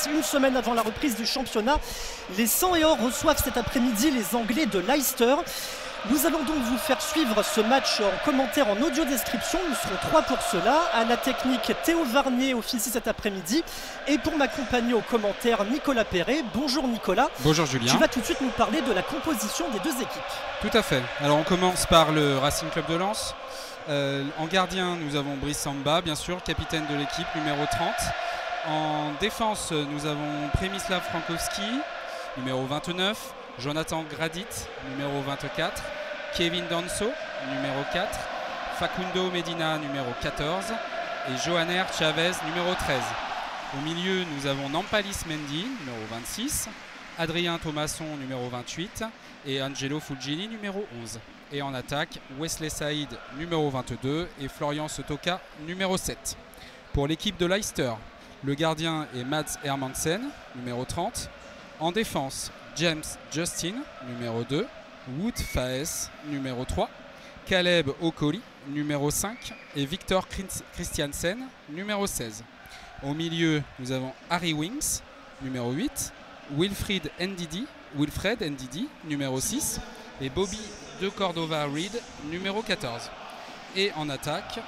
Une semaine avant la reprise du championnat, les 100 et or reçoivent cet après-midi les Anglais de Leicester. Nous allons donc vous faire suivre ce match en commentaire, en audio description. Nous serons 3 pour cela. À la technique, Théo Varnier officie cet après-midi. Et pour m'accompagner aux commentaires, Nicolas Perret. Bonjour Nicolas. Bonjour Julien. Tu vas tout de suite nous parler de la composition des deux équipes. Tout à fait. Alors on commence par le Racing Club de Lens. En gardien, nous avons Brice Samba, bien sûr, capitaine de l'équipe, numéro 30. En défense, nous avons Przemysław Frankowski, numéro 29. Jonathan Gradit, numéro 24, Kevin Danso, numéro 4, Facundo Medina, numéro 14 et Johanner Chavez, numéro 13. Au milieu, nous avons Nampalis Mendy, numéro 26, Adrien Thomasson, numéro 28 et Angelo Fuggini, numéro 11. Et en attaque, Wesley Saïd, numéro 22 et Florian Sotoka, numéro 7. Pour l'équipe de Leicester, le gardien est Mads Hermansen, numéro 30. En défense, James Justin, numéro 2, Wout Faes, numéro 3, Caleb Okoli, numéro 5 et Victor Christiansen, numéro 16. Au milieu, nous avons Harry Winks, numéro 8, Wilfred Ndidi, numéro 6 et Bobby de Cordova-Reed, numéro 14. Et en attaque,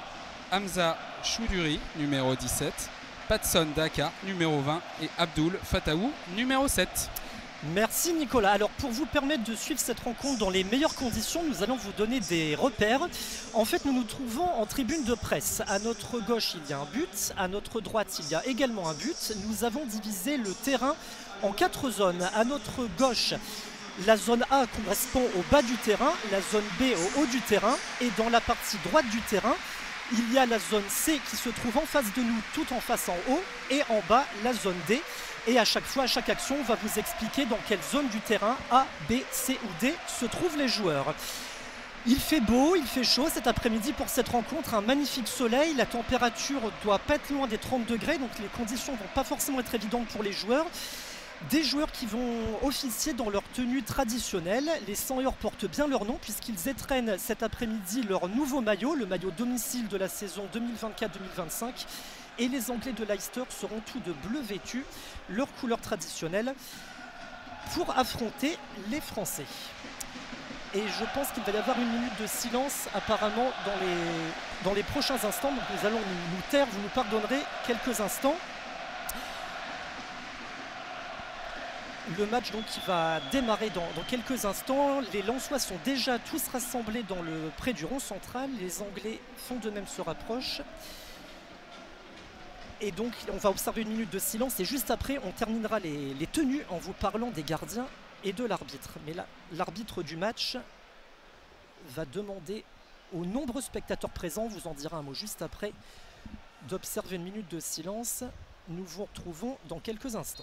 Hamza Choudhury, numéro 17, Patson Daka, numéro 20 et Abdul Fataou, numéro 7. Merci Nicolas. Alors pour vous permettre de suivre cette rencontre dans les meilleures conditions, nous allons vous donner des repères. En fait, nous nous trouvons en tribune de presse. À notre gauche, il y a un but. À notre droite, il y a également un but. Nous avons divisé le terrain en 4 zones. À notre gauche, la zone A correspond au bas du terrain, la zone B au haut du terrain. Et dans la partie droite du terrain, il y a la zone C qui se trouve en face de nous, tout en face en haut. Et en bas, la zone D. Et à chaque fois, à chaque action, on va vous expliquer dans quelle zone du terrain A, B, C ou D se trouvent les joueurs. Il fait beau, il fait chaud cet après-midi pour cette rencontre, un magnifique soleil, la température doit pas être loin des 30 degrés, donc les conditions vont pas forcément être évidentes pour les joueurs. Des joueurs qui vont officier dans leur tenue traditionnelle. Les 100 et or portent bien leur nom puisqu'ils étrennent cet après-midi leur nouveau maillot, le maillot domicile de la saison 2024-2025. Et les Anglais de Leicester seront tous de bleu vêtus, leur couleur traditionnelle, pour affronter les Français. Et je pense qu'il va y avoir une minute de silence apparemment dans les prochains instants. Donc nous allons nous taire, vous nous pardonnerez quelques instants. Le match donc qui va démarrer dans quelques instants. Les Lensois sont déjà tous rassemblés près du rond central. Les Anglais font de même, se rapprochent. Et donc on va observer une minute de silence et juste après on terminera les tenues en vous parlant des gardiens et de l'arbitre. Mais là, l'arbitre du match va demander aux nombreux spectateurs présents, on vous en dira un mot juste après, d'observer une minute de silence. Nous vous retrouvons dans quelques instants.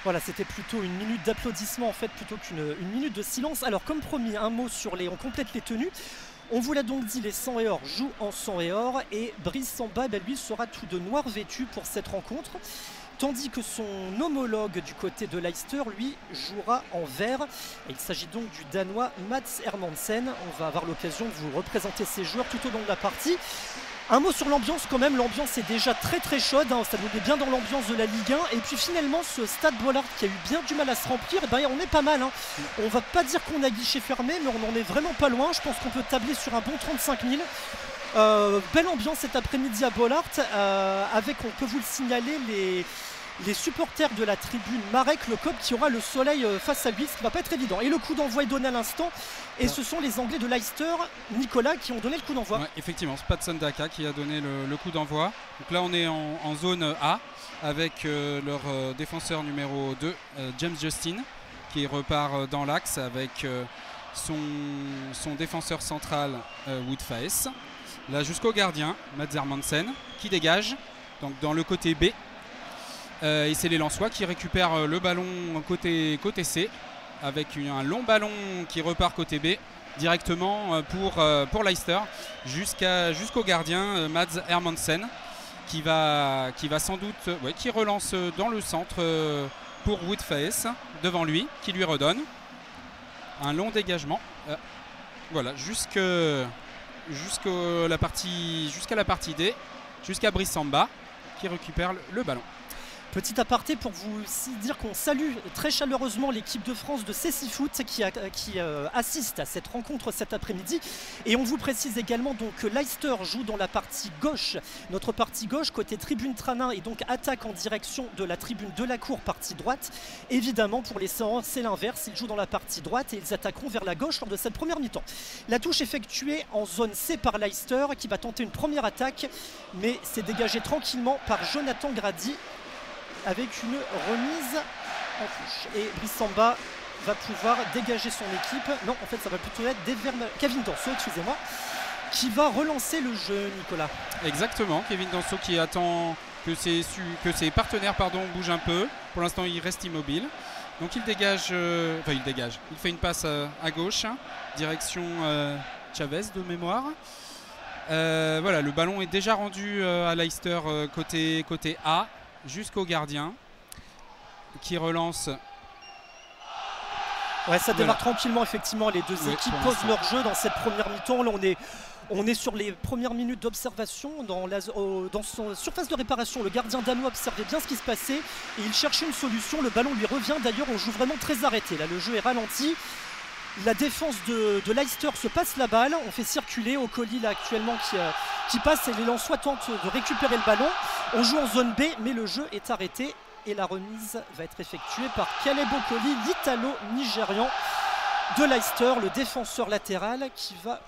Voilà, c'était plutôt une minute d'applaudissement en fait, plutôt qu'une minute de silence. Alors comme promis, un mot sur on complète les tenues. On vous l'a donc dit, les 100 et or jouent en 100 et or et Brice Samba, lui, sera tout de noir vêtu pour cette rencontre. Tandis que son homologue du côté de Leicester, lui, jouera en vert. Et il s'agit donc du Danois Mads Hermansen. On va avoir l'occasion de vous représenter ces joueurs tout au long de la partie. Un mot sur l'ambiance quand même, l'ambiance est déjà très chaude, hein, ça nous met bien dans l'ambiance de la Ligue 1. Et puis finalement ce stade Bollaert qui a eu bien du mal à se remplir, on est pas mal. Hein. On va pas dire qu'on a guichet fermé, mais on en est vraiment pas loin. Je pense qu'on peut tabler sur un bon 35 000. Belle ambiance cet après-midi à Bollaert, avec, on peut vous le signaler, les supporters de la tribune Marek Lekop qui aura le soleil face à lui, ce qui va pas être évident. Et le coup d'envoi est donné à l'instant. Et ce sont les Anglais de Leicester, Nicolas, qui ont donné le coup d'envoi. Ouais, effectivement, c'est Patson Daka qui a donné le coup d'envoi. Donc là, on est en zone A avec leur défenseur numéro 2, James Justin, qui repart dans l'axe avec son défenseur central Woodface. Là jusqu'au gardien, Mads Hermansen, qui dégage donc dans le côté B. Et c'est les Lensois qui récupèrent le ballon côté C, avec un long ballon qui repart côté B directement pour Leicester jusqu'au gardien Mads Hermansen, qui va sans doute qui relance dans le centre pour Woodface devant lui, qui lui redonne un long dégagement. Voilà, jusqu'à la partie D, jusqu'à Brice Samba qui récupère le ballon. Petit aparté pour vous aussi dire qu'on salue très chaleureusement l'équipe de France de Cécifoot qui assiste à cette rencontre cet après-midi. Et on vous précise également donc que Leicester joue dans la partie gauche, notre partie gauche, côté tribune Tranin, et donc attaque en direction de la tribune de la cour, partie droite. Évidemment, pour les séances, c'est l'inverse, ils jouent dans la partie droite et ils attaqueront vers la gauche lors de cette première mi-temps. La touche effectuée en zone C par Leicester qui va tenter une première attaque, mais c'est dégagé tranquillement par Jonathan Grady, avec une remise en touche. Et Brice Samba va pouvoir dégager son équipe. Non, en fait, ça va plutôt être Kevin Danso, excusez-moi, qui va relancer le jeu, Nicolas. Exactement, Kevin Danso qui attend que ses partenaires bougent un peu. Pour l'instant, il reste immobile. Donc il dégage, il fait une passe à gauche, direction Chavez de mémoire. Voilà, le ballon est déjà rendu à Leicester côté A, jusqu'au gardien qui relance. Ouais, ça démarre tranquillement, effectivement. Les deux équipes posent leur jeu dans cette première mi-temps. Là, on est sur les premières minutes d'observation dans son surface de réparation. Le gardien danois observait bien ce qui se passait et il cherchait une solution. Le ballon lui revient. D'ailleurs, on joue vraiment très arrêté. Là, le jeu est ralenti. La défense de Leicester se passe la balle. On fait circuler Okoli là actuellement qui passe et les Lensois tentent de récupérer le ballon. On joue en zone B, mais le jeu est arrêté et la remise va être effectuée par Caleb Okoli, l'Italo-Nigérian de Leicester, le défenseur latéral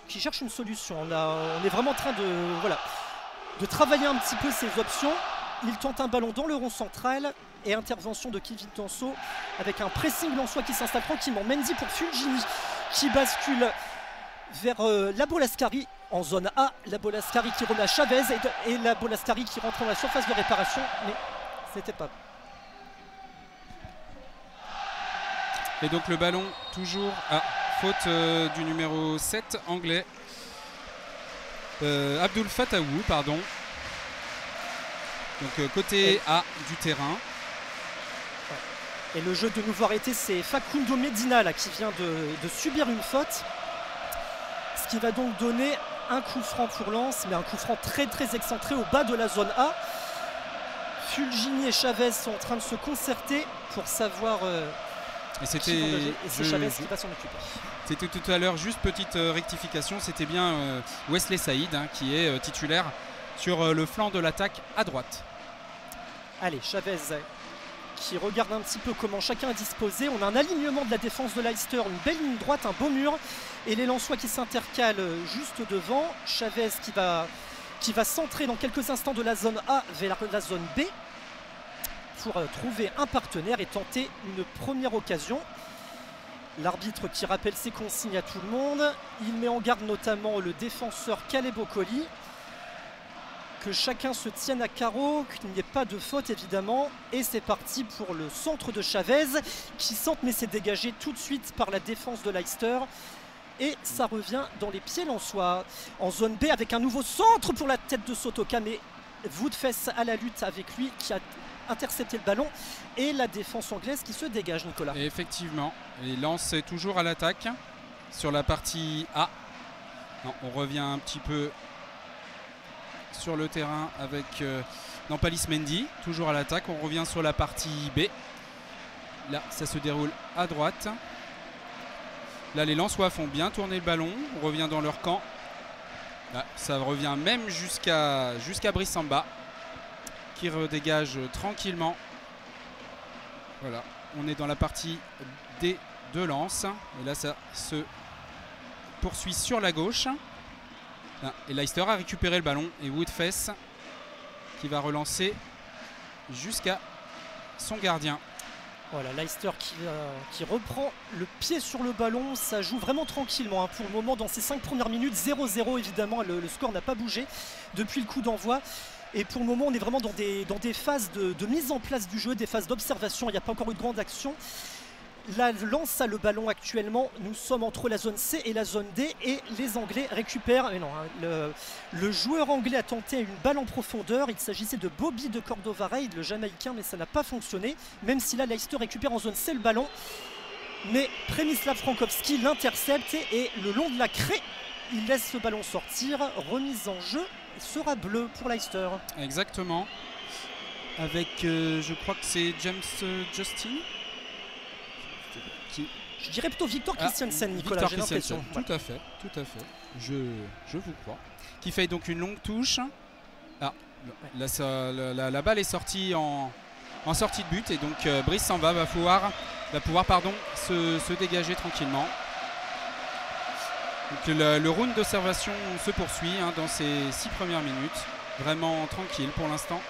qui cherche une solution. On est vraiment en train de travailler un petit peu ses options. Il tente un ballon dans le rond central et intervention de Kevin Danso avec un pressing lensois qui s'installe tranquillement. Mendy pour Fulgini qui bascule vers Labolascari en zone A. Labolascari qui remet à Chavez et Labolascari qui rentre dans la surface de réparation, mais c'était pas. Et donc le ballon toujours à faute du numéro 7 anglais, Abdul Fatawu, pardon. Donc côté A du terrain. Et le jeu de nouveau arrêté, c'est Facundo Medina là, qui vient de subir une faute. Ce qui va donc donner un coup franc pour Lens, mais un coup franc très très excentré au bas de la zone A. Fulgini et Chavez sont en train de se concerter pour savoir et c'est Chavez qui va s'en occuper. C'était tout à l'heure, juste petite rectification, c'était bien Wesley Saïd qui est titulaire sur le flanc de l'attaque à droite. Allez, Chavez qui regarde un petit peu comment chacun est disposé. On a un alignement de la défense de Leicester, une belle ligne droite, un beau mur. Et les Lensois qui s'intercalent juste devant. Chavez qui va centrer dans quelques instants de la zone A vers la zone B pour trouver un partenaire et tenter une première occasion. L'arbitre qui rappelle ses consignes à tout le monde. Il met en garde notamment le défenseur Caleb Okoli. Que chacun se tienne à carreau, qu'il n'y ait pas de faute évidemment. Et c'est parti pour le centre de Chavez qui centre mais c'est dégagé tout de suite par la défense de Leicester. Et ça revient dans les pieds lensois. En zone B avec un nouveau centre pour la tête de Sotoka, mais Woodface à la lutte avec lui qui a intercepté le ballon. Et la défense anglaise qui se dégage, Nicolas. Et effectivement, et Lens est toujours à l'attaque sur la partie A. Non, on revient un petit peu sur le terrain avec Nampalis Mendy, toujours à l'attaque. On revient sur la partie B. Là, ça se déroule à droite. Là, les Lensois font bien tourner le ballon. On revient dans leur camp. Là, ça revient même jusqu'à Brice Samba qui redégage tranquillement. Voilà, on est dans la partie D de Lens. Et là, ça se poursuit sur la gauche. Et Leicester a récupéré le ballon et Woodface qui va relancer jusqu'à son gardien. Voilà, Leicester qui reprend le pied sur le ballon, ça joue vraiment tranquillement hein. Pour le moment dans ces 5 premières minutes, 0-0 évidemment, le score n'a pas bougé depuis le coup d'envoi. Et pour le moment on est vraiment dans des phases de mise en place du jeu, des phases d'observation, il n'y a pas encore eu de grande action. La Lens a le ballon actuellement, nous sommes entre la zone C et la zone D et les Anglais récupèrent, mais non, hein, le joueur anglais a tenté une balle en profondeur, il s'agissait de Bobby de Cordova-Reid, le Jamaïcain, mais ça n'a pas fonctionné, même si là Leicester récupère en zone C le ballon, mais Przemysław Frankowski l'intercepte et le long de la craie, il laisse le ballon sortir, remise en jeu, sera bleu pour Leicester. Exactement, avec je crois que c'est James Justin. Je dirais plutôt Victor Christiansen, Nicolas, j'ai l'impression. Tout à fait, je vous crois. Qui fait donc une longue touche. Ah, là, la balle est sortie en sortie de but et donc Brice Samba va pouvoir se dégager tranquillement. Donc, le round d'observation se poursuit hein, dans ces 6 premières minutes. Vraiment tranquille pour l'instant.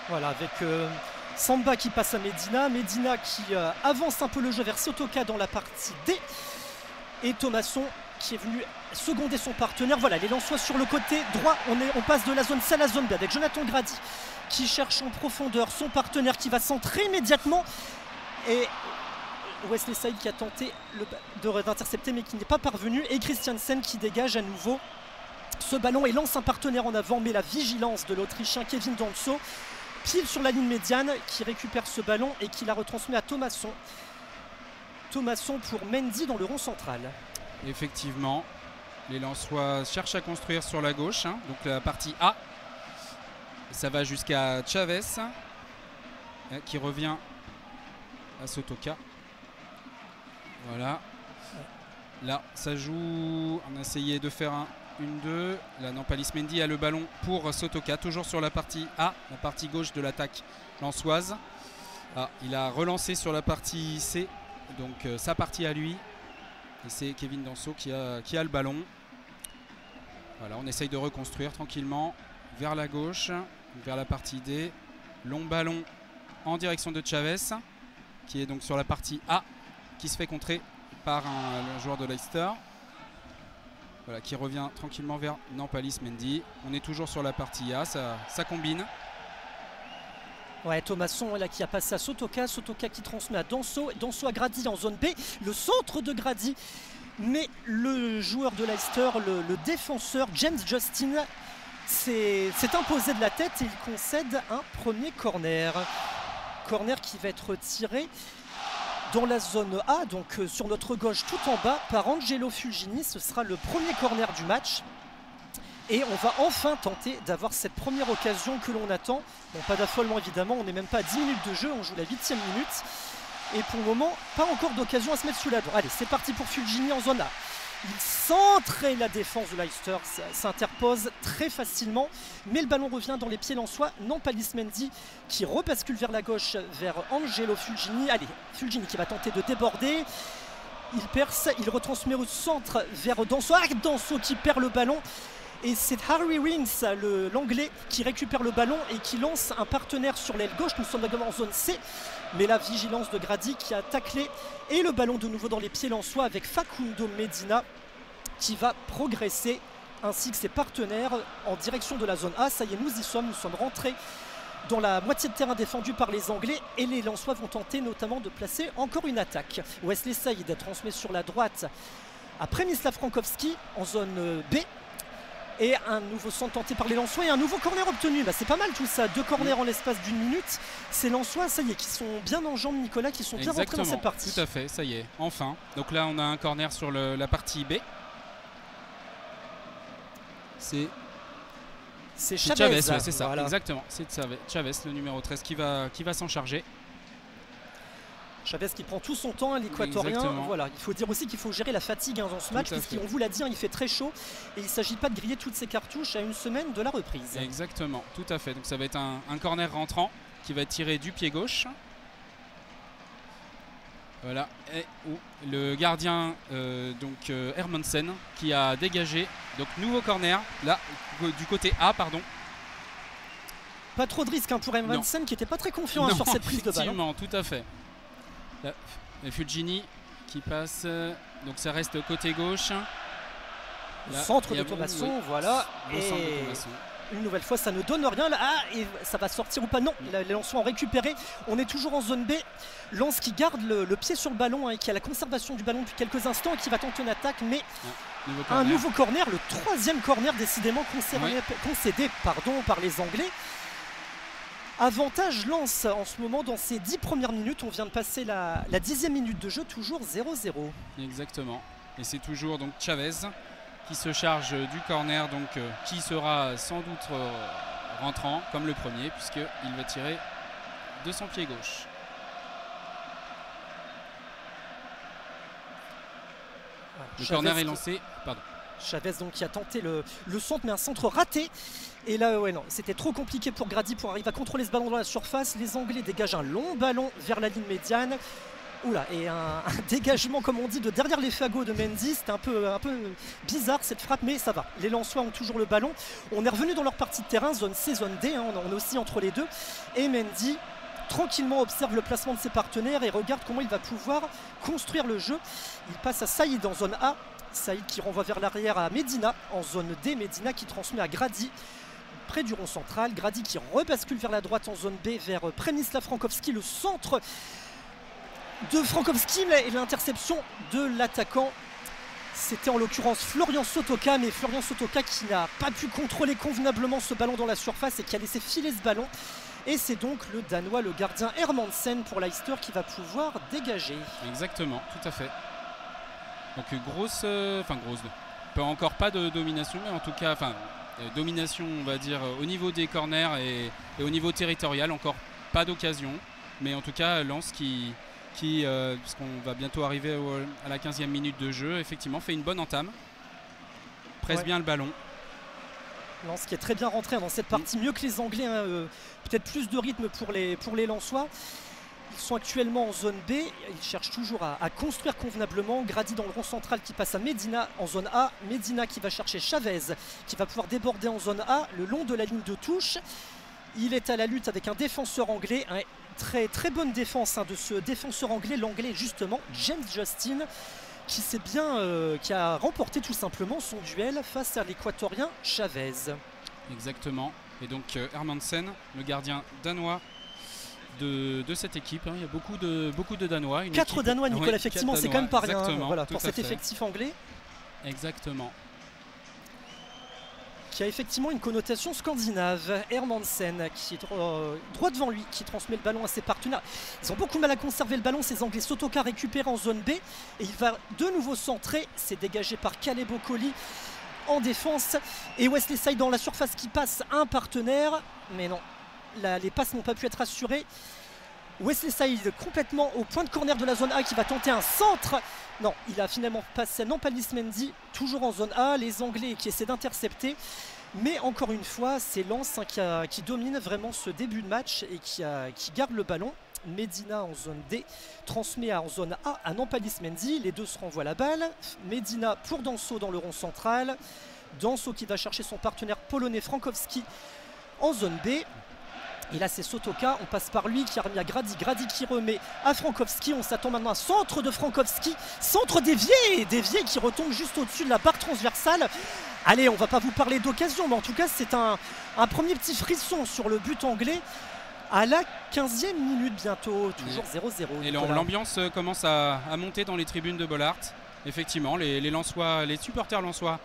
Voilà, avec Samba qui passe à Medina qui avance un peu le jeu vers Sotoka dans la partie D. Et Thomasson qui est venu seconder son partenaire. Voilà, les Lensois sur le côté droit. On passe de la zone C à la zone B avec Jonathan Grady qui cherche en profondeur son partenaire qui va centrer immédiatement. Et Wesley Saïd qui a tenté d'intercepter mais qui n'est pas parvenu. Et Christiansen qui dégage à nouveau ce ballon et lance un partenaire en avant. Mais la vigilance de l'Autrichien Kevin Danso pile sur la ligne médiane qui récupère ce ballon et qui la retransmet à Thomasson. Thomasson pour Mendy dans le rond central. Effectivement, les Lensois cherchent à construire sur la gauche, hein, donc la partie A. Ça va jusqu'à Chavez qui revient à Sotoka. Voilà. Là, ça joue. On a essayé de faire un 1-2. Là, Nampalis Mendy a le ballon pour Sotoka, toujours sur la partie A, la partie gauche de l'attaque lensoise. Ah, il a relancé sur la partie C, donc sa partie à lui. Et c'est Kevin Danso qui a le ballon. Voilà, on essaye de reconstruire tranquillement vers la gauche, vers la partie D. Long ballon en direction de Chavez, qui est donc sur la partie A, qui se fait contrer par un joueur de Leicester. Voilà, qui revient tranquillement vers Nampalis Mendy. On est toujours sur la partie A, ça combine. Ouais, Thomasson là qui a passé à Sotoka, Sotoka qui transmet à Danso, Danso à Grady en zone B, le centre de Grady, mais le joueur de Leicester, le défenseur James Justin s'est imposé de la tête et il concède un premier corner. Corner qui va être tiré dans la zone A, donc sur notre gauche tout en bas par Angelo Fulgini. Ce sera le premier corner du match. Et on va enfin tenter d'avoir cette première occasion que l'on attend. Bon, pas d'affolement évidemment, on n'est même pas à 10 minutes de jeu, on joue la 8e minute. Et pour le moment, pas encore d'occasion à se mettre sous la dent. Allez, c'est parti pour Fulgini en zone A. Il centre et la défense de Leicester s'interpose très facilement. Mais le ballon revient dans les pieds lensois. Nampalis Mendy qui rebascule vers la gauche, vers Angelo Fulgini. Allez, Fulgini qui va tenter de déborder. Il perce, il retransmet au centre vers Danso. Ah, Danso qui perd le ballon. Et c'est Harry Winks, l'anglais, qui récupère le ballon et qui lance un partenaire sur l'aile gauche. Nous sommes également en zone C, mais la vigilance de Grady qui a taclé. Et le ballon de nouveau dans les pieds lensois avec Facundo Medina qui va progresser, ainsi que ses partenaires en direction de la zone A. Ça y est, nous y sommes rentrés dans la moitié de terrain défendue par les Anglais. Et les Lensois vont tenter notamment de placer encore une attaque. Wesley Saïd transmet sur la droite à Przemysław Frankowski en zone B. Et un nouveau centre tenté par les Lensois et un nouveau corner obtenu. Bah, c'est pas mal tout ça, 2 corners en l'espace d'1 minute. Ces Lensois, ça y est, qui sont bien en jambes, Nicolas, qui sont bien rentrés dans cette partie. Tout à fait, ça y est, enfin. Donc là, on a un corner sur la partie B. C'est Chavez, ouais, c'est ça, voilà. Exactement. C'est Chavez, le numéro 13, qui va s'en charger. Chavez qui prend tout son temps, l'Équatorien. Voilà, il faut dire aussi qu'il faut gérer la fatigue dans ce match, puisqu'on vous l'a dit, il fait très chaud et il ne s'agit pas de griller toutes ses cartouches à une semaine de la reprise. Exactement, tout à fait. Donc ça va être un corner rentrant qui va être tiré du pied gauche. Voilà, et le gardien Hermansen qui a dégagé. Donc nouveau corner, là, du côté A, pardon. Pas trop de risques hein, pour Hermansen qui n'était pas très confiant hein, sur cette prise de balle. Effectivement, tout à fait. Là, et Fulgini qui passe, donc ça reste côté gauche. Là, centre de Thomasson, voilà. Et centre de Thomasson. Une nouvelle fois, ça ne donne rien. Là, et ça va sortir ou pas? Non, les Lensois ont récupéré. On est toujours en zone B. Lens qui garde le pied sur le ballon hein, et qui a la conservation du ballon depuis quelques instants et qui va tenter une attaque. Mais un nouveau corner, le 3e corner décidément concédé par les Anglais. Avantage Lens en ce moment dans ces 10 premières minutes. On vient de passer la 10e minute de jeu, toujours 0-0. Exactement. Et c'est toujours donc Chavez qui se charge du corner, donc qui sera sans doute rentrant comme le premier puisqu'il va tirer de son pied gauche. Le corner est lancé. Pardon. Chavez donc qui a tenté le centre, mais un centre raté. Et là, ouais, non, c'était trop compliqué pour Grady pour arriver à contrôler ce ballon dans la surface. Les Anglais dégagent un long ballon vers la ligne médiane. Oula, et un dégagement, comme on dit, de derrière les fagots de Mendy. C'était un peu bizarre cette frappe, mais ça va. Les Lensois ont toujours le ballon. On est revenu dans leur partie de terrain, zone C, zone D. Hein, on est aussi entre les deux. Et Mendy tranquillement observe le placement de ses partenaires et regarde comment il va pouvoir construire le jeu. Il passe à Saïd en zone A. Saïd qui renvoie vers l'arrière à Medina en zone D. Medina qui transmet à Grady près du rond central. Grady qui rebascule vers la droite en zone B vers Przemysław Frankowski. Le centre de Frankowski et l'interception de l'attaquant. C'était en l'occurrence Florian Sotoka, mais Florian Sotoka qui n'a pas pu contrôler convenablement ce ballon dans la surface et qui a laissé filer ce ballon. Et c'est donc le Danois, le gardien Hermansen pour Leicester qui va pouvoir dégager. Exactement, tout à fait. Donc grosse, pas encore pas de domination, mais en tout cas, domination, on va dire, au niveau des corners et au niveau territorial, encore pas d'occasion. Mais en tout cas, Lens qui puisqu'on va bientôt arriver à la 15e minute de jeu, effectivement, fait une bonne entame. Presse bien le ballon. Lens qui est très bien rentré dans cette partie, mieux que les Anglais, hein, peut-être plus de rythme pour les Lensois. Ils sont actuellement en zone B, ils cherchent toujours à construire convenablement. Grady dans le rond central qui passe à Medina en zone A. Medina qui va chercher Chavez, qui va pouvoir déborder en zone A le long de la ligne de touche. Il est à la lutte avec un défenseur anglais, un très bonne défense hein, de ce défenseur anglais, l'anglais justement, James Justin, qui a remporté tout simplement son duel face à l'équatorien Chavez. Exactement. Et donc Hermansen, le gardien danois de cette équipe. Hein. Il y a beaucoup de Danois. 4 Danois, Nicolas, effectivement, c'est quand même pas rien voilà, pour cet effectif anglais. Exactement. Qui a effectivement une connotation scandinave. Hermansen qui est droit devant lui, qui transmet le ballon à ses partenaires. Ils ont beaucoup de mal à conserver le ballon, ces Anglais. Sotoka récupéré en zone B et il va de nouveau centrer. C'est dégagé par Caleb Okoli en défense et Wesley Saïd dans la surface qui passe un partenaire, mais non, les passes n'ont pas pu être assurées. Wesley Saïd complètement au point de corner de la zone A qui va tenter un centre. Non, il a finalement passé Nampalys Mendy, toujours en zone A. Les Anglais qui essaient d'intercepter. Mais encore une fois, c'est Lens hein, qui domine vraiment ce début de match et qui garde le ballon. Medina en zone D transmet en zone A à Nampalys Mendy. Les deux se renvoient la balle. Medina pour Danso dans le rond central. Danso qui va chercher son partenaire polonais Frankowski en zone B. Et là c'est Sotoka, on passe par lui qui a remis à Grady, Grady qui remet à Frankowski. On s'attend maintenant à un centre de Frankowski, centre dévié qui retombe juste au-dessus de la barre transversale. Allez, on va pas vous parler d'occasion, mais en tout cas c'est un premier petit frisson sur le but anglais à la 15e minute bientôt, toujours 0-0. Et l'ambiance commence à monter dans les tribunes de Bollaert. Effectivement, les supporters lensois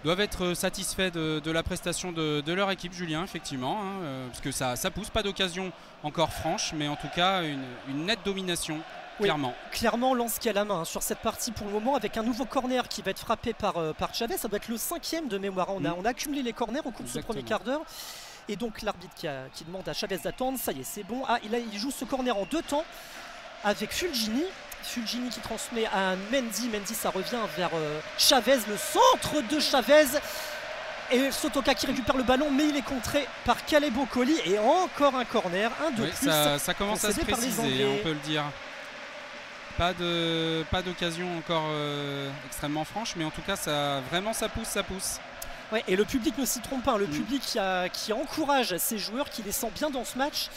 doivent être satisfaits de la prestation de leur équipe, Julien, effectivement, hein, parce que ça pousse, pas d'occasion encore franche, mais en tout cas une nette domination, clairement. Oui, clairement, Lens qui a la main hein, sur cette partie pour le moment, avec un nouveau corner qui va être frappé par Chavez. Ça doit être le 5e de mémoire. On a accumulé les corners au cours de ce premier quart d'heure. Et donc l'arbitre qui demande à Chavez d'attendre, ça y est, c'est bon. Ah, il joue ce corner en 2 temps avec Fulgini. Fulgini qui transmet à Mendy. Mendy, ça revient vers Chavez, le centre de Chavez. Et Sotoka qui récupère le ballon, mais il est contré par Caleb Okoli. Et encore un corner, un de plus. Ça commence à se préciser, on peut le dire. Pas d'occasion encore extrêmement franche, mais en tout cas, ça pousse. Ouais, et le public ne s'y trompe pas, hein. Le public qui encourage ses joueurs, qui les sent bien dans ce match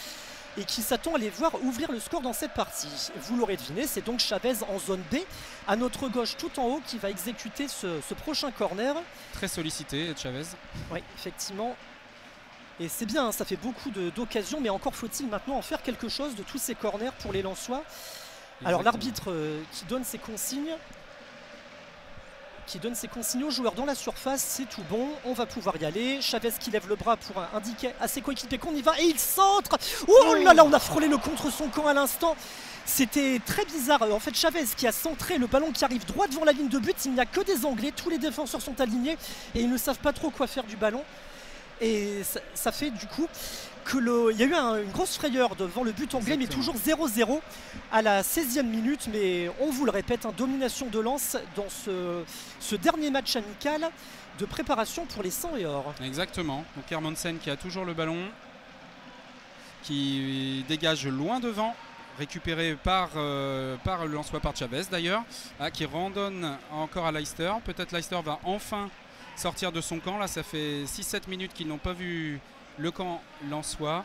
et qui s'attend à les voir ouvrir le score dans cette partie. Vous l'aurez deviné, c'est donc Chavez en zone B, à notre gauche tout en haut, qui va exécuter ce prochain corner. Très sollicité, Chavez. Oui, effectivement. Et c'est bien, hein, ça fait beaucoup d'occasions, mais encore faut-il maintenant en faire quelque chose de tous ces corners pour les Lensois. Alors l'arbitre qui donne ses consignes aux joueurs dans la surface, c'est tout bon, on va pouvoir y aller. Chavez qui lève le bras pour indiquer à ses coéquipiers qu'on y va et il centre. Oh là là, on a frôlé le contre son camp à l'instant. C'était très bizarre. En fait, Chavez qui a centré le ballon qui arrive droit devant la ligne de but. Il n'y a que des Anglais, tous les défenseurs sont alignés et ils ne savent pas trop quoi faire du ballon. Et ça fait du coup qu'il y a eu une grosse frayeur devant le but anglais. Exactement. Mais toujours 0-0 à la 16e minute. Mais on vous le répète, domination de Lens dans ce dernier match amical de préparation pour les 100 et or. Exactement. Donc Hermansen qui a toujours le ballon, qui dégage loin devant, récupéré par le Lensois, par Chavez d'ailleurs, qui randonne encore à Leicester. Peut-être Leicester va enfin sortir de son camp. Là, ça fait 6-7 minutes qu'ils n'ont pas vu le camp lensois.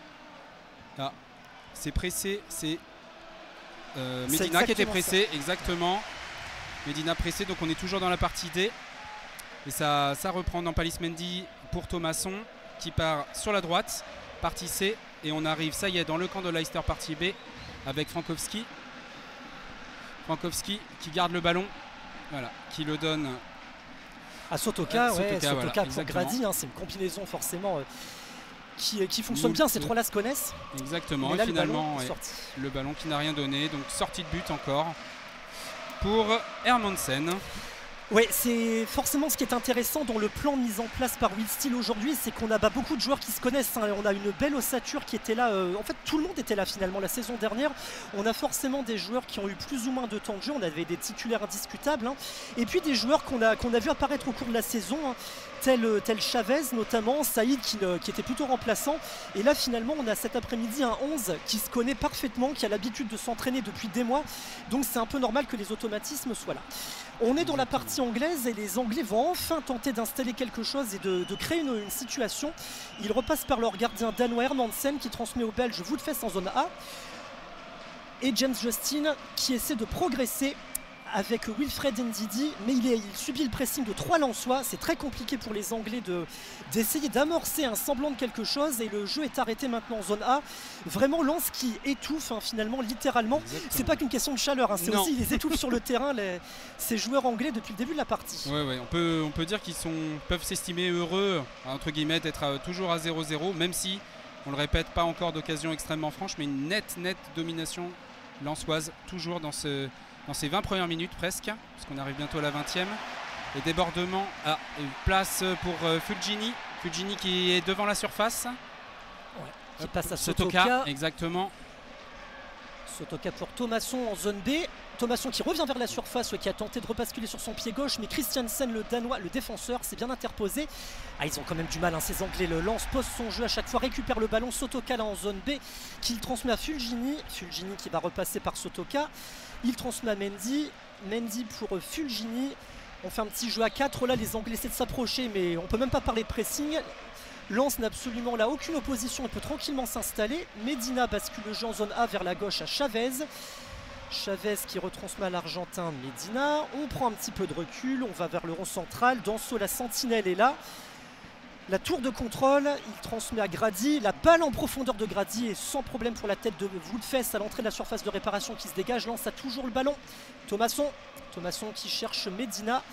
Ah, c'est pressé, c'est Medina qui était pressé, exactement. Medina pressé, donc on est toujours dans la partie D. Et ça reprend dans Palis Mendy pour Thomasson qui part sur la droite, partie C. Et on arrive, ça y est, dans le camp de Leicester, partie B, avec Frankowski. Frankowski qui garde le ballon, voilà, qui le donne à Sotoka, Sotoka, voilà, pour Grady, hein, c'est une combinaison forcément qui fonctionne bien, ces trois-là se connaissent. Exactement, et finalement le ballon qui n'a rien donné, donc sortie de but encore pour Hermansen. Oui, c'est forcément ce qui est intéressant dans le plan mis en place par Will Steele aujourd'hui, c'est qu'on a beaucoup de joueurs qui se connaissent, hein. On a une belle ossature qui était là, en fait tout le monde était là finalement la saison dernière. On a forcément des joueurs qui ont eu plus ou moins de temps de jeu, on avait des titulaires indiscutables, hein. Et puis des joueurs qu'on a vu apparaître au cours de la saison, hein, tel Chavez notamment, Saïd qui était plutôt remplaçant. Et là finalement on a cet après-midi un 11 qui se connaît parfaitement, qui a l'habitude de s'entraîner depuis des mois, donc c'est un peu normal que les automatismes soient là. On est dans la partie anglaise et les Anglais vont enfin tenter d'installer quelque chose et de créer une situation. Ils repassent par leur gardien danois Hermansen qui transmet aux Belges Woodfest en zone A. Et James Justin qui essaie de progresser avec Wilfred Ndidi, mais il subit le pressing de 3 Lensois. C'est très compliqué pour les Anglais d'essayer d'amorcer un semblant de quelque chose et le jeu est arrêté maintenant en zone A. Vraiment Lens qui étouffe, hein, finalement, littéralement. C'est pas qu'une question de chaleur, hein, c'est aussi ils les étouffent sur le terrain, ces joueurs anglais depuis le début de la partie. Ouais, on peut dire qu'ils peuvent s'estimer heureux, entre guillemets, d'être toujours à 0-0, même si, on le répète, pas encore d'occasion extrêmement franche, mais une nette domination lensoise, toujours dans ces 20 premières minutes presque, parce qu'on arrive bientôt à la 20e. Et débordement, place pour Fulgini. Fulgini qui est devant la surface. Ouais, qui passe à Sotoka. Exactement. Sotoka pour Thomasson en zone B. Thomasson qui revient vers la surface, qui a tenté de rebasculer sur son pied gauche, mais Christiansen, le Danois, le défenseur, s'est bien interposé. Ils ont quand même du mal, hein, ces Anglais. Le Lens pose son jeu à chaque fois, récupère le ballon. Sotoka là en zone B, qu'il transmet à Fulgini. Fulgini qui va repasser par Sotoka. Il transmet à Mendy. Mendy pour Fulgini. On fait un petit jeu à 4. Là, les Anglais essaient de s'approcher, mais on peut même pas parler de pressing. Lens n'a absolument là aucune opposition, il peut tranquillement s'installer. Medina bascule le jeu en zone A vers la gauche à Chavez. Chavez qui retransmet à l'Argentin Medina. On prend un petit peu de recul, on va vers le rond central. Danso, la sentinelle est là. La tour de contrôle, il transmet à Grady. La balle en profondeur de Grady est sans problème pour la tête de Woodfest à l'entrée de la surface de réparation qui se dégage. Lens a toujours le ballon. Thomasson qui cherche Medina.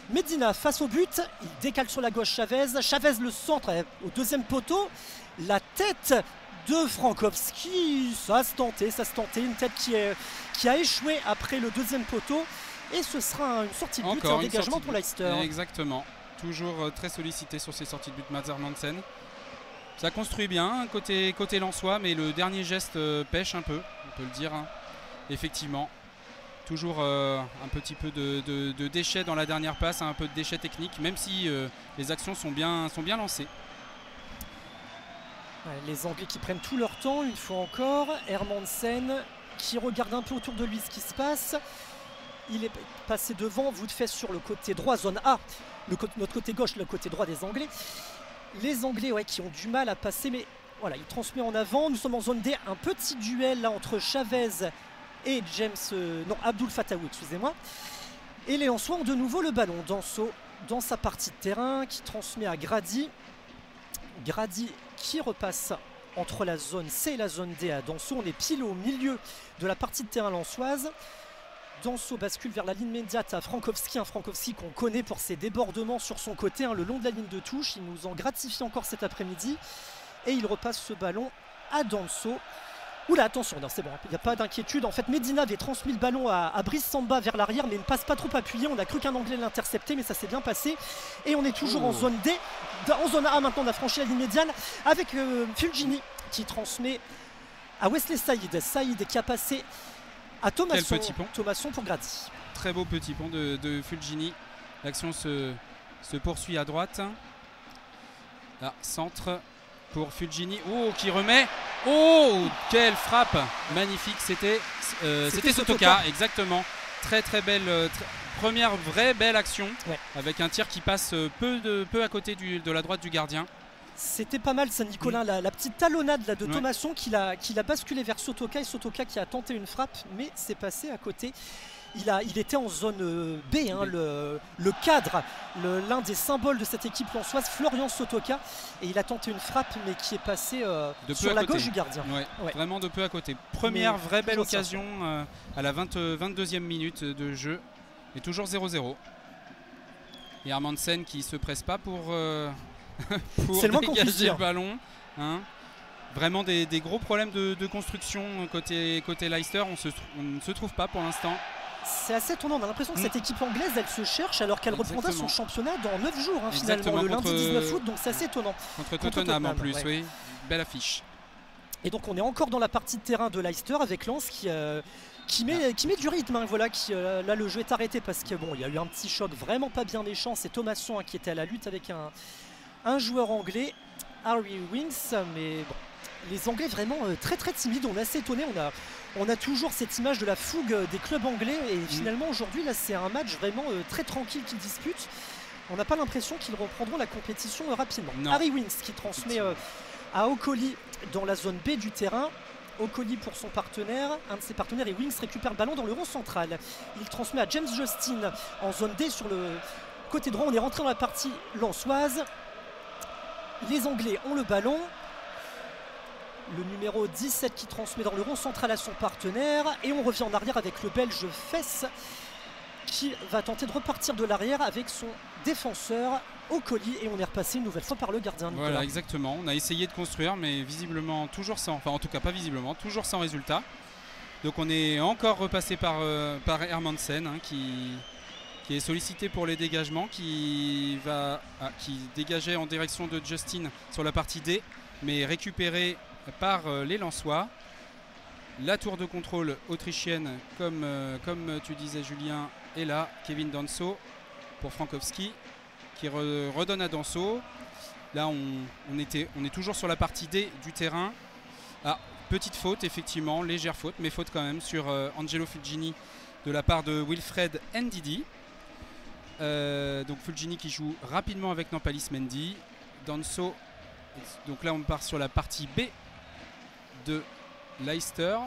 Medina face au but, il décale sur la gauche Chavez. Chavez le centre au deuxième poteau. La tête de Frankowski, ça se tentait. Une tête qui a échoué après le deuxième poteau. Et ce sera une sortie de but, un dégagement pour Leicester. Exactement. Toujours très sollicité sur ses sorties de but, Mats Hermansen. Ça construit bien côté lensois, mais le dernier geste pêche un peu, on peut le dire, hein. Effectivement. Toujours un petit peu de déchets dans la dernière passe, un peu de déchets techniques, même si les actions sont bien lancées. Les Anglais qui prennent tout leur temps, une fois encore. Hermansen qui regarde un peu autour de lui ce qui se passe. il est passé devant, vous de fesse sur le côté droit, zone A, notre côté gauche, le côté droit des Anglais. Les Anglais qui ont du mal à passer, mais voilà, il transmet en avant. Nous sommes en zone D, un petit duel là entre Chavez et Abdul Fataou, excusez-moi. Et les Lensois ont de nouveau le ballon. Danso dans sa partie de terrain qui transmet à Grady. Grady qui repasse entre la zone C et la zone D à Danso. On est pile au milieu de la partie de terrain lensoise. Danso bascule vers la ligne médiate à Frankowski, un Frankowski qu'on connaît pour ses débordements sur son côté, le long de la ligne de touche. Il nous en gratifie encore cet après-midi. Et il repasse ce ballon à Danso. Oula, attention, non, c'est bon, il n'y a pas d'inquiétude. En fait, Medina avait transmis le ballon à Brice Samba vers l'arrière, mais il ne passe pas trop appuyé. On a cru qu'un Anglais l'interceptait, mais ça s'est bien passé. Et on est toujours en zone D. En zone A, maintenant, on a franchi la ligne médiane avec Fulgini qui transmet à Wesley Saïd. Saïd qui a passé à Thomasson. Thomasson pour Grady. Très beau petit pont de Fulgini. L'action se poursuit à droite. Là, centre pour Fulgini. Oh, qui remet. Oh, quelle frappe magnifique. C'était Sotoka, exactement. Très belle, première vraie belle action, avec un tir qui passe peu à côté de la droite du gardien. C'était pas mal ça, Nicolas, la petite talonnade là, de Thomasson qui l'a basculé vers Sotoka, et Sotoka qui a tenté une frappe, mais c'est passé à côté. Il était en zone B, le cadre, l'un des symboles de cette équipe lensoise, Florian Sotoka, et il a tenté une frappe mais qui est passée sur la gauche du gardien. Vraiment de peu à côté. Première vraie belle occasion à la 22e minute de jeu, et toujours 0-0. Et Hermansen qui se presse pas pour dégager le ballon. Vraiment des gros problèmes de construction côté Leicester. On ne se trouve pas pour l'instant. C'est assez étonnant, on a l'impression que cette équipe anglaise elle se cherche alors qu'elle reprendra son championnat dans 9 jours finalement, le lundi 19 août, donc c'est assez étonnant. Contre Tottenham en plus, oui, belle affiche. Et donc on est encore dans la partie de terrain de Leicester avec Lens qui met du rythme, là le jeu est arrêté parce que il y a eu un petit choc vraiment pas bien méchant, c'est Thomasson qui était à la lutte avec un joueur anglais, Harry Winks, mais bon. Les Anglais vraiment très timides, on est assez étonné, on a toujours cette image de la fougue des clubs anglais, et finalement aujourd'hui là c'est un match vraiment très tranquille qu'ils disputent. On n'a pas l'impression qu'ils reprendront la compétition rapidement. Harry Winks qui transmet à Okoli dans la zone B du terrain. Okoli pour son partenaire, un de ses partenaires, et Winks récupère le ballon dans le rond central. Il transmet à James Justin en zone D sur le côté droit. On est rentré dans la partie lensoise. Les Anglais ont le ballon. Le numéro 17 qui transmet dans le rond central à son partenaire, et on revient en arrière avec le Belge Fess qui va tenter de repartir de l'arrière avec son défenseur Okoli, et on est repassé une nouvelle fois par le gardien. Nicolas. Voilà, exactement, on a essayé de construire mais visiblement toujours sans, enfin en tout cas pas visiblement, toujours sans résultat. Donc on est encore repassé par Hermansen qui est sollicité pour les dégagements, qui dégageait en direction de Justin sur la partie D, mais récupéré par les Lensois. La tour de contrôle autrichienne, comme tu disais Julien, est là. Kevin Danso pour Frankowski qui redonne à Danso. Là on est toujours sur la partie D du terrain. Petite faute effectivement, légère faute, mais faute quand même sur Angelo Fulgini de la part de Wilfred Ndidi. Donc Fulgini qui joue rapidement avec Nampalys Mendy. Danso, donc là on part sur la partie B de Leicester.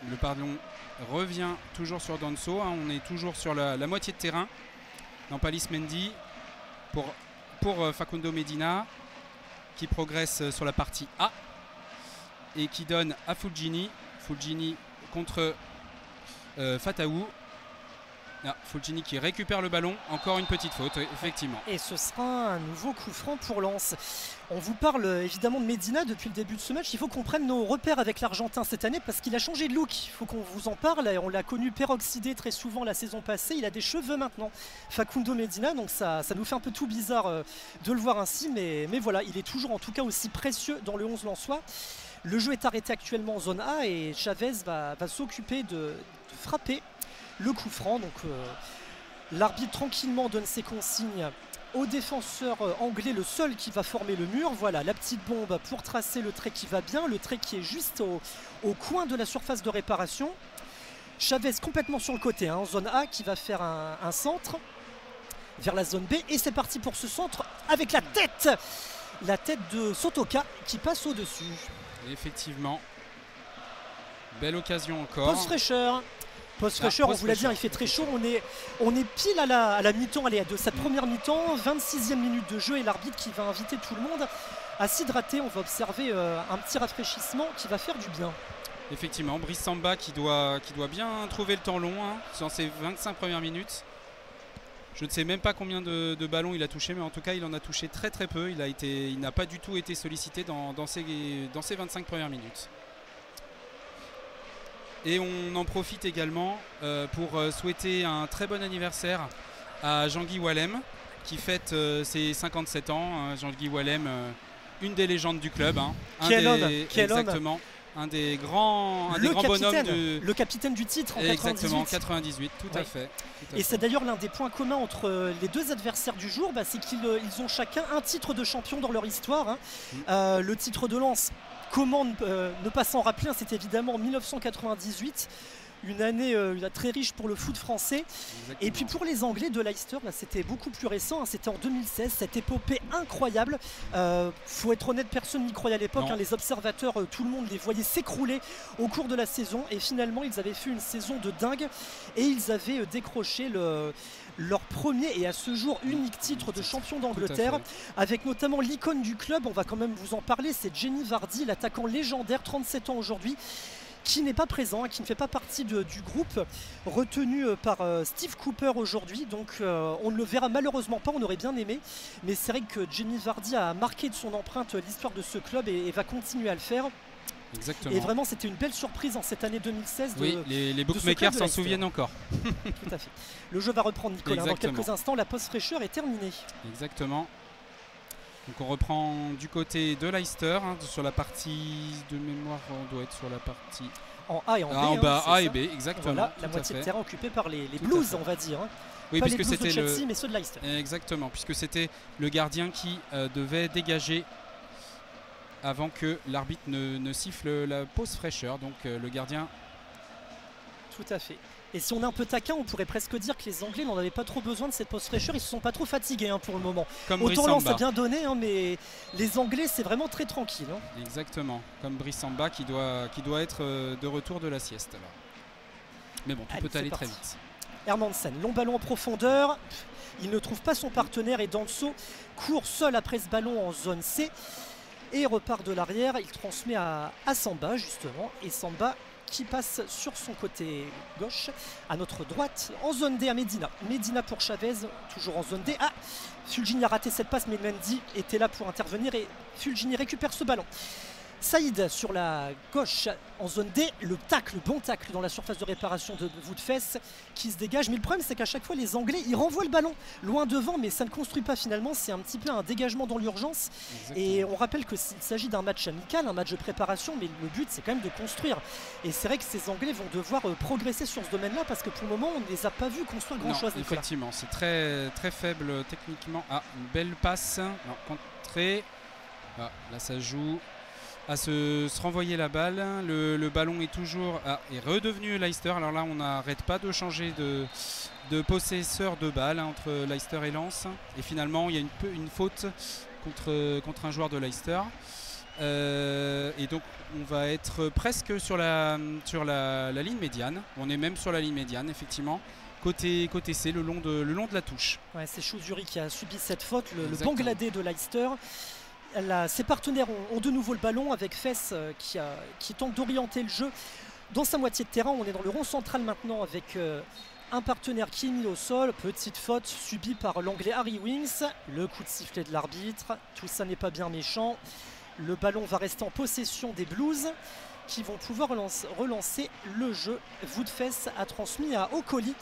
Le ballon revient toujours sur Danso, on est toujours sur la moitié de terrain. Nampalys Mendy pour Facundo Medina qui progresse sur la partie A et qui donne à Fulgini contre Fataou. Fulgini qui récupère le ballon, encore une petite faute, effectivement. Et ce sera un nouveau coup franc pour Lens. On vous parle évidemment de Medina depuis le début de ce match. Il faut qu'on prenne nos repères avec l'Argentin cette année parce qu'il a changé de look. Il faut qu'on vous en parle. On l'a connu peroxydé très souvent la saison passée. Il a des cheveux maintenant, Facundo Medina. Donc ça nous fait un peu tout bizarre de le voir ainsi. Mais voilà, il est toujours en tout cas aussi précieux dans le 11 lensois. Le jeu est arrêté actuellement en zone A et Chavez va s'occuper de frapper le coup franc. Donc l'arbitre tranquillement donne ses consignes au défenseur anglais, le seul qui va former le mur. Voilà la petite bombe pour tracer le trait qui va bien, le trait qui est juste au coin de la surface de réparation. Chavez complètement sur le côté, hein, en zone A, qui va faire un centre vers la zone B. Et c'est parti pour ce centre avec la tête de Sotoka qui passe au-dessus. Effectivement. Belle occasion encore. Pause fraîcheur. Pause fraîcheur, on vous l'a dit, il fait très chaud. On est pile à la mi-temps de cette première mi-temps. 26e minute de jeu et l'arbitre qui va inviter tout le monde à s'hydrater. On va observer un petit rafraîchissement qui va faire du bien. Effectivement, Brice Samba qui doit bien trouver le temps long dans ses 25 premières minutes. Je ne sais même pas combien de ballons il a touché, mais en tout cas il en a touché très très peu. Il n'a pas du tout été sollicité dans ses 25 premières minutes. Et on en profite également pour souhaiter un très bon anniversaire à Jean-Guy Wallem qui fête ses 57 ans. Jean-Guy Wallem, une des légendes du club. Quel homme. Exactement. Un des grands bonhommes le capitaine du titre en 98. Exactement, 98, tout à fait. Et c'est d'ailleurs l'un des points communs entre les deux adversaires du jour, c'est qu'ils ont chacun un titre de champion dans leur histoire. Le titre de Lens, comment ne pas s'en rappeler, c'était évidemment en 1998. Une année très riche pour le foot français. Exactement. Et puis pour les Anglais de Leicester, c'était beaucoup plus récent, c'était en 2016, cette épopée incroyable. Faut être honnête, personne n'y croyait à l'époque, les observateurs, tout le monde les voyait s'écrouler au cours de la saison, et finalement ils avaient fait une saison de dingue et ils avaient décroché leur premier et à ce jour unique titre de champion d'Angleterre, avec notamment l'icône du club, on va quand même vous en parler, c'est Jamie Vardy, l'attaquant légendaire, 37 ans aujourd'hui, qui n'est pas présent, qui ne fait pas partie du groupe retenu par Steve Cooper aujourd'hui. Donc on ne le verra malheureusement pas, on aurait bien aimé. Mais c'est vrai que Jamie Vardy a marqué de son empreinte l'histoire de ce club et va continuer à le faire. Exactement. Et vraiment c'était une belle surprise en cette année 2016. Oui, les bookmakers s'en souviennent encore. Tout à fait. Le jeu va reprendre, Nicolas. Dans quelques instants, la pause fraîcheur est terminée. Exactement. Donc on reprend du côté de Leicester, sur la partie de mémoire, on doit être sur la partie en A et en B. En bas, A et B, exactement. Voilà, la moitié de terrain occupée par les Blues, on va dire. Oui, pas puisque c'était Chelsea, mais ceux de Leicester. Exactement, puisque c'était le gardien qui devait dégager avant que l'arbitre ne siffle la pause fraîcheur. Donc le gardien. Tout à fait. Et si on est un peu taquin, on pourrait presque dire que les Anglais n'en avaient pas trop besoin de cette pause fraîcheur. Ils ne se sont pas trop fatigués pour le moment. Comme autant Lens a bien donné, mais les Anglais, c'est vraiment très tranquille. Exactement. Comme Brice Samba qui doit être de retour de la sieste. Alors. Mais bon, tout peut aller très vite. Hermansen, long ballon en profondeur. Il ne trouve pas son partenaire et Danso court seul après ce ballon en zone C. Et repart de l'arrière. Il transmet à Samba, justement. Et Samba qui passe sur son côté gauche, à notre droite, en zone D à Medina. Medina pour Chavez, toujours en zone D. Ah, Fulgini a raté cette passe, mais Mendy était là pour intervenir et Fulgini récupère ce ballon. Saïd sur la gauche en zone D, le bon tacle dans la surface de réparation de Woodfess qui se dégage. Mais le problème c'est qu'à chaque fois les Anglais ils renvoient le ballon loin devant, mais ça ne construit pas finalement, c'est un petit peu un dégagement dans l'urgence. Et on rappelle qu'il s'agit d'un match amical, un match de préparation, mais le but c'est quand même de construire. Et c'est vrai que ces Anglais vont devoir progresser sur ce domaine là parce que pour le moment on ne les a pas vus construire grand chose. Effectivement, c'est très, très faible techniquement. Ah, une belle passe, alors, contrée. Ah, là ça joue à se renvoyer la balle. Le ballon est toujours est redevenu Leicester. Alors là on n'arrête pas de changer de possesseur de balle entre Leicester et Lens, et finalement il y a une faute contre un joueur de Leicester, et donc on va être presque sur la ligne médiane. On est même sur la ligne médiane effectivement, côté C, le long de la touche. Ouais, c'est Chouzuri qui a subi cette faute, le Bangladais de Leicester. Ses partenaires ont de nouveau le ballon avec Fess qui tente d'orienter le jeu dans sa moitié de terrain. On est dans le rond central maintenant avec un partenaire qui est mis au sol. Petite faute subie par l'anglais Harry Winks. Le coup de sifflet de l'arbitre. Tout ça n'est pas bien méchant. Le ballon va rester en possession des Blues qui vont pouvoir relancer le jeu. Woodfess a transmis à Okoli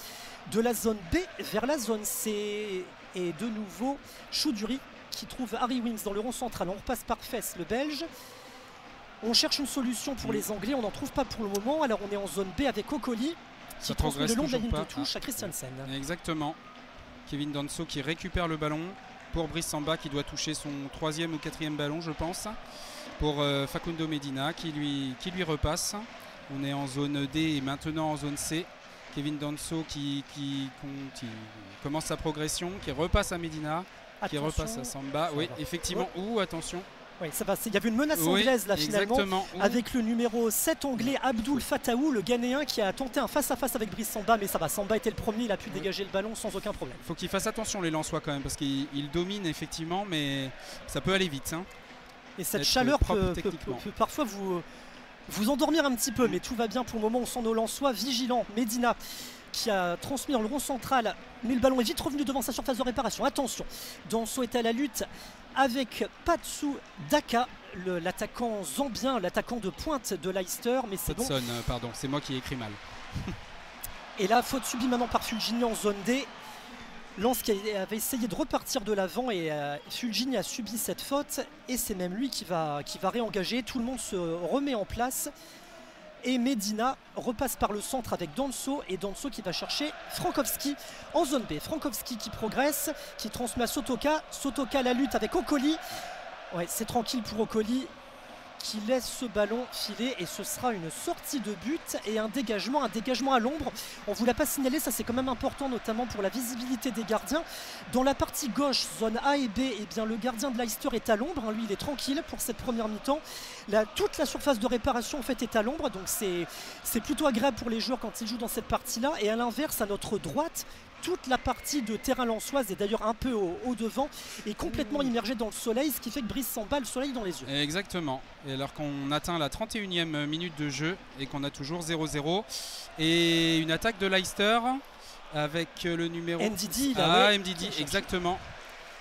de la zone B vers la zone C. Et de nouveau Choudhury qui trouve Harry Winks dans le rond central. On repasse par Fess, le Belge. On cherche une solution pour les Anglais, on n'en trouve pas pour le moment. Alors on est en zone B avec Okoli qui transmet le long de la ligne de touche à Christiansen. Exactement. Kevin Danso qui récupère le ballon pour Brice Samba qui doit toucher son 3e ou 4e ballon je pense. Pour Facundo Medina qui lui repasse. On est en zone D et maintenant en zone C. Kevin Danso qui commence sa progression, qui repasse à Medina, qui repasse à Samba. Oui, effectivement. Ouh, attention. Oui, ça va. Il y avait une menace anglaise là finalement, avec le numéro 7 anglais Abdul Fataou, le Ghanéen, qui a tenté un face-à-face avec Brice Samba, mais ça va. Samba était le premier, il a pu dégager le ballon sans aucun problème. Il faut qu'il fasse attention les Lensois quand même, parce qu'il domine effectivement, mais ça peut aller vite. Hein. Et cette chaleur peut parfois vous endormir un petit peu, mais tout va bien pour le moment. On sent nos Lensois vigilants. Medina qui a transmis dans le rond central, mais le ballon est vite revenu devant sa surface de réparation. Attention, Danso est à la lutte avec Patsu Daka, l'attaquant zambien, l'attaquant de pointe de Leicester, mais c'est bon. Pardon, c'est moi qui ai écrit mal. Et là, faute subie maintenant par Fulgini en zone D. Lens qui avait essayé de repartir de l'avant et Fulgini a subi cette faute et c'est même lui qui va réengager. Tout le monde se remet en place et Medina repasse par le centre avec Danso et Danso qui va chercher Frankowski en zone B. Frankowski qui progresse, qui transmet à Sotoka. Sotoka la lutte avec Okoli. Ouais, c'est tranquille pour Okoli qui laisse ce ballon filer et ce sera une sortie de but et un dégagement à l'ombre. On ne vous l'a pas signalé, ça c'est quand même important, notamment pour la visibilité des gardiens. Dans la partie gauche, zone A et B, eh bien, le gardien de Leicester est à l'ombre, hein, lui il est tranquille pour cette première mi-temps. Toute la surface de réparation en fait est à l'ombre, donc c'est plutôt agréable pour les joueurs quand ils jouent dans cette partie-là. Et à l'inverse, à notre droite, toute la partie de terrain lensoise, et d'ailleurs un peu au devant, est complètement immergée dans le soleil, ce qui fait que Brice Samba a le soleil dans les yeux. Exactement. Et alors qu'on atteint la 31e minute de jeu et qu'on a toujours 0-0. Et une attaque de Leicester avec le numéro... Ndidi, Ndidi, exactement.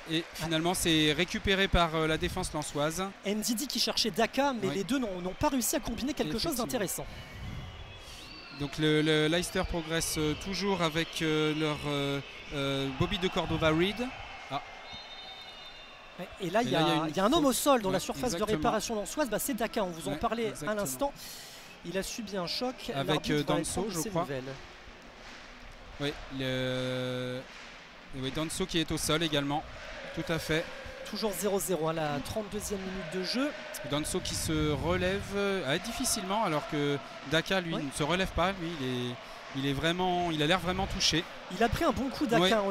Et finalement, c'est récupéré par la défense lensoise. Ndidi qui cherchait Daka, mais les deux n'ont pas réussi à combiner quelque chose d'intéressant. Donc le Leicester progresse toujours avec leur Bobby de Cordova-Reed. Ah. Et là, il y a un homme au sol dans la surface de réparation lensoise. C'est Daka, on vous en parlait à l'instant. Il a subi un choc. Avec Danso, je crois. Oui, Danso qui est au sol également. Tout à fait. Toujours 0-0 à la 32e minute de jeu. Danso qui se relève difficilement alors que Daka lui ne se relève pas. Lui il a l'air vraiment touché. Il a pris un bon coup Daka.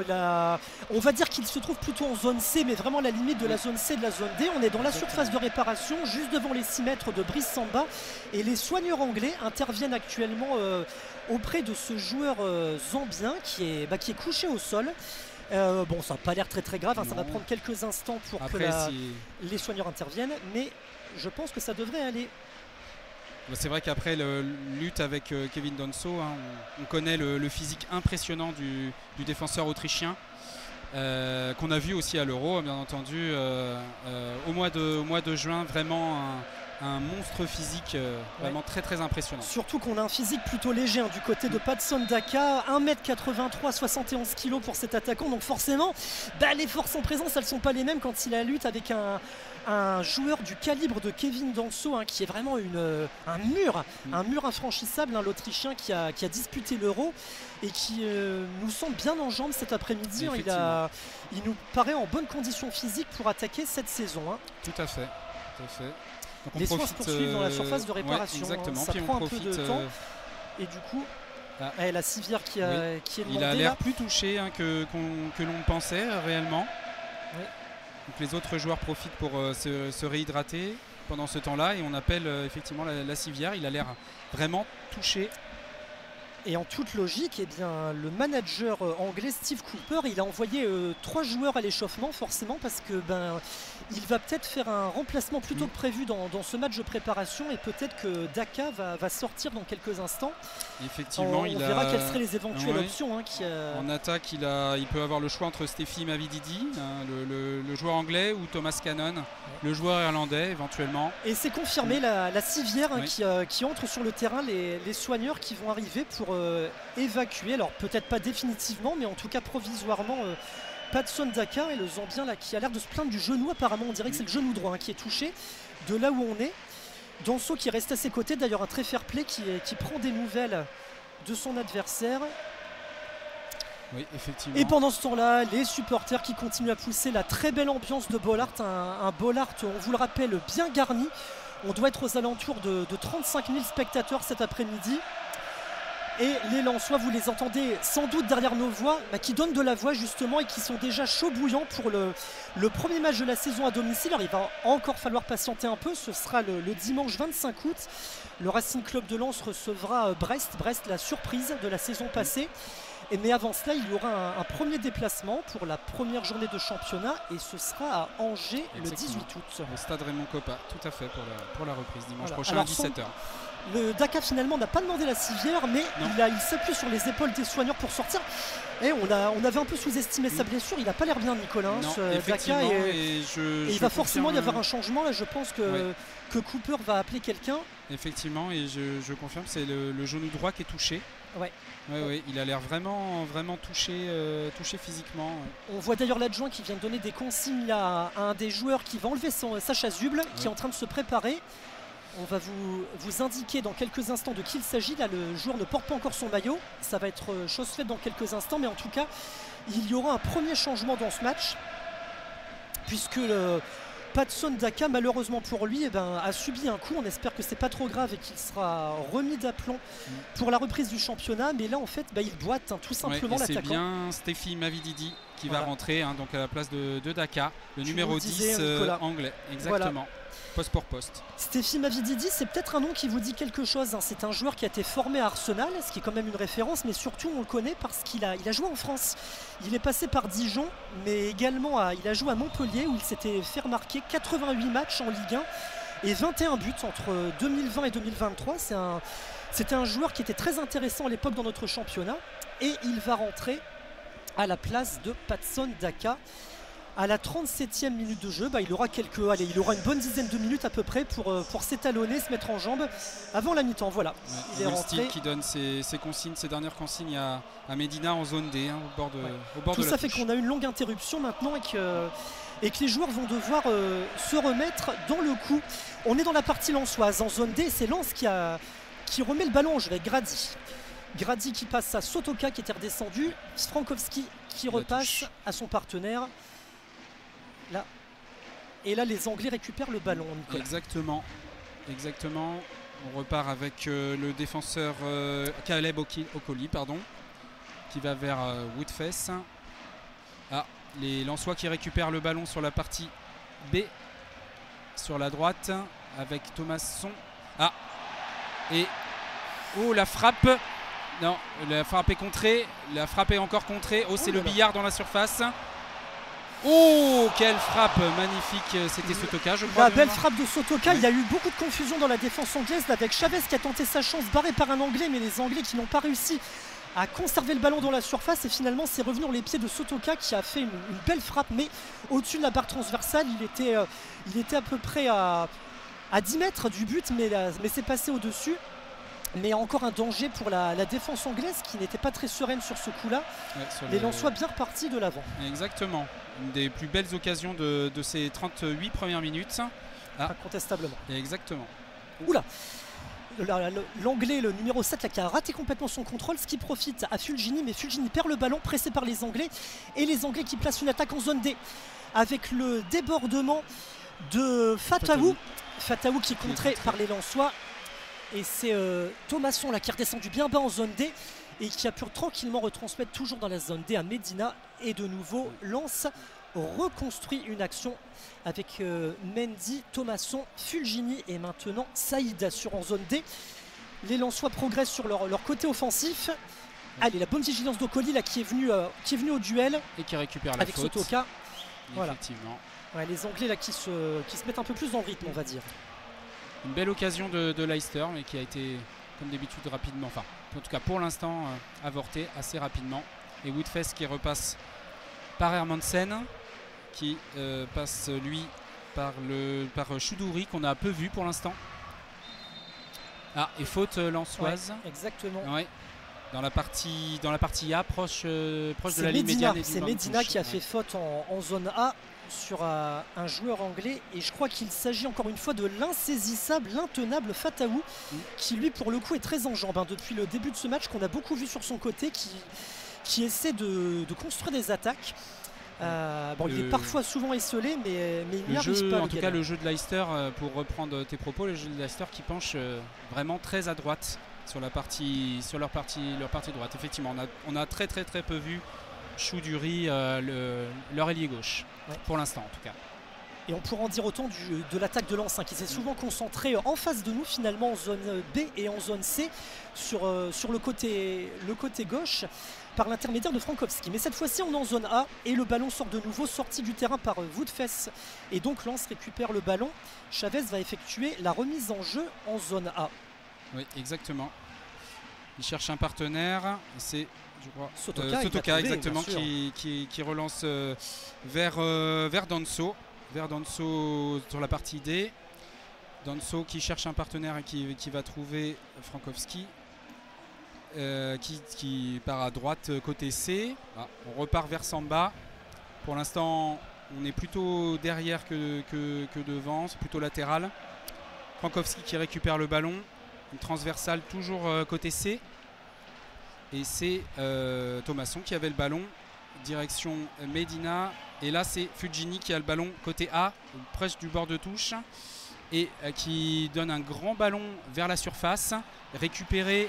On va dire qu'il se trouve plutôt en zone C, mais vraiment à la limite de la zone C et de la zone D. On est dans la surface de réparation, juste devant les 6 mètres de Brice Samba. Et les soigneurs anglais interviennent actuellement auprès de ce joueur zambien qui est couché au sol. Bon, ça n'a pas l'air très grave, hein, ça va prendre quelques instants pour que les soigneurs interviennent, mais je pense que ça devrait aller. C'est vrai qu'après le lutte avec Kevin Danso, hein, on connaît le physique impressionnant du défenseur autrichien, qu'on a vu aussi à l'Euro, bien entendu, au mois de juin, vraiment un monstre physique vraiment très impressionnant. Surtout qu'on a un physique plutôt léger du côté de Patson Daka, 1m83, 71 kg pour cet attaquant, donc forcément les forces en présence elles sont pas les mêmes quand il a lutte avec un joueur du calibre de Kevin Danso, hein, qui est vraiment un mur infranchissable, hein, l'Autrichien qui a disputé l'Euro et qui nous semble bien en jambes cet après-midi, hein, il nous paraît en bonne condition physique pour attaquer cette saison, hein. Tout à fait. Les soins se poursuivent dans la surface de réparation. Exactement. Ça prend un peu de temps. Et du coup, la civière qui est demandée. Il a l'air plus touché, hein, que l'on pensait réellement. Oui. Donc les autres joueurs profitent pour se réhydrater pendant ce temps-là. Et on appelle effectivement la civière. Il a l'air vraiment touché. Et en toute logique, le manager anglais Steve Cooper, il a envoyé 3 joueurs à l'échauffement forcément parce que il va peut-être faire un remplacement plus tôt que prévu dans ce match de préparation et peut-être que Daka va sortir dans quelques instants. Effectivement, on verra quelles seraient les éventuelles options. En attaque, il peut avoir le choix entre Steffi Mavididi, hein, le joueur anglais, ou Thomas Cannon, le joueur irlandais éventuellement. Et c'est confirmé, la civière qui entre sur le terrain, les soigneurs qui vont arriver pour évacuer, alors peut-être pas définitivement, mais en tout cas provisoirement, Patson Daka, et le Zambien là, qui a l'air de se plaindre du genou apparemment. On dirait que c'est le genou droit, hein, qui est touché de là où on est. Danso qui reste à ses côtés, d'ailleurs un très fair play qui prend des nouvelles de son adversaire. Oui, effectivement. Et pendant ce temps-là, les supporters qui continuent à pousser la très belle ambiance de Bollaert, un Bollaert, on vous le rappelle, bien garni. On doit être aux alentours de 35 000 spectateurs cet après-midi. Et les Lensois, vous les entendez sans doute derrière nos voix, qui donnent de la voix justement et qui sont déjà chauds bouillants pour le premier match de la saison à domicile. Alors il va encore falloir patienter un peu, ce sera le dimanche 25 août. Le Racing Club de Lens recevra Brest, la surprise de la saison passée. Mais avant cela, il y aura un premier déplacement pour la première journée de championnat et ce sera à Angers le 18 août. Au stade Raymond Kopa, tout à fait pour la reprise dimanche prochain Alors, à 17h. Le Daka finalement n'a pas demandé la civière, mais il s'appuie sur les épaules des soigneurs pour sortir. Et on avait un peu sous-estimé sa blessure, il n'a pas l'air bien Nicolas, non, ce Daka. Et il va forcément y avoir un changement, là je pense que Cooper va appeler quelqu'un. Effectivement, et je confirme, c'est le genou droit qui est touché. Ouais. Ouais, il a l'air vraiment touché physiquement. On voit d'ailleurs l'adjoint qui vient de donner des consignes à un des joueurs qui va enlever sa chasuble, qui est en train de se préparer. On va vous indiquer dans quelques instants de qui il s'agit. Là, le joueur ne porte pas encore son maillot. Ça va être chose faite dans quelques instants, mais en tout cas, il y aura un premier changement dans ce match, puisque Patson Daka, malheureusement pour lui, a subi un coup. On espère que c'est pas trop grave et qu'il sera remis d'aplomb pour la reprise du championnat. Mais là, en fait, il boite tout simplement l'attaquant. C'est bien Stéphie Mavididi qui va rentrer donc à la place de Daka, le numéro 10 anglais. Exactement. Voilà. Poste pour poste. Stéphie Mavididi, c'est peut-être un nom qui vous dit quelque chose. C'est un joueur qui a été formé à Arsenal, ce qui est quand même une référence, mais surtout on le connaît parce qu'il a joué en France. Il est passé par Dijon, mais également il a joué à Montpellier où il s'était fait remarquer 88 matchs en Ligue 1 et 21 buts entre 2020 et 2023. C'était un joueur qui était très intéressant à l'époque dans notre championnat et il va rentrer à la place de Patson Daka. À la 37e minute de jeu, il aura une bonne dizaine de minutes à peu près pour s'étalonner, se mettre en jambes avant la mi-temps. Voilà, il est rentré. Qui donne ses consignes, ses dernières consignes à Medina en zone D, au bord de la touche. Tout ça fait qu'on a une longue interruption maintenant et que les joueurs vont devoir se remettre dans le coup. On est dans la partie lensoise. En zone D, c'est Lens qui remet le ballon en jeu avec Grady. Grady qui passe à Sotoka qui était redescendu. Frankowski qui repasse à son partenaire. Là. Et là, les Anglais récupèrent le ballon. Nicolas. Exactement. On repart avec le défenseur Caleb Okoli, qui va vers Woodfess. Les Lensois qui récupèrent le ballon sur la partie B, sur la droite, avec Thomasson. La frappe. Non, la frappe est contrée. La frappe est encore contrée. C'est le billard dans la surface. Oh, quelle frappe magnifique, c'était Sotoka, je crois. La belle frappe de Sotoka. Il y a eu beaucoup de confusion dans la défense anglaise avec Chavez qui a tenté sa chance, barré par un Anglais, mais les Anglais qui n'ont pas réussi à conserver le ballon dans la surface et finalement c'est revenu dans les pieds de Sotoka qui a fait une belle frappe, mais au-dessus de la barre transversale. Il était à peu près à 10 mètres du but, mais c'est passé au-dessus. Mais encore un danger pour la défense anglaise qui n'était pas très sereine sur ce coup-là. Les Lensois bien repartis de l'avant. Exactement. Une des plus belles occasions de ces 38 premières minutes. Incontestablement. Exactement. Oula. L'Anglais, le numéro 7 qui a raté complètement son contrôle, ce qui profite à Fulgini, mais Fulgini perd le ballon, pressé par les Anglais. Et les Anglais qui placent une attaque en zone D avec le débordement de Fatawu qui est contré par les Lensois. Et c'est Thomasson qui est redescendu bien bas en zone D et qui a pu tranquillement retransmettre toujours dans la zone D à Medina. Et de nouveau, Lens reconstruit une action avec Mendy, Thomasson, Fulgini et maintenant Saïd en zone D. Les Lensois progressent sur leur côté offensif. Allez, la bonne vigilance d'Okoli qui est venu au duel et qui récupère la avec faute. Sotoka. Voilà. Effectivement. Les Anglais qui se mettent un peu plus dans le rythme, on va dire. Une belle occasion de Leicester, mais qui a été, comme d'habitude, rapidement, enfin, en tout cas pour l'instant, avorté assez rapidement. Et Woodfess qui repasse par Hermansen, qui passe lui par Choudouri, qu'on a peu vu pour l'instant. Et faute lensoise. Ouais, exactement. Ouais. Dans la partie A, proche de la ligne médiane. C'est Medina qui a fait faute en zone A sur un joueur anglais, et je crois qu'il s'agit encore une fois de l'insaisissable, l'intenable Fatawu, qui lui pour le coup est très en jambes depuis le début de ce match, qu'on a beaucoup vu sur son côté, qui essaie de construire des attaques. Bon, il est parfois souvent esselé, mais il n'y arrive pas. En tout cas, le jeu de Leicester, pour reprendre tes propos, le jeu de Leicester qui penche vraiment très à droite sur leur partie droite. Effectivement, on a très peu vu Choudhury, leur ailier gauche, pour l'instant en tout cas. Et on pourra en dire autant de l'attaque de Lens, qui s'est souvent concentrée en face de nous, finalement en zone B et en zone C, sur le côté gauche, par l'intermédiaire de Frankowski. Mais cette fois-ci, on est en zone A et le ballon sort de nouveau, sorti du terrain par Woodfess. Et donc Lens récupère le ballon. Chavez va effectuer la remise en jeu en zone A. Oui, exactement. Il cherche un partenaire. C'est, je crois, Sotoka exactement, qui relance vers Danso. Vers Danso sur la partie D. Danso qui cherche un partenaire et qui va trouver Frankowski. Qui part à droite côté C. On repart vers Samba. Pour l'instant, on est plutôt derrière que devant, c'est plutôt latéral. Frankowski qui récupère le ballon. Une transversale toujours côté C. Et c'est Thomasson qui avait le ballon. Direction Medina. Et là, c'est Fugini qui a le ballon côté A, proche du bord de touche. Et qui donne un grand ballon vers la surface. Récupéré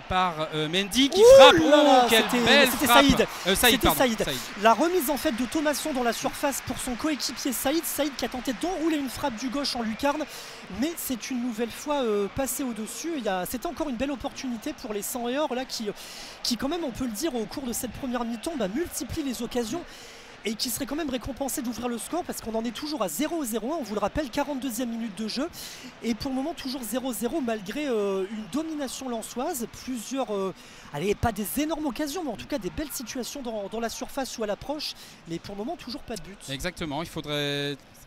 par Mendy qui frappe. Quelle belle frappe. C'était Saïd. La remise en fait de Thomasson dans la surface pour son coéquipier Saïd qui a tenté d'enrouler une frappe du gauche en lucarne, mais c'est une nouvelle fois passé au-dessus. C'était encore une belle opportunité pour les 100 et or là, qui quand même, on peut le dire, au cours de cette première mi-temps multiplie les occasions et qui serait quand même récompensé d'ouvrir le score parce qu'on en est toujours à 0-0, on vous le rappelle, 42e minute de jeu et pour le moment toujours 0-0 malgré une domination lensoise, plusieurs, pas des énormes occasions mais en tout cas des belles situations dans la surface ou à l'approche, mais pour le moment toujours pas de but. Exactement,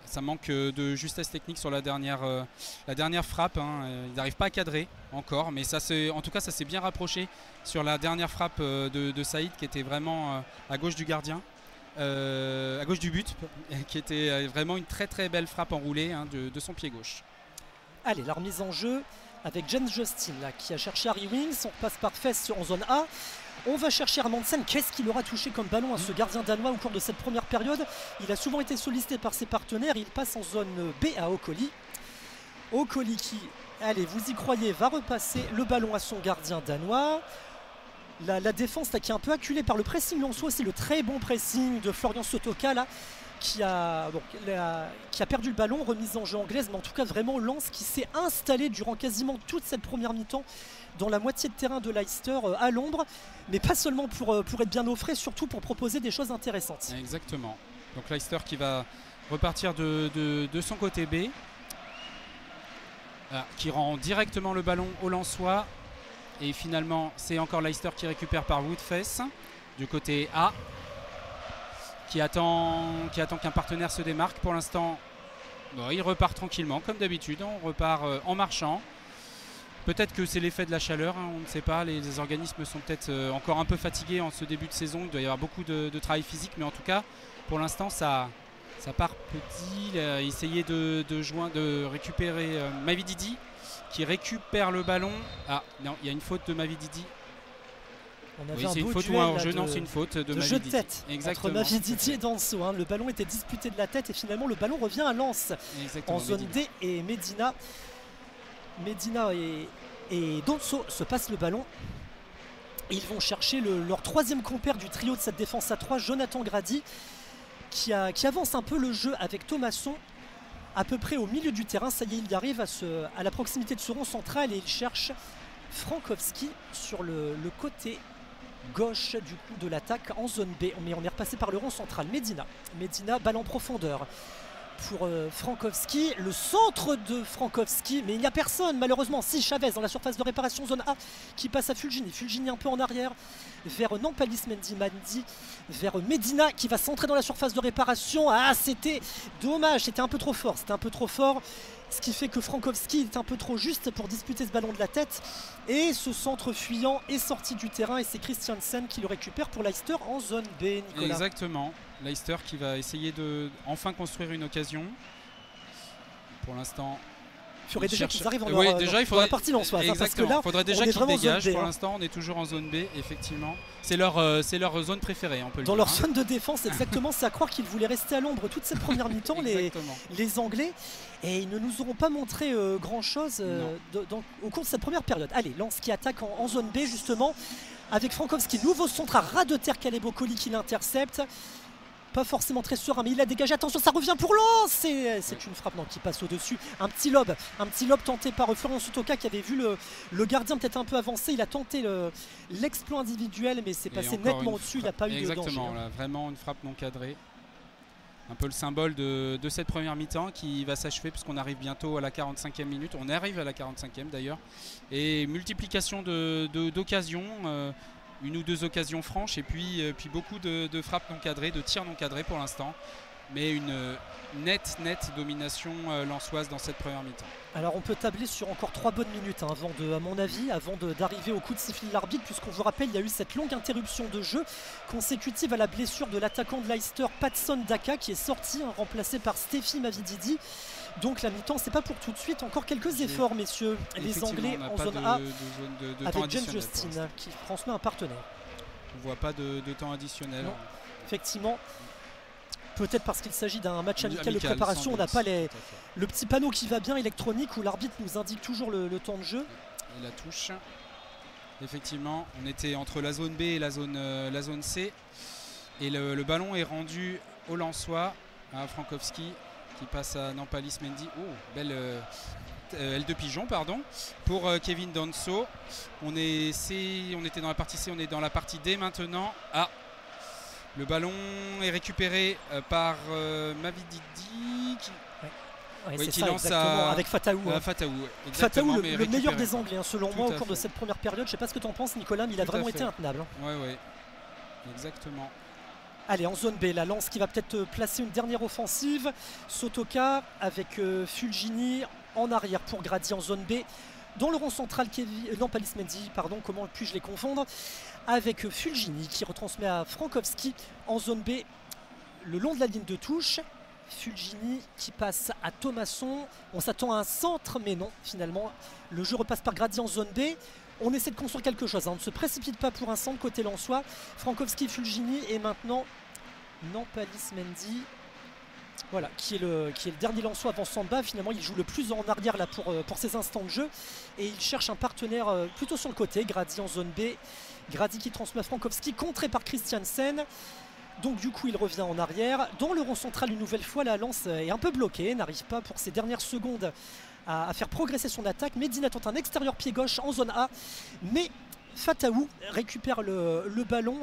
ça manque de justesse technique sur la dernière frappe, ils n'arrivent pas à cadrer encore, mais en tout cas ça s'est bien rapproché sur la dernière frappe de Saïd qui était vraiment à gauche du gardien. À gauche du but, qui était vraiment une très belle frappe enroulée de son pied gauche. Allez, la remise en jeu avec James Justin là, qui a cherché Harry Winks. On passe par Fess en zone A. On va chercher Hermansen. Qu'est-ce qu'il aura touché comme ballon à ce gardien danois au cours de cette première période? Il a souvent été sollicité par ses partenaires. Il passe en zone B à Okoli. Okoli qui, allez, vous y croyez, va repasser le ballon à son gardien danois. La défense là, qui est un peu acculée par le pressing lensois, c'est le très bon pressing de Florian Sotoka là, qui a perdu le ballon, remise en jeu anglaise, mais en tout cas vraiment Lens qui s'est installé durant quasiment toute cette première mi-temps dans la moitié de terrain de Leicester à l'ombre, mais pas seulement pour être bien au frais, surtout pour proposer des choses intéressantes. Exactement. Donc Leicester qui va repartir de son côté B, qui rend directement le ballon au Lensois. Et finalement, c'est encore Leicester qui récupère par Woodfess du côté A, qui attend qu'un partenaire se démarque. Pour l'instant, il repart tranquillement, comme d'habitude. On repart en marchant. Peut-être que c'est l'effet de la chaleur, on ne sait pas. Les organismes sont peut-être encore un peu fatigués en ce début de saison. Il doit y avoir beaucoup de travail physique, mais en tout cas, pour l'instant, ça part petit. Il a essayé de récupérer Mavididi, qui récupère le ballon. Ah non, il y a une faute de Mavididi. C'est une faute ou un hors-jeu? Non, c'est une faute de Mavididi. Jeu de tête entre Mavididi et Danso. Le ballon était disputé de la tête et finalement le ballon revient à Lens. En zone D. Et Medina et Danso se passent le ballon. Et ils vont chercher leur troisième compère du trio de cette défense à 3, Jonathan Grady, qui avance un peu le jeu avec Thomasson à peu près au milieu du terrain. Ça y est, il arrive à la proximité de ce rond central et il cherche Frankowski sur le côté gauche du coup de l'attaque en zone B. Mais on est repassé par le rond central. Medina, balle en profondeur pour Frankowski, le centre de Frankowski, mais il n'y a personne malheureusement. Si, Chavez dans la surface de réparation zone A qui passe à Fulgini un peu en arrière vers Nampalis Mendy vers Medina qui va centrer dans la surface de réparation. C'était dommage, c'était un peu trop fort, ce qui fait que Frankowski est un peu trop juste pour disputer ce ballon de la tête et ce centre fuyant est sorti du terrain et c'est Christiansen qui le récupère pour Leicester en zone B. Nicolas. Exactement, Leicester qui va essayer de enfin construire une occasion. Pour l'instant, Il faudrait déjà qu'ils arrivent oui, dans la partie lensoise. Parce que là, il faudrait déjà qu'ils dégagent. Pour hein. l'instant, on est toujours en zone B, effectivement. C'est leur zone préférée, on peut le dans dire. Leur zone de défense, exactement. C'est à croire qu'ils voulaient rester à l'ombre toute cette première mi-temps, les Anglais. Et ils ne nous auront pas montré grand-chose au cours de cette première période. Allez, Lens qui attaque en zone B, justement, avec Frankowski. Nouveau centre à ras de terre, Caleb Colli qui l'intercepte. Pas forcément très serein, mais il a dégagé. Attention, ça revient pour Lens. C'est une frappe qui passe au-dessus. Un petit lob tenté par Florian Sotoka qui avait vu le gardien peut-être un peu avancé. Il a tenté l'exploit individuel, mais c'est passé nettement au-dessus. Il n'a pas eu de danger. Exactement, là, vraiment une frappe non cadrée. Un peu le symbole de cette première mi-temps qui va s'achever puisqu'on arrive bientôt à la 45e minute. On arrive à la 45e d'ailleurs. Et multiplication d'occasions. Une ou deux occasions franches et puis beaucoup de frappes non cadrées, de tirs non cadrés pour l'instant. Mais une nette domination lensoise dans cette première mi-temps. Alors on peut tabler sur encore 3 bonnes minutes avant d'arriver au coup de sifflet de l'arbitre, puisqu'on vous rappelle il y a eu cette longue interruption de jeu consécutive à la blessure de l'attaquant de Leicester Patson Daka qui est sorti, remplacé par Stephy Mavididi. Donc la mi-temps c'est pas pour tout de suite, encore quelques efforts messieurs, les Anglais en zone A avec James Justin qui transmet un partenaire. On ne voit pas de temps additionnel. Non, effectivement. Peut-être parce qu'il s'agit d'un match amical de préparation, on n'a pas le petit panneau qui va bien électronique où l'arbitre nous indique toujours le temps de jeu. Et la touche. Effectivement, on était entre la zone B et la zone C. Et le ballon est rendu au Lensois, à Frankowski, qui passe à Nampalis Mendy. Oh, belle aile de pigeon, pardon, pour Kevin Danso. On était dans la partie C, on est dans la partie D maintenant. Le ballon est récupéré par Mavididi qui lance avec Fataou. Fataou, le meilleur des Anglais selon moi au cours de cette première période. Je ne sais pas ce que tu en penses Nicolas, mais il a vraiment été intenable. Oui, exactement. Allez, en zone B, la Lens qui va peut-être placer une dernière offensive. Sotoka avec Fulgini en arrière pour Grady en zone B. Dans le rang central, Nampalis Mendy, comment puis-je les confondre, avec Fulgini qui retransmet à Frankowski en zone B le long de la ligne de touche. Fulgini qui passe à Thomasson. On s'attend à un centre, mais non, finalement. Le jeu repasse par Grady en zone B. On essaie de construire quelque chose. On ne se précipite pas pour un centre côté lensois. Frankowski, Fulgini et maintenant Nampalis Mendy. Voilà, qui est le dernier Lensois avant Samba. Finalement, il joue le plus en arrière là pour ses instants de jeu. Et il cherche un partenaire plutôt sur le côté. Grady en zone B. Grady qui transmet à Frankowski, contré par Christiansen. Donc du coup, il revient en arrière. Dans le rond central, une nouvelle fois, la Lens est un peu bloquée. N'arrive pas pour ses dernières secondes à faire progresser son attaque. Medina tente un extérieur pied gauche en zone A. Mais Fataou récupère le ballon.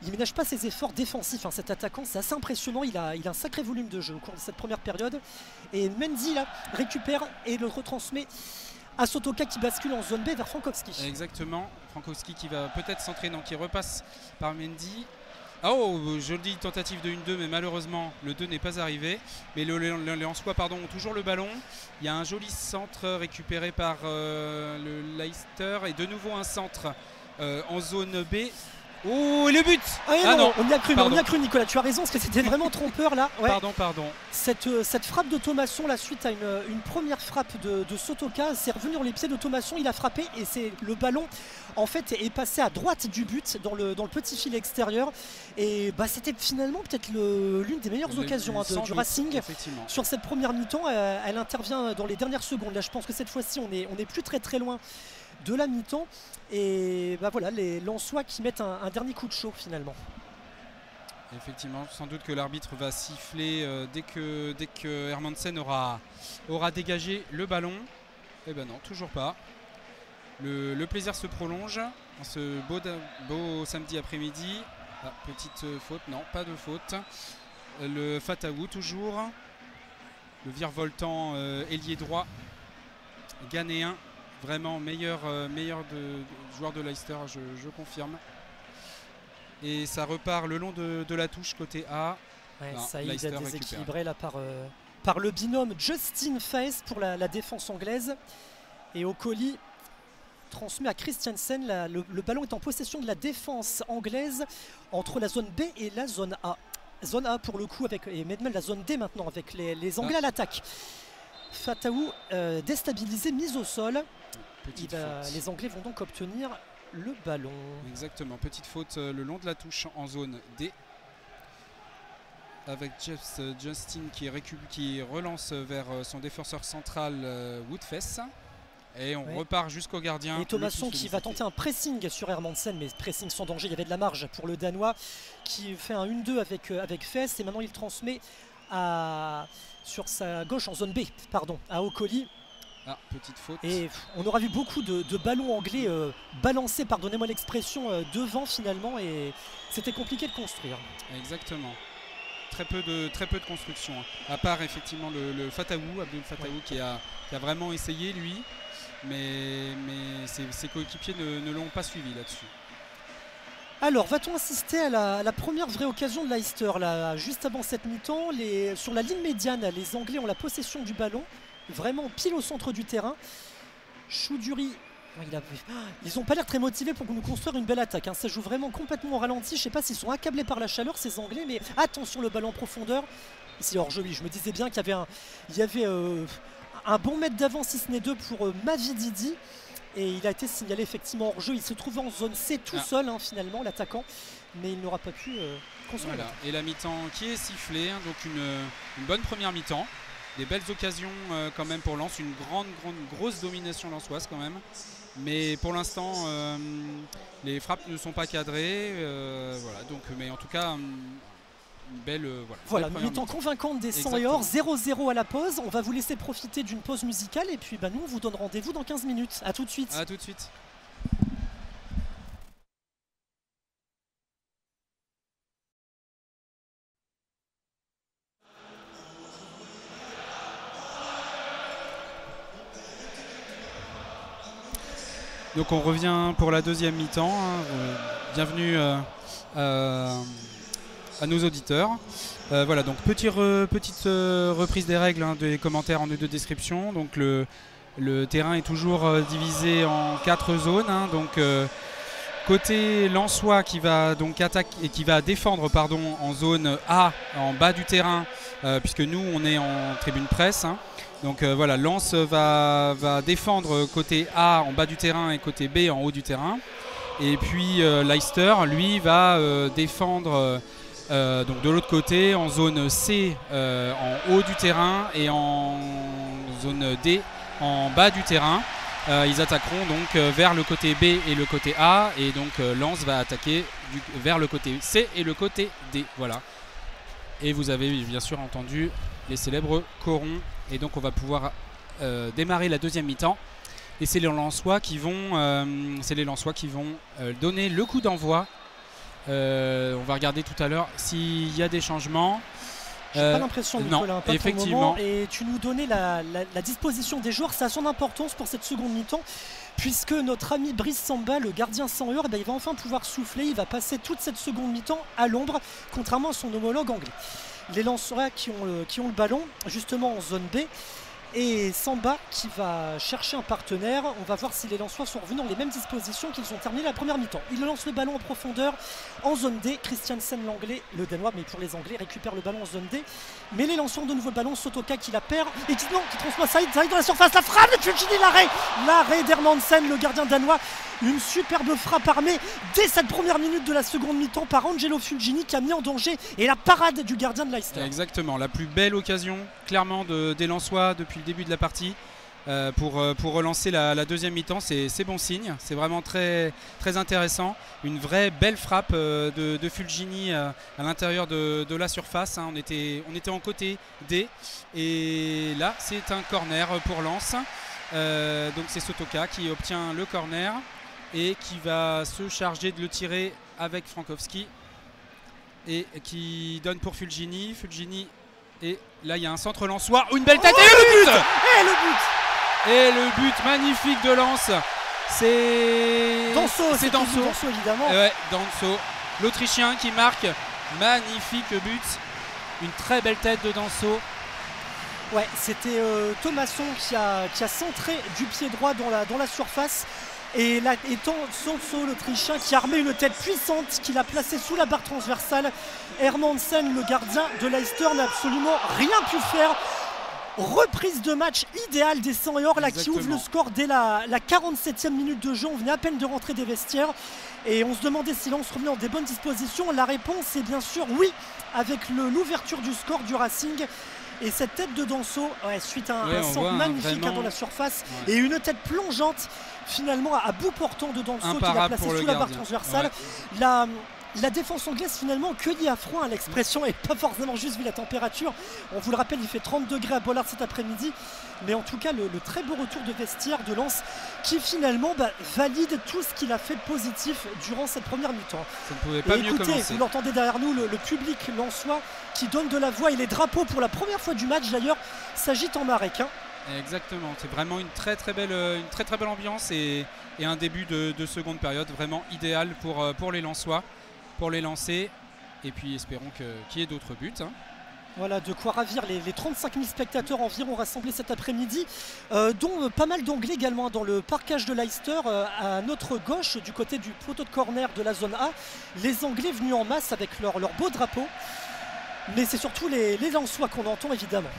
Il ne ménage pas ses efforts défensifs. Cet attaquant, c'est assez impressionnant. Il a un sacré volume de jeu au cours de cette première période. Et Mendy là, récupère et le retransmet à Sotoka qui bascule en zone B vers Frankowski. Exactement. Frankowski qui va peut-être s'entraîner, qui repasse par Mendy. Oh, jolie tentative de 1-2, mais malheureusement le 2 n'est pas arrivé. Mais les Lensois ont toujours le ballon. Il y a un joli centre récupéré par le Leicester et de nouveau un centre en zone B. Oh, et le but! Non, on y a cru Nicolas, tu as raison, parce que c'était vraiment trompeur là. Ouais. Pardon. Cette frappe de Thomasson, la suite à une première frappe de Sotoka, c'est revenu dans les pieds de Thomasson, il a frappé et le ballon en fait est passé à droite du but dans le petit filet extérieur. Et c'était finalement peut-être l'une des meilleures occasions du Racing sur cette première mi-temps. Elle intervient dans les dernières secondes. Là, je pense que cette fois-ci, on est plus très loin de la mi-temps et voilà les Lensois qui mettent un dernier coup de chaud finalement. Effectivement, sans doute que l'arbitre va siffler dès que Hermansen aura dégagé le ballon. Eh ben non, toujours pas. Le plaisir se prolonge en ce beau samedi après-midi. Petite faute, non, pas de faute. Le Fataou toujours. Le virevoltant ailier droit ghanéen. Vraiment meilleur joueur de Leicester, je confirme. Et ça repart le long de la touche côté A. Saïd a déséquilibré là par le binôme Justin Faes pour la défense anglaise. Et Okoli transmet à Christiansen. Le ballon est en possession de la défense anglaise entre la zone B et la zone A. Zone A pour le coup et même la zone D maintenant avec les Anglais à l'attaque. Fataou déstabilisé, mise au sol. Faute. Les Anglais vont donc obtenir le ballon. Exactement, petite faute le long de la touche en zone D. Avec Justin qui relance vers son défenseur central Woodfess. Et on repart jusqu'au gardien. Et Thomasson qui va tenter un pressing sur Hermansen, mais pressing sans danger, il y avait de la marge pour le Danois qui fait un 1-2 avec Fess. Et maintenant il transmet sur sa gauche en zone B, à Okoli. Ah, petite faute. Et on aura vu beaucoup de ballons anglais balancés, pardonnez-moi l'expression, devant finalement. Et c'était compliqué de construire. Exactement. Très peu de construction, à part effectivement le Fataou, Abdul Fataou qui a vraiment essayé lui, mais ses coéquipiers ne l'ont pas suivi là-dessus. Alors, va-t-on assister à la première vraie occasion de Leicester là, juste avant cette mi-temps? Sur la ligne médiane, les Anglais ont la possession du ballon, vraiment pile au centre du terrain. Choudhury, ils n'ont pas l'air très motivés pour nous construire une belle attaque, hein. Ça joue vraiment complètement au ralenti. Je ne sais pas s'ils sont accablés par la chaleur ces Anglais, mais attention le ballon en profondeur. Ici hors-jeu, oui, je me disais bien qu'il y avait un bon mètre d'avance, si ce n'est deux, pour Mavididi. Et il a été signalé effectivement hors-jeu. Il se trouvait en zone C tout seul, hein, finalement, l'attaquant. Mais il n'aura pas pu construire. Voilà. Et la mi-temps qui est sifflée, hein, donc une bonne première mi-temps. Des belles occasions quand même pour Lens, une grosse domination lensoise quand même. Mais pour l'instant, les frappes ne sont pas cadrées. Voilà, donc, mais en tout cas, une belle une mi-temps convaincante des 100 et or, 0-0 à la pause. On va vous laisser profiter d'une pause musicale et puis nous on vous donne rendez-vous dans 15 minutes. A tout de suite. A tout de suite. Donc on revient pour la deuxième mi-temps, hein. Bienvenue à nos auditeurs. Voilà, donc petite reprise des règles, hein, des commentaires en de description. Donc le terrain est toujours divisé en 4 zones, hein. Donc côté lensois qui va donc attaquer et qui va défendre en zone A en bas du terrain, puisque nous on est en tribune presse, hein. Donc voilà, Lens va défendre côté A en bas du terrain et côté B en haut du terrain. Et puis Leicester, lui, va défendre donc de l'autre côté en zone C en haut du terrain et en zone D en bas du terrain. Ils attaqueront donc vers le côté B et le côté A. Et donc Lens va attaquer vers le côté C et le côté D. Voilà. Et vous avez bien sûr entendu les célèbres corons. Et donc on va pouvoir démarrer la deuxième mi-temps. Et c'est les Lensois qui vont, donner le coup d'envoi. On va regarder tout à l'heure s'il y a des changements. J'ai pas l'impression, Nicolas, non, pas effectivement. Pour le moment. Et tu nous donnais la disposition des joueurs. Ça a son importance pour cette seconde mi-temps, puisque notre ami Brice Samba, le gardien 100 heures, il va enfin pouvoir souffler. Il va passer toute cette seconde mi-temps à l'ombre, contrairement à son homologue anglais. Les Lensois qui ont le ballon, justement en zone B. Et Samba qui va chercher un partenaire. On va voir si les Lensois sont revenus dans les mêmes dispositions qu'ils ont terminé la première mi-temps. Il lance le ballon en profondeur en zone D. Christiansen, l'anglais, le danois, mais pour les anglais, récupère le ballon en zone D. Mais les Lensois ont de nouveau le ballon. Sotoka qui la perd et qui transmet Saïd dans la surface. La frappe de Fulgini, l'arrêt d'Hermansen, le gardien danois. Une superbe frappe armée dès cette première minute de la seconde mi-temps par Angelo Fulgini qui a mis en danger, et la parade du gardien de Leicester. Exactement, la plus belle occasion clairement des Lensois depuis le début de la partie pour relancer la deuxième mi-temps. C'est bon signe, c'est vraiment très, très intéressant. Une vraie belle frappe de Fulgini à l'intérieur de la surface, hein. On était en côté D et là c'est un corner pour Lens. Donc c'est Sotoka qui obtient le corner et qui va se charger de le tirer avec Frankowski et qui donne pour Fulgini. Et là il y a un centre lensois, une belle tête et le but magnifique de Lens. C'est Danso évidemment. Ouais, Danso, l'Autrichien qui marque, magnifique but, une très belle tête de Danso. Ouais, c'était Thomasson qui a centré du pied droit dans la surface. Et là, étant Danso, l'Autrichien, qui a armé une tête puissante, qu'il a placée sous la barre transversale. Hermansen, le gardien de Leicester, n'a absolument rien pu faire. Reprise de match idéale des 100 et or là, qui ouvre le score dès la 47e minute de jeu. On venait à peine de rentrer des vestiaires et on se demandait si l'on se revenait en des bonnes dispositions. La réponse est bien sûr oui, avec l'ouverture du score du Racing. Et cette tête de Danso, suite à un centre magnifique dans la surface, et une tête plongeante finalement à bout portant de Danso qui l'a placé sous la barre transversale. La défense anglaise finalement cueillie à froid, l'expression est pas forcément juste vu la température. On vous le rappelle, il fait 30 degrés à Bollard cet après-midi. Mais en tout cas, le très beau retour de vestiaire de Lens qui finalement valide tout ce qu'il a fait de positif durant cette première mi-temps. Ça ne pouvait pas mieux commencer. Vous l'entendez derrière nous, le public lensois qui donne de la voix et les drapeaux pour la première fois du match d'ailleurs s'agitent en Marek. Exactement, c'est vraiment une très très belle ambiance et un début de seconde période vraiment idéal pour les Lensois, pour les lancer, et puis espérons qu'il y ait d'autres buts. Voilà, de quoi ravir les 35 000 spectateurs environ rassemblés cet après-midi, dont pas mal d'Anglais également dans le parkage de Leicester, à notre gauche, du côté du poteau de corner de la zone A. Les Anglais venus en masse avec leur beau drapeau, mais c'est surtout les Lensois qu'on entend évidemment.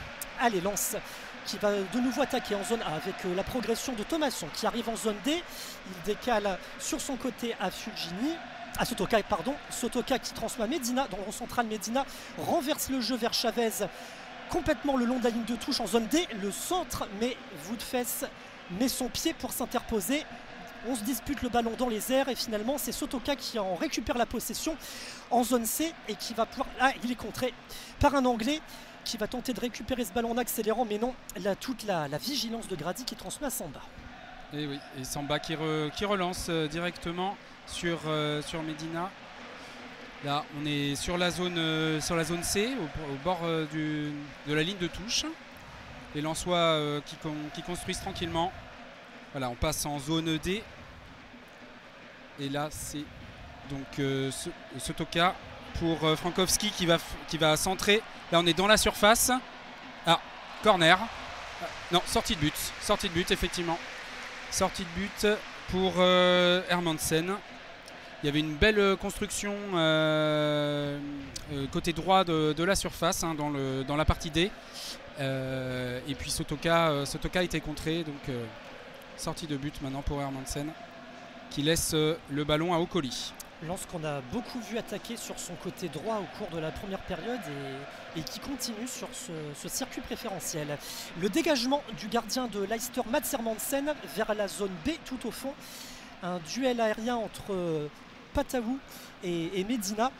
Allez, Lens qui va de nouveau attaquer en zone A avec la progression de Thomasson qui arrive en zone D. Il décale sur son côté à Fulgini. À Sotoka, pardon, Sotoka qui transmet à Medina, dans le rond central. Medina renverse le jeu vers Chavez, complètement le long de la ligne de touche en zone D. Le centre, mais Woodfess met son pied pour s'interposer. On se dispute le ballon dans les airs et finalement c'est Sotoka qui en récupère la possession en zone C et qui va pouvoir... Ah, il est contré par un Anglais qui va tenter de récupérer ce ballon en accélérant, mais non, toute la vigilance de Grady qui transmet à Samba. Et oui, et Samba qui relance directement sur Medina. Là, on est sur la zone C, au bord de la ligne de touche. Les Lensois qui construisent tranquillement. Voilà, on passe en zone D. Et là, c'est donc Sotoka pour Frankowski qui va centrer. Là, on est dans la surface. Ah, corner. Non, sortie de but, effectivement. Sortie de but pour Hermansen. Il y avait une belle construction côté droit de la surface, dans la partie D. Et puis Sotoka a été contré, donc sortie de but maintenant pour Hermansen qui laisse le ballon à Okoli. Lens qu'on a beaucoup vu attaquer sur son côté droit au cours de la première période et qui continue sur ce circuit préférentiel. Le dégagement du gardien de Leicester, Mats Hermansen, vers la zone B tout au fond. Un duel aérien entre Fatawu et Medina.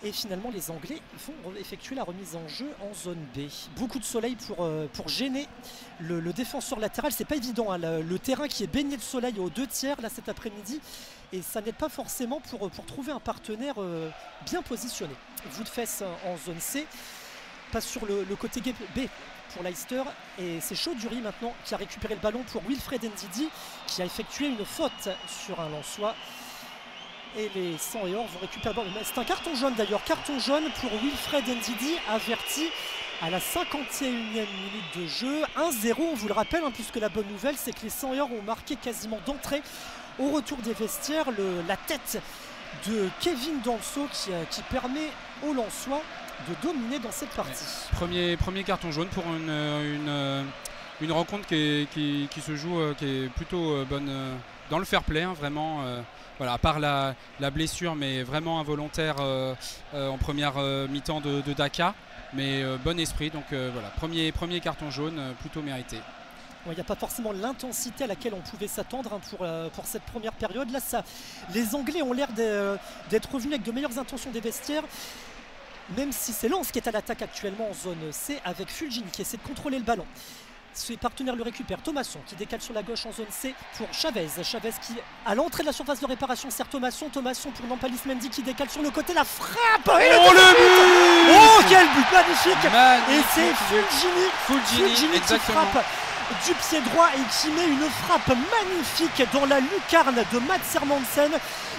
Et finalement, les Anglais vont effectuer la remise en jeu en zone B. Beaucoup de soleil pour gêner le défenseur latéral. C'est pas évident, le terrain qui est baigné de soleil aux 2/3 là cet après-midi. Et ça n'aide pas forcément pour trouver un partenaire bien positionné. Woodfess en zone C passe sur le côté B pour Leicester. Et c'est Chaudhury maintenant qui a récupéré le ballon pour Wilfred Ndidi qui a effectué une faute sur un Lensois. Et les 100 et or vont récupérer le ballon. C'est un carton jaune d'ailleurs, carton jaune pour Wilfred Ndidi, averti à la 51e minute de jeu. 1-0, on vous le rappelle, puisque la bonne nouvelle c'est que les 100 et or ont marqué quasiment d'entrée au retour des vestiaires. La tête de Kevin Danso qui permet aux Lensois de dominer dans cette partie. Ouais. Premier carton jaune pour une rencontre qui se joue, qui est plutôt bonne dans le fair play, vraiment. Voilà, à part la blessure, mais vraiment involontaire en première mi-temps de Daka, mais bon esprit. Donc voilà, premier carton jaune plutôt mérité. Il n'y a pas forcément l'intensité à laquelle on pouvait s'attendre pour cette première période. Là, les Anglais ont l'air d'être revenus avec de meilleures intentions des vestiaires, même si c'est Lens qui est à l'attaque actuellement en zone C avec Fulgini qui essaie de contrôler le ballon. Ses partenaires le récupèrent. Thomasson qui décale sur la gauche en zone C pour Chavez. Chavez qui, à l'entrée de la surface de réparation, sert Thomasson. Thomasson pour Nampalis Mendy qui décale sur le côté. La frappe. Le but. Oh, quel but magnifique. Et c'est Fulgini qui frappe du pied droit et qui met une frappe magnifique dans la lucarne de Mats Hermansen.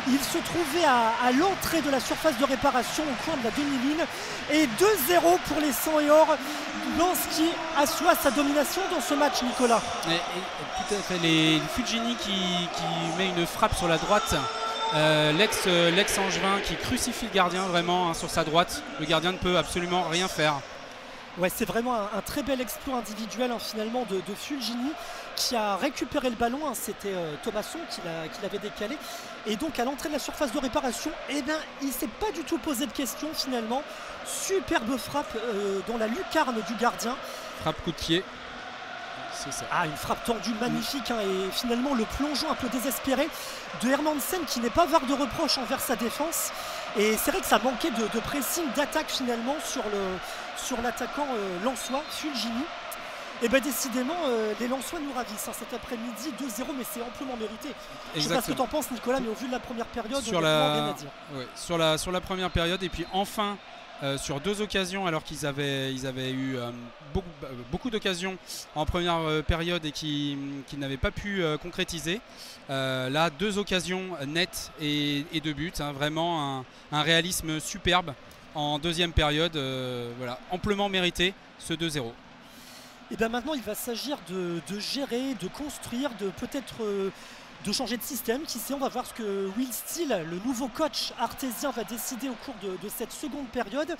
Il se trouvait à l'entrée de la surface de réparation au coin de la demi-lune. Et 2-0 pour les 100 et or. Lens qui assoit sa domination dans ce match, Nicolas. Tout à fait, les Fulgini qui met une frappe sur la droite. L'ex-Angevin qui crucifie le gardien vraiment sur sa droite. Le gardien ne peut absolument rien faire. Ouais, c'est vraiment un très bel exploit individuel finalement de Fulgini qui a récupéré le ballon, c'était Thomasson qui l'avait décalé, et donc à l'entrée de la surface de réparation, eh ben, il ne s'est pas du tout posé de questions finalement. Superbe frappe dans la lucarne du gardien. Frappe coup de pied. C'est ça. Ah, une frappe tendue magnifique et finalement le plongeon un peu désespéré de Hermansen qui n'est pas var de reproche envers sa défense, et c'est vrai que ça manquait de pressing, d'attaque finalement sur l'attaquant lensois Fulgini. Et bien décidément les Lensois nous ravissent cet après-midi, 2-0, mais c'est amplement mérité. Je sais pas ce que tu en penses Nicolas, mais au vu de la première période, sur rien à dire. Ouais, sur la première période, et puis enfin sur 2 occasions, alors qu'ils avaient eu beaucoup d'occasions en première période et qui n'avaient pas pu concrétiser. Là, 2 occasions nettes et 2 buts, vraiment un réalisme superbe en deuxième période, voilà, amplement mérité ce 2-0. Et bien maintenant il va s'agir de gérer, de construire, de peut-être de changer de système, qui sait, on va voir ce que Will Steele, le nouveau coach artésien, va décider au cours de cette seconde période.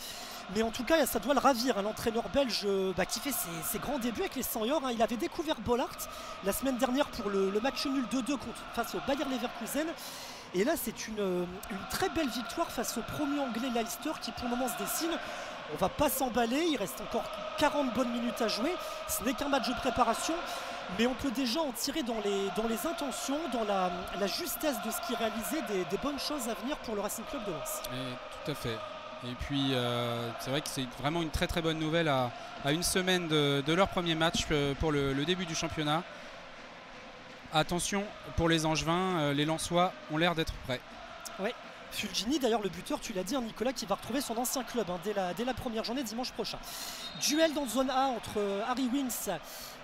Mais en tout cas ça doit le ravir, l'entraîneur belge qui fait ses grands débuts avec les Seniors. Il avait découvert Bollaert la semaine dernière pour le match nul 2-2 face au Bayer Leverkusen. Et là c'est une très belle victoire face au promu anglais Leicester qui pour le moment se dessine. On va pas s'emballer, il reste encore 40 bonnes minutes à jouer. Ce n'est qu'un match de préparation, mais on peut déjà en tirer dans les intentions, dans la justesse de ce qui est réalisé, des bonnes choses à venir pour le Racing Club de Lens. Tout à fait. Et puis c'est vrai que c'est vraiment une très très bonne nouvelle à une semaine de leur premier match pour le début du championnat. Attention pour les Angevins, les Lensois ont l'air d'être prêts. Oui. Fulgini, d'ailleurs le buteur, tu l'as dit Nicolas, qui va retrouver son ancien club dès la première journée dimanche prochain. Duel dans zone A entre Harry Winks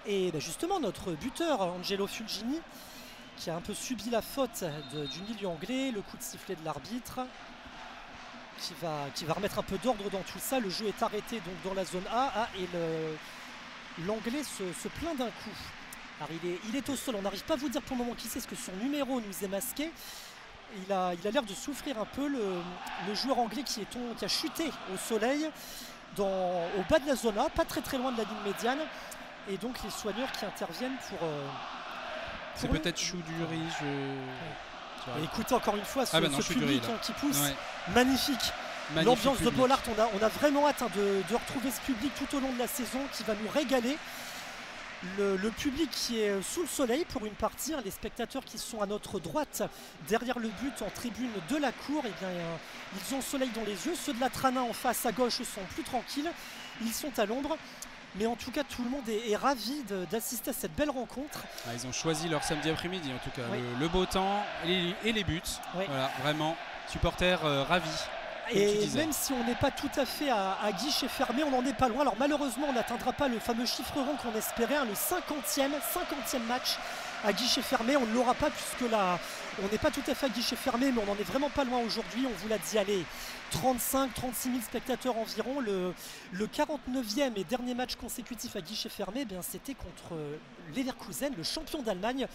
et justement notre buteur Angelo Fulgini, qui a un peu subi la faute du milieu anglais, le coup de sifflet de l'arbitre qui va remettre un peu d'ordre dans tout ça. Le jeu est arrêté donc dans la zone A, et l'anglais se plaint d'un coup. Alors il est au sol, on n'arrive pas à vous dire pour le moment qui c'est, parce que son numéro nous est masqué. Il a l'air de souffrir un peu, le joueur anglais qui a chuté au soleil au bas de la zone A, pas très très loin de la ligne médiane, et donc les soigneurs qui interviennent pour c'est peut-être Choudhury. Écoutez encore une fois ce public qui pousse, ouais. Magnifique. L'ambiance de Bollaert, on a vraiment hâte de retrouver ce public tout au long de la saison qui va nous régaler. Le public qui est sous le soleil pour une partie, les spectateurs qui sont à notre droite derrière le but en tribune de la cour, ils ont le soleil dans les yeux. Ceux de la Trana en face à gauche sont plus tranquilles, ils sont à l'ombre, mais en tout cas tout le monde est ravi d'assister à cette belle rencontre. Ils ont choisi leur samedi après-midi en tout cas, oui. le beau temps et les buts, oui. Voilà, vraiment supporters ravis. Et même si on n'est pas tout à fait à guichet fermé, on n'en est pas loin. Alors malheureusement on n'atteindra pas le fameux chiffre rond qu'on espérait, le 50e match à guichet fermé. On ne l'aura pas puisque là on n'est pas tout à fait à guichet fermé, mais on n'en est vraiment pas loin aujourd'hui. On vous l'a dit, allez, 35-36 000 spectateurs environ. Le 49e et dernier match consécutif à guichet fermé, c'était contre Leverkusen, le champion d'Allemagne,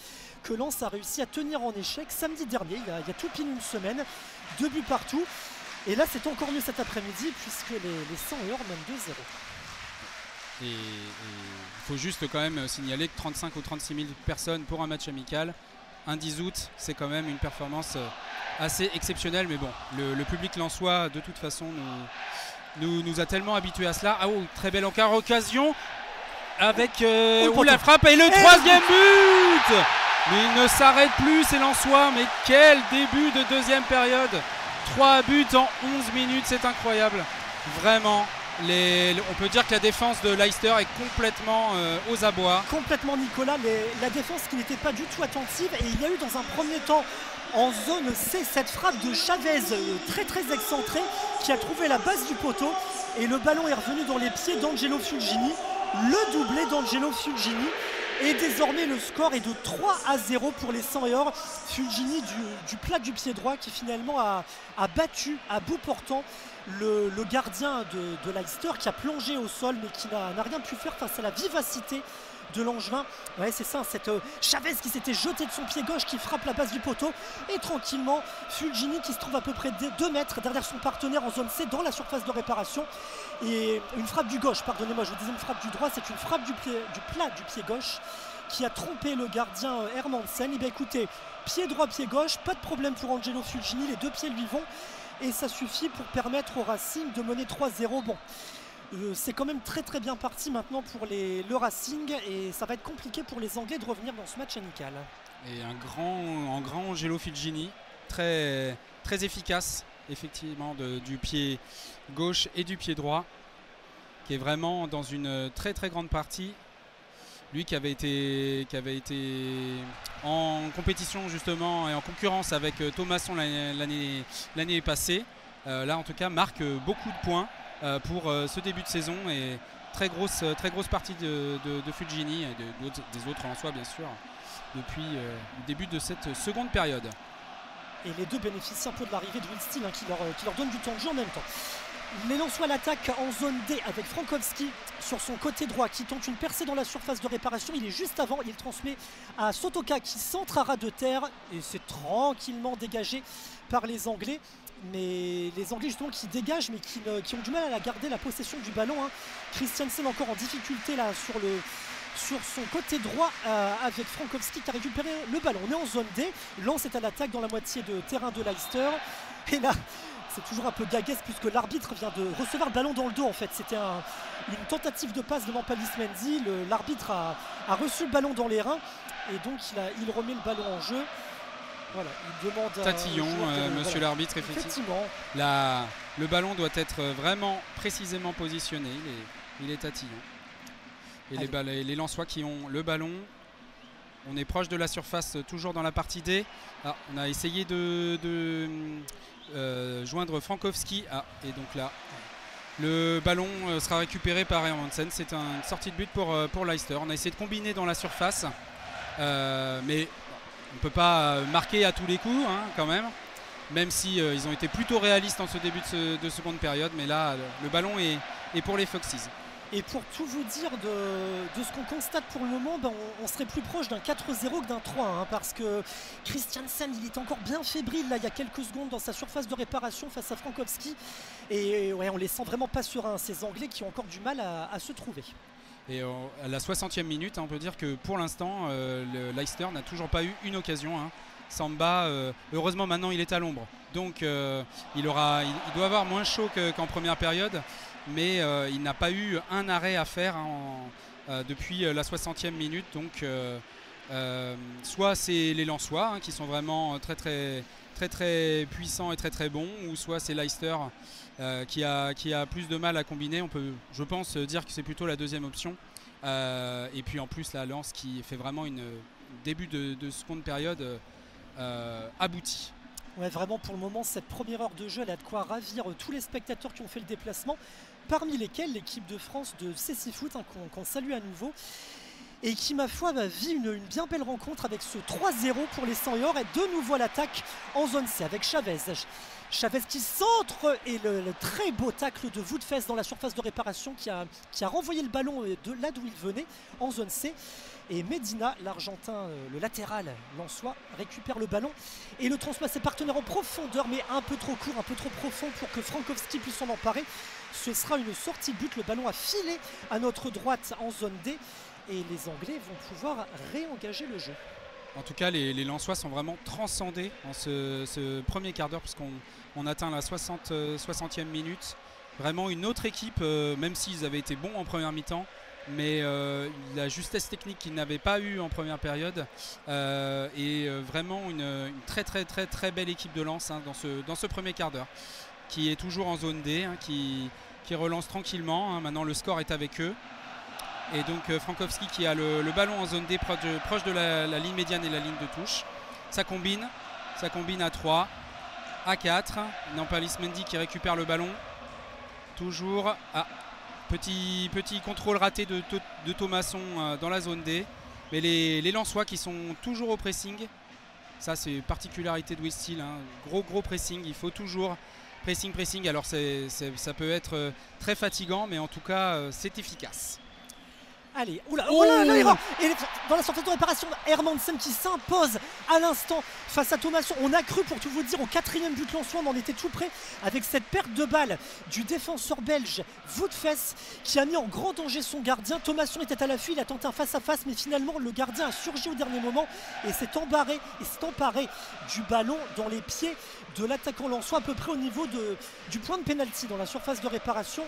que Lens a réussi à tenir en échec samedi dernier, il y a tout pile une semaine, 2 buts partout. Et là, c'est encore mieux cet après-midi puisque les 100 heures mènent 2-0. Et il faut juste quand même signaler que 35 ou 36 000 personnes pour un match amical, un 10 août, c'est quand même une performance assez exceptionnelle. Mais bon, le public lensois, de toute façon, nous a tellement habitués à cela. Ah, très belle occasion avec la frappe et le troisième but. Mais il ne s'arrête plus, c'est Lensois. Mais quel début de deuxième période! 3 buts en 11 minutes, c'est incroyable. Vraiment, on peut dire que la défense de Leicester est complètement aux abois. Complètement Nicolas, la défense qui n'était pas du tout attentive. Et il y a eu dans un premier temps en zone C cette frappe de Chavez très très excentrée qui a trouvé la base du poteau. Et le ballon est revenu dans les pieds d'Angelo Fulgini. Le doublé d'Angelo Fulgini. Et désormais le score est de 3-0 pour les Seniors. Fulgini du plat du pied droit qui finalement a battu à bout portant le gardien de Leicester qui a plongé au sol mais qui n'a rien pu faire face à la vivacité de l'Angevin. Ouais, c'est ça, cette Chavez qui s'était jeté de son pied gauche, qui frappe la base du poteau, et tranquillement Fulgini qui se trouve à peu près 2 mètres derrière son partenaire en zone C dans la surface de réparation. Et une frappe du gauche, pardonnez-moi, je vous disais une frappe du droit, c'est une frappe du plat du pied gauche qui a trompé le gardien Hermansen. Et bien écoutez, pied droit, pied gauche, pas de problème pour Angelo Fulgini, les 2 pieds lui vont, et ça suffit pour permettre au Racing de mener 3-0. Bon, c'est quand même très bien parti maintenant pour le Racing, et ça va être compliqué pour les Anglais de revenir dans ce match amical. Et un grand Angelo Fulgini, très efficace effectivement du pied gauche et du pied droit, qui est vraiment dans une très grande partie. Lui qui avait été en compétition justement et en concurrence avec Thomasson l'année passée, là en tout cas marque beaucoup de points pour ce début de saison, et très grosse partie de Fulgini et des autres en soi bien sûr depuis le début de cette seconde période. Et les deux bénéficient un peu de l'arrivée de Will Steele qui leur donne du temps de jeu en même temps. Les Lensois l'attaque en zone D avec Frankowski sur son côté droit qui tente une percée dans la surface de réparation. Il est juste avant, il transmet à Sotoka qui centre à ras de terre, et c'est tranquillement dégagé par les Anglais. Mais les Anglais justement qui dégagent mais qui ont du mal à garder la possession du ballon. Christiansen encore en difficulté là sur son côté droit avec Frankowski qui a récupéré le ballon. On est en zone D, Lens est à l'attaque dans la moitié de terrain de Leicester, et là c'est toujours un peu gaguesque puisque l'arbitre vient de recevoir le ballon dans le dos. En fait c'était une tentative de passe de Nampalys Mendy, l'arbitre a reçu le ballon dans les reins et donc il remet le ballon en jeu. Voilà, il demande tatillon, monsieur l'arbitre, effectivement. Le ballon doit être vraiment précisément positionné, il est tatillon. Et les Lensois qui ont le ballon, on est proche de la surface, toujours dans la partie D. On a essayé de joindre Frankowski, et donc là le ballon sera récupéré par Hermansen. C'est une sortie de but pour Leicester. On a essayé de combiner dans la surface, mais on ne peut pas marquer à tous les coups quand même si ils ont été plutôt réalistes en ce début de seconde période, mais là le ballon est pour les Foxes. Et pour tout vous dire de ce qu'on constate pour le moment, on serait plus proche d'un 4-0 que d'un 3, parce que Christiansen il est encore bien fébrile là il y a quelques secondes dans sa surface de réparation face à Frankowski, et ouais, on les sent vraiment pas sereins, ces Anglais qui ont encore du mal à se trouver. Et à la 60e minute, on peut dire que pour l'instant le Leicester n'a toujours pas eu une occasion. Samba, heureusement maintenant il est à l'ombre, donc il doit avoir moins chaud qu'en première période, mais il n'a pas eu un arrêt à faire depuis la 60e minute. Donc soit c'est les Lensois qui sont vraiment très puissants et très bons, ou soit c'est Leicester qui a plus de mal à combiner. On peut, je pense, dire que c'est plutôt la deuxième option. Et puis en plus la Lens qui fait vraiment une début de seconde période abouti. Ouais, vraiment pour le moment cette première heure de jeu elle a de quoi ravir tous les spectateurs qui ont fait le déplacement, parmi lesquels l'équipe de France de CC Foot qu'on salue à nouveau, et qui ma foi vit une bien belle rencontre avec ce 3-0 pour les 100 et de nouveau à l'attaque en zone C avec Chavez qui centre, et le très beau tacle de Woodfest dans la surface de réparation qui a renvoyé le ballon de là d'où il venait en zone C. Et Medina, l'Argentin, le latéral lensois, récupère le ballon et le transmet à ses partenaires en profondeur, mais un peu trop court, un peu trop profond pour que Frankowski puisse s'en emparer. Ce sera une sortie de but, le ballon a filé à notre droite en zone D, et les Anglais vont pouvoir réengager le jeu. En tout cas, les Lensois sont vraiment transcendés en ce premier quart d'heure, puisqu'on atteint la 60e minute. Vraiment une autre équipe, même s'ils avaient été bons en première mi-temps, mais la justesse technique qu'ils n'avaient pas eu en première période, et vraiment une très belle équipe de Lens dans ce premier quart d'heure, qui est toujours en zone D, qui relance tranquillement. Maintenant le score est avec eux. Et donc Frankowski qui a le ballon en zone D proche de la ligne médiane et la ligne de touche. Ça combine à 3, à 4. Nampalys Mendy qui récupère le ballon. Toujours. Petit contrôle raté de Thomasson dans la zone D. Mais les Lensois qui sont toujours au pressing. Ça c'est une particularité de Will Steele. Gros pressing. Il faut toujours pressing. Alors ça peut être très fatigant, mais en tout cas c'est efficace. Allez, l'erreur. Et dans la surface de réparation, Hermansen qui s'impose à l'instant face à Thomasson. On a cru, pour tout vous dire, au 4e but lensois, on en était tout près avec cette perte de balle du défenseur belge Voetfes qui a mis en grand danger son gardien. Thomasson était à l'affût, il a tenté un face-à-face, mais finalement le gardien a surgi au dernier moment et s'est emparé du ballon dans les pieds de l'attaquant lensois, à peu près au niveau du point de pénalty dans la surface de réparation.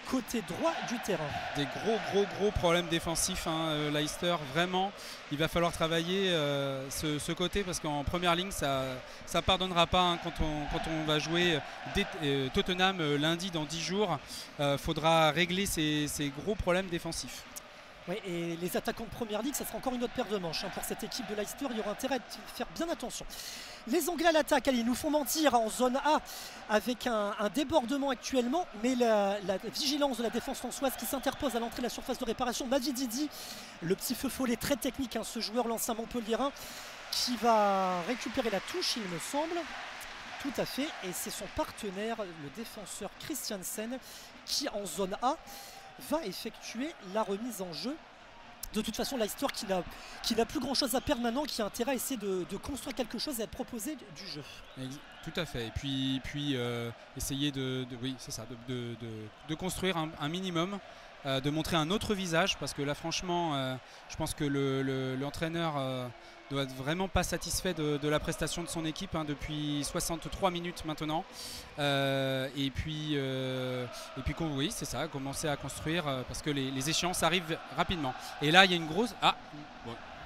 Côté droit du terrain. Des gros problèmes défensifs, Leicester, vraiment il va falloir travailler ce côté, parce qu'en première ligne ça pardonnera pas quand on va jouer Tottenham lundi dans 10 jours. Faudra régler ces gros problèmes défensifs. Oui, et les attaquants de première ligue, ça sera encore une autre paire de manches pour cette équipe de Leicester. Il y aura intérêt à faire bien attention. Les Anglais à l'attaque, ils nous font mentir en zone A avec un débordement actuellement, mais la vigilance de la défense françoise qui s'interpose à l'entrée de la surface de réparation. Mavidi, le petit feu follet très technique, ce joueur l'ancien Montpellierin, qui va récupérer la touche, il me semble. Tout à fait, et c'est son partenaire, le défenseur Christiansen, qui en zone A va effectuer la remise en jeu. De toute façon, Leicester qui n'a plus grand chose à perdre maintenant, qui a intérêt à essayer de construire quelque chose et à proposer du jeu. Tout à fait. Et puis essayer de construire un minimum, de montrer un autre visage, parce que là franchement je pense que l'entraîneur doit être vraiment pas satisfait de la prestation de son équipe depuis 63 minutes maintenant. Et puis oui, c'est ça, commencer à construire, parce que les échéances arrivent rapidement. Et là il y a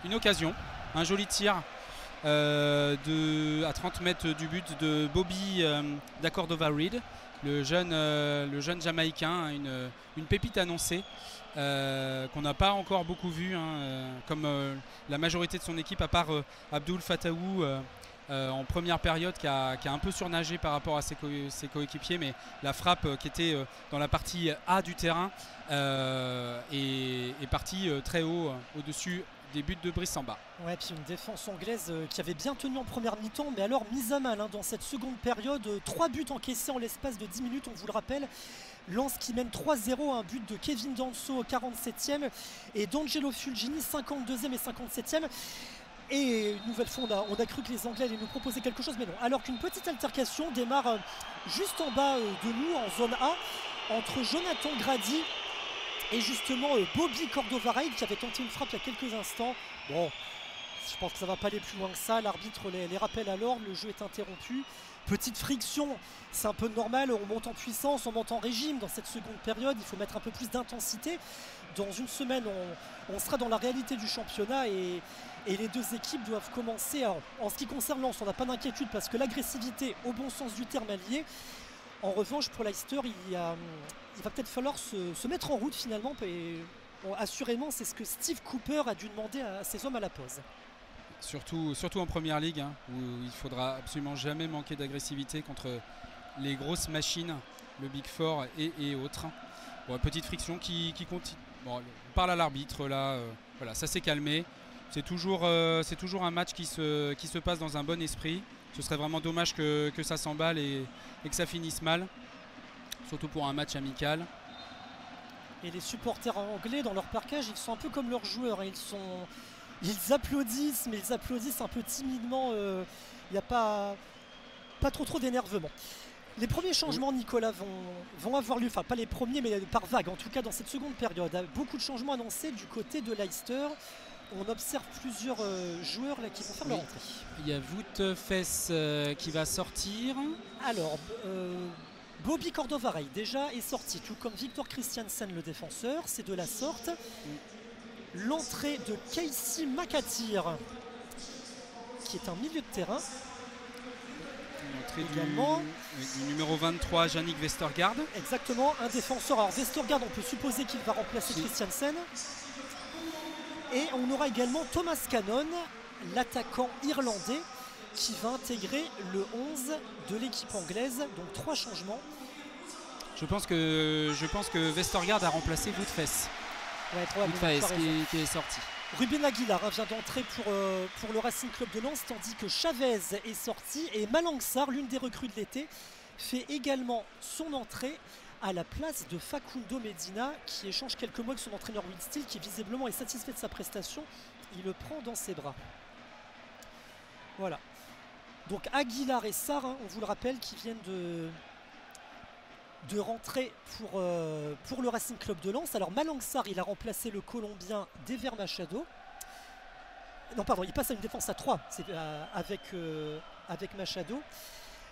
une occasion, un joli tir à 30 mètres du but de Bobby da Cordova-Reid, le jeune Jamaïcain, une pépite annoncée. Qu'on n'a pas encore beaucoup vu, comme la majorité de son équipe, à part Abdoul Fataou en première période, qui a un peu surnagé par rapport à ses coéquipiers, mais la frappe qui était dans la partie A du terrain est partie très haut au-dessus des buts de Brice Samba. Ouais, puis une défense anglaise qui avait bien tenu en première mi-temps, mais alors mise à mal dans cette seconde période. 3 buts encaissés en l'espace de 10 minutes, on vous le rappelle. Lens qui mène 3-0, un but de Kevin Danso au 47e et d'Angelo Fulgini 52e et 57e. Et une nouvelle fois, on a cru que les Anglais allaient nous proposer quelque chose, mais non. Alors qu'une petite altercation démarre juste en bas de nous, en zone A, entre Jonathan Grady et justement Bobby Cordova-Reid, qui avait tenté une frappe il y a quelques instants. Bon, je pense que ça ne va pas aller plus loin que ça. L'arbitre les rappelle à l'ordre, le jeu est interrompu. Petite friction, c'est un peu normal, on monte en puissance, on monte en régime dans cette seconde période, il faut mettre un peu plus d'intensité. Dans une semaine, on sera dans la réalité du championnat et les deux équipes doivent commencer. En ce qui concerne Lens, on n'a pas d'inquiétude parce que l'agressivité, au bon sens du terme, est liée. En revanche, pour Leicester, il va peut-être falloir se mettre en route finalement. Et assurément, c'est ce que Steve Cooper a dû demander à ses hommes à la pause. Surtout en première ligue, où il faudra absolument jamais manquer d'agressivité contre les grosses machines, le Big Four et autres. Bon, petite friction qui continue. Bon, on parle à l'arbitre là, voilà, ça s'est calmé. C'est toujours un match qui se passe dans un bon esprit. Ce serait vraiment dommage que ça s'emballe et que ça finisse mal, surtout pour un match amical. Et les supporters anglais dans leur parkage, ils sont un peu comme leurs joueurs, ils applaudissent, mais ils applaudissent un peu timidement. Il n'y a pas trop d'énervement. Les premiers changements, Nicolas, vont avoir lieu, enfin pas les premiers, mais par vague, en tout cas dans cette seconde période. Beaucoup de changements annoncés du côté de Leicester. On observe plusieurs joueurs là qui vont faire leur entrée. Il y a Voetfes qui va sortir. Alors, Bobby Cordova-Reid déjà est sorti, tout comme Victor Christiansen, le défenseur. C'est de la sorte. L'entrée de Casey McAteer, qui est un milieu de terrain. L'entrée du numéro 23, Yannick Vestergaard. Exactement, un défenseur. Alors Vestergaard, on peut supposer qu'il va remplacer Christiansen. Et on aura également Thomas Cannon, l'attaquant irlandais, qui va intégrer le 11 de l'équipe anglaise. Donc 3 changements. Je pense que Vestergaard a remplacé Voetfes. Ouais, qui est sorti. Ruben Aguilar vient d'entrer pour le Racing Club de Lens, tandis que Chavez est sorti et Malang Sarr, l'une des recrues de l'été, fait également son entrée à la place de Facundo Medina, qui échange quelques mots avec son entraîneur Will Steele, qui visiblement est satisfait de sa prestation. Il le prend dans ses bras. Voilà. Donc Aguilar et Sarr, hein, on vous le rappelle, qui viennent de rentrer pour le Racing Club de Lens. Alors Malang Sarr, il a remplacé le Colombien Dever Machado. Non pardon, il passe à une défense à 3 avec Machado,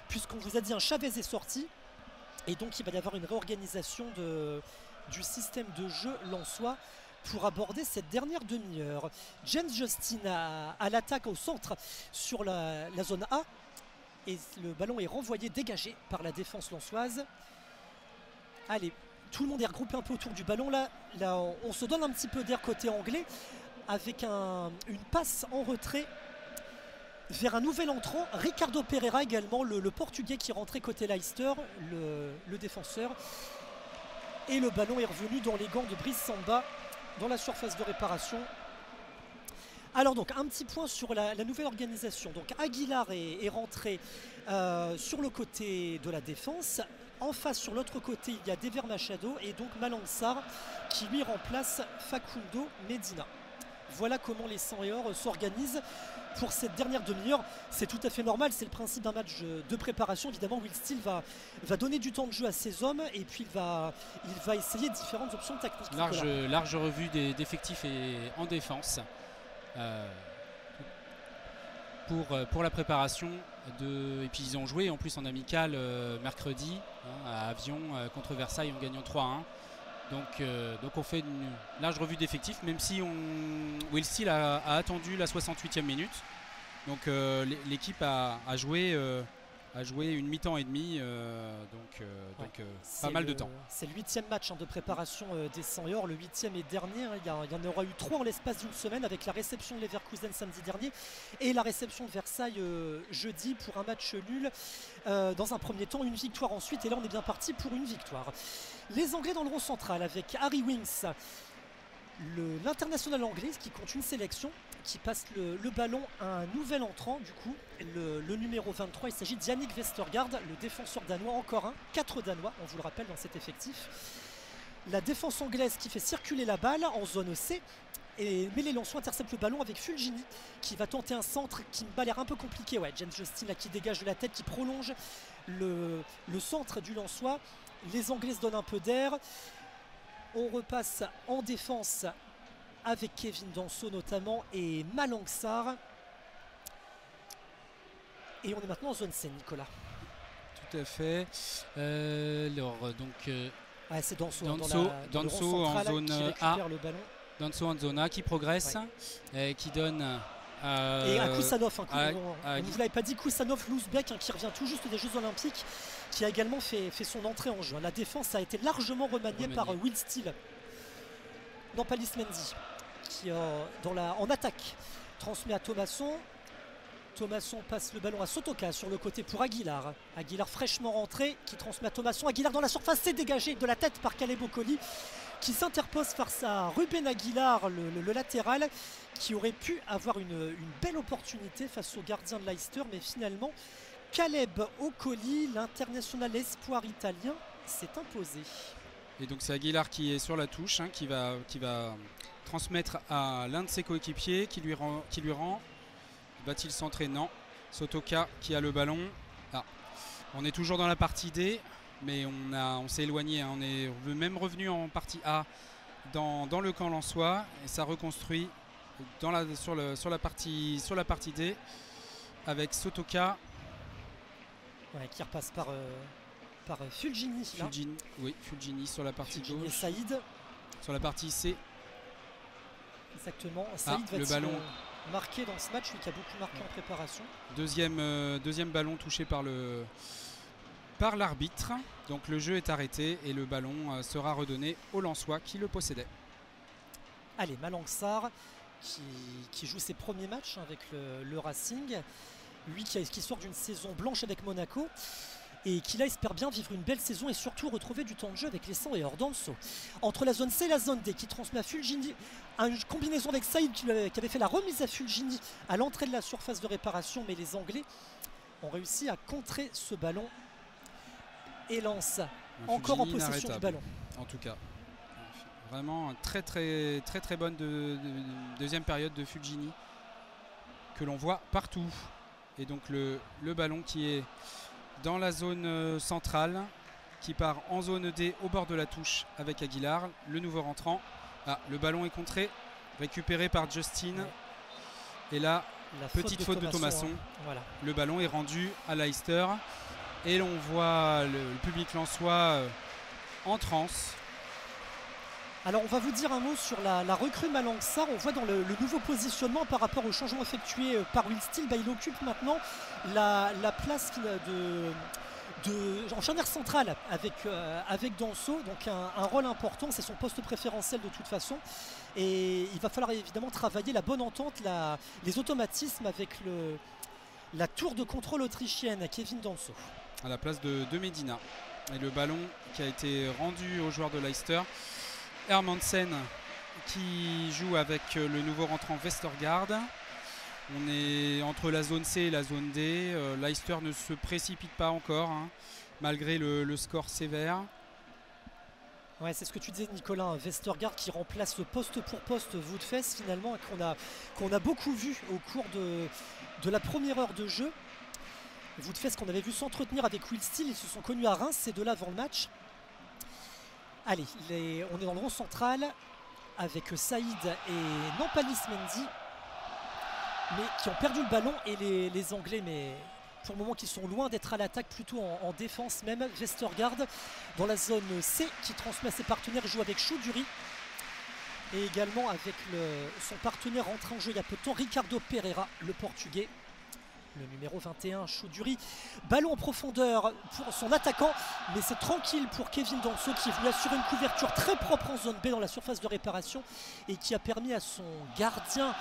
puisqu'on vous a dit un Chavez est sorti, et donc il va y avoir une réorganisation du système de jeu lensois pour aborder cette dernière demi-heure. James Justin à l'attaque au centre sur la zone A, et le ballon est renvoyé, dégagé par la défense lensoise. Allez, tout le monde est regroupé un peu autour du ballon. Là on se donne un petit peu d'air côté anglais, avec une passe en retrait vers un nouvel entrant, Ricardo Pereira également, le Portugais qui rentrait côté Leicester, le défenseur. Et le ballon est revenu dans les gants de Brice Samba, dans la surface de réparation. Alors donc un petit point sur la nouvelle organisation. Donc Aguilar est rentré sur le côté de la défense. En face, sur l'autre côté, il y a Dever Machado et donc Malang Sarr qui lui remplace Facundo Medina. Voilà comment les 100 et or s'organisent pour cette dernière demi-heure. C'est tout à fait normal, c'est le principe d'un match de préparation. Évidemment, Will Steele va donner du temps de jeu à ses hommes, et puis il va essayer différentes options tactiques. Large revue d'effectifs en défense pour la préparation. Et puis ils ont joué en plus en amical mercredi à Avion contre Versailles en gagnant 3-1. Donc on fait une large revue d'effectifs, même si Will Steele a attendu la 68e minute. Donc l'équipe a joué une mi-temps et demi, pas mal de temps. C'est le 8e match de préparation des 100 et or, le 8e et dernier. Il y en aura eu 3 en l'espace d'une semaine, avec la réception de Leverkusen samedi dernier et la réception de Versailles jeudi pour un match nul. Dans un premier temps, une victoire ensuite, et là on est bien parti pour une victoire. Les Anglais dans le rond central avec Harry Winks, l'international anglais qui compte une sélection, qui passe le ballon à un nouvel entrant, du coup, le numéro 23. Il s'agit d'Yannick Vestergaard, le défenseur danois, encore un, 4 Danois, on vous le rappelle, dans cet effectif. La défense anglaise qui fait circuler la balle en zone C, mais les Lensois interceptent le ballon avec Fulgini qui va tenter un centre qui me l'air un peu compliqué. Ouais, James Justin là, qui dégage de la tête, qui prolonge le centre du Lensois. Les Anglais se donnent un peu d'air. On repasse en défense avec Kevin Danso notamment et Malang Sarr. Et on est maintenant en zone C, Nicolas. Tout à fait. C'est Danso, Danso en zone A. Le ballon. Danso en zone A qui progresse, qui donne... et à Kusanov, on ne vous l'avait pas dit, Kusanov Louzbek, qui revient tout juste des Jeux Olympiques, qui a également fait son entrée en jeu. La défense a été largement remaniée par Will Steele. Non, pas Lismendi, qui en attaque transmet à Thomasson. Thomasson passe le ballon à Sotoka sur le côté pour Aguilar. Aguilar fraîchement rentré, qui transmet à Thomasson. Aguilar dans la surface, c'est dégagé de la tête par Caleb Okoli, qui s'interpose face à Ruben Aguilar, le latéral, qui aurait pu avoir une belle opportunité face au gardien de Leicester, mais finalement Caleb Okoli, l'international espoir italien, s'est imposé. Et donc c'est Aguilar qui est sur la touche, qui va transmettre à l'un de ses coéquipiers, qui lui rend. Va-t-il s'entraîner? Non. Sotoka qui a le ballon. On est toujours dans la partie D, mais on s'est éloigné. On est même revenu en partie A dans le camp lensois, et ça reconstruit sur la partie D avec Sotoka. Qui repasse par Fulgini. Fulgini sur la partie gauche. Et Saïd. Sur la partie C. Exactement. Saïd va le ballon marqué dans ce match, lui qui a beaucoup marqué en préparation. Deuxième ballon touché par l'arbitre. Donc le jeu est arrêté et le ballon sera redonné au Lensois qui le possédait. Allez, Malang Sarr qui joue ses premiers matchs avec le Racing. Lui qui sort d'une saison blanche avec Monaco et qui là espère bien vivre une belle saison et surtout retrouver du temps de jeu avec les 100 et hors Danso. Entre la zone C et la zone D, qui transmet à Fulgini, une combinaison avec Saïd qui avait fait la remise à Fulgini à l'entrée de la surface de réparation, mais les Anglais ont réussi à contrer ce ballon. et Lens encore en Fulgini possession du ballon. En tout cas, vraiment très bonne deuxième période de Fulgini que l'on voit partout. Et donc le ballon qui est dans la zone centrale, qui part en zone D au bord de la touche avec Aguilar, le nouveau rentrant. Ah, le ballon est contré, récupéré par Justin. Ouais. Et là, petite faute de Thomasson. Hein. Voilà. Le ballon est rendu à Leicester. Et l'on voit le public lensois en transe. Alors on va vous dire un mot sur la recrue Malang Sarr. On voit dans le nouveau positionnement par rapport au changement effectué par Will Steele, il occupe maintenant la place en charnière centrale avec Danso, donc un rôle important, c'est son poste préférentiel de toute façon. Et il va falloir évidemment travailler la bonne entente, les automatismes avec la tour de contrôle autrichienne, Kevin Danso. À la place de Medina. Et le ballon qui a été rendu aux joueurs de Leicester. Hermansen qui joue avec le nouveau rentrant Vestergaard. On est entre la zone C et la zone D. Leicester ne se précipite pas encore, hein, malgré le score sévère. Ouais, c'est ce que tu disais, Nicolas, Vestergaard qui remplace poste pour poste Woutfes finalement, qu'on a beaucoup vu au cours de la première heure de jeu. Woutfes qu'on avait vu s'entretenir avec Will Steele, ils se sont connus à Reims ces deux-là avant le match. Allez, on est dans le rond central avec Saïd et Nampalis Mendy, mais qui ont perdu le ballon, et les Anglais, mais pour le moment qui sont loin d'être à l'attaque, plutôt en défense même. Vestergaard dans la zone C qui transmet à ses partenaires, joue avec Choudhury et également avec son partenaire rentré en jeu il y a peu de temps, Ricardo Pereira, le portugais. Le numéro 21, Choudhury. Ballon en profondeur pour son attaquant, mais c'est tranquille pour Kevin Danso qui est venu assurer une couverture très propre en zone B dans la surface de réparation et qui a permis à son gardien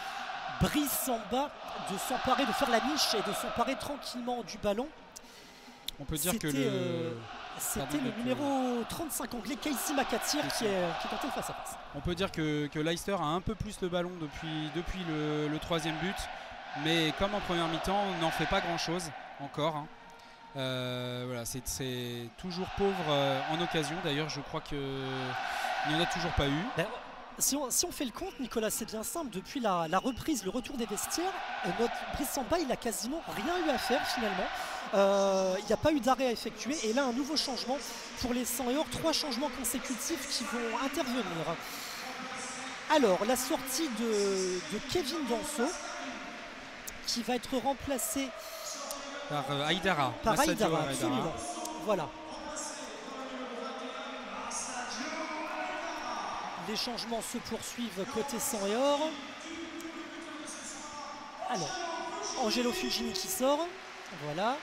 Brice Samba de s'emparer, de faire la niche et de s'emparer tranquillement du ballon. On peut dire que c'était le numéro 35 anglais, Casey McAteer, qui tentait face à face. On peut dire que Leicester a un peu plus le ballon depuis le troisième but. Mais comme en première mi-temps, on n'en fait pas grand-chose encore. Hein. Voilà, c'est toujours pauvre en occasion. D'ailleurs, je crois qu'il n'y en a toujours pas eu. Si on fait le compte, Nicolas, c'est bien simple. Depuis la reprise, le retour des vestiaires, notre Brice Samba, il n'a quasiment rien eu à faire finalement. Il n'y a pas eu d'arrêt à effectuer. Et là, un nouveau changement pour les 100 et or. 3 changements consécutifs qui vont intervenir. Alors, la sortie de Kevin Danso, qui va être remplacé par Aïdara. Par Aïdara, absolument. Voilà. Les changements se poursuivent côté 100 et or. Alors, Angelo Fulgini qui sort. Voilà.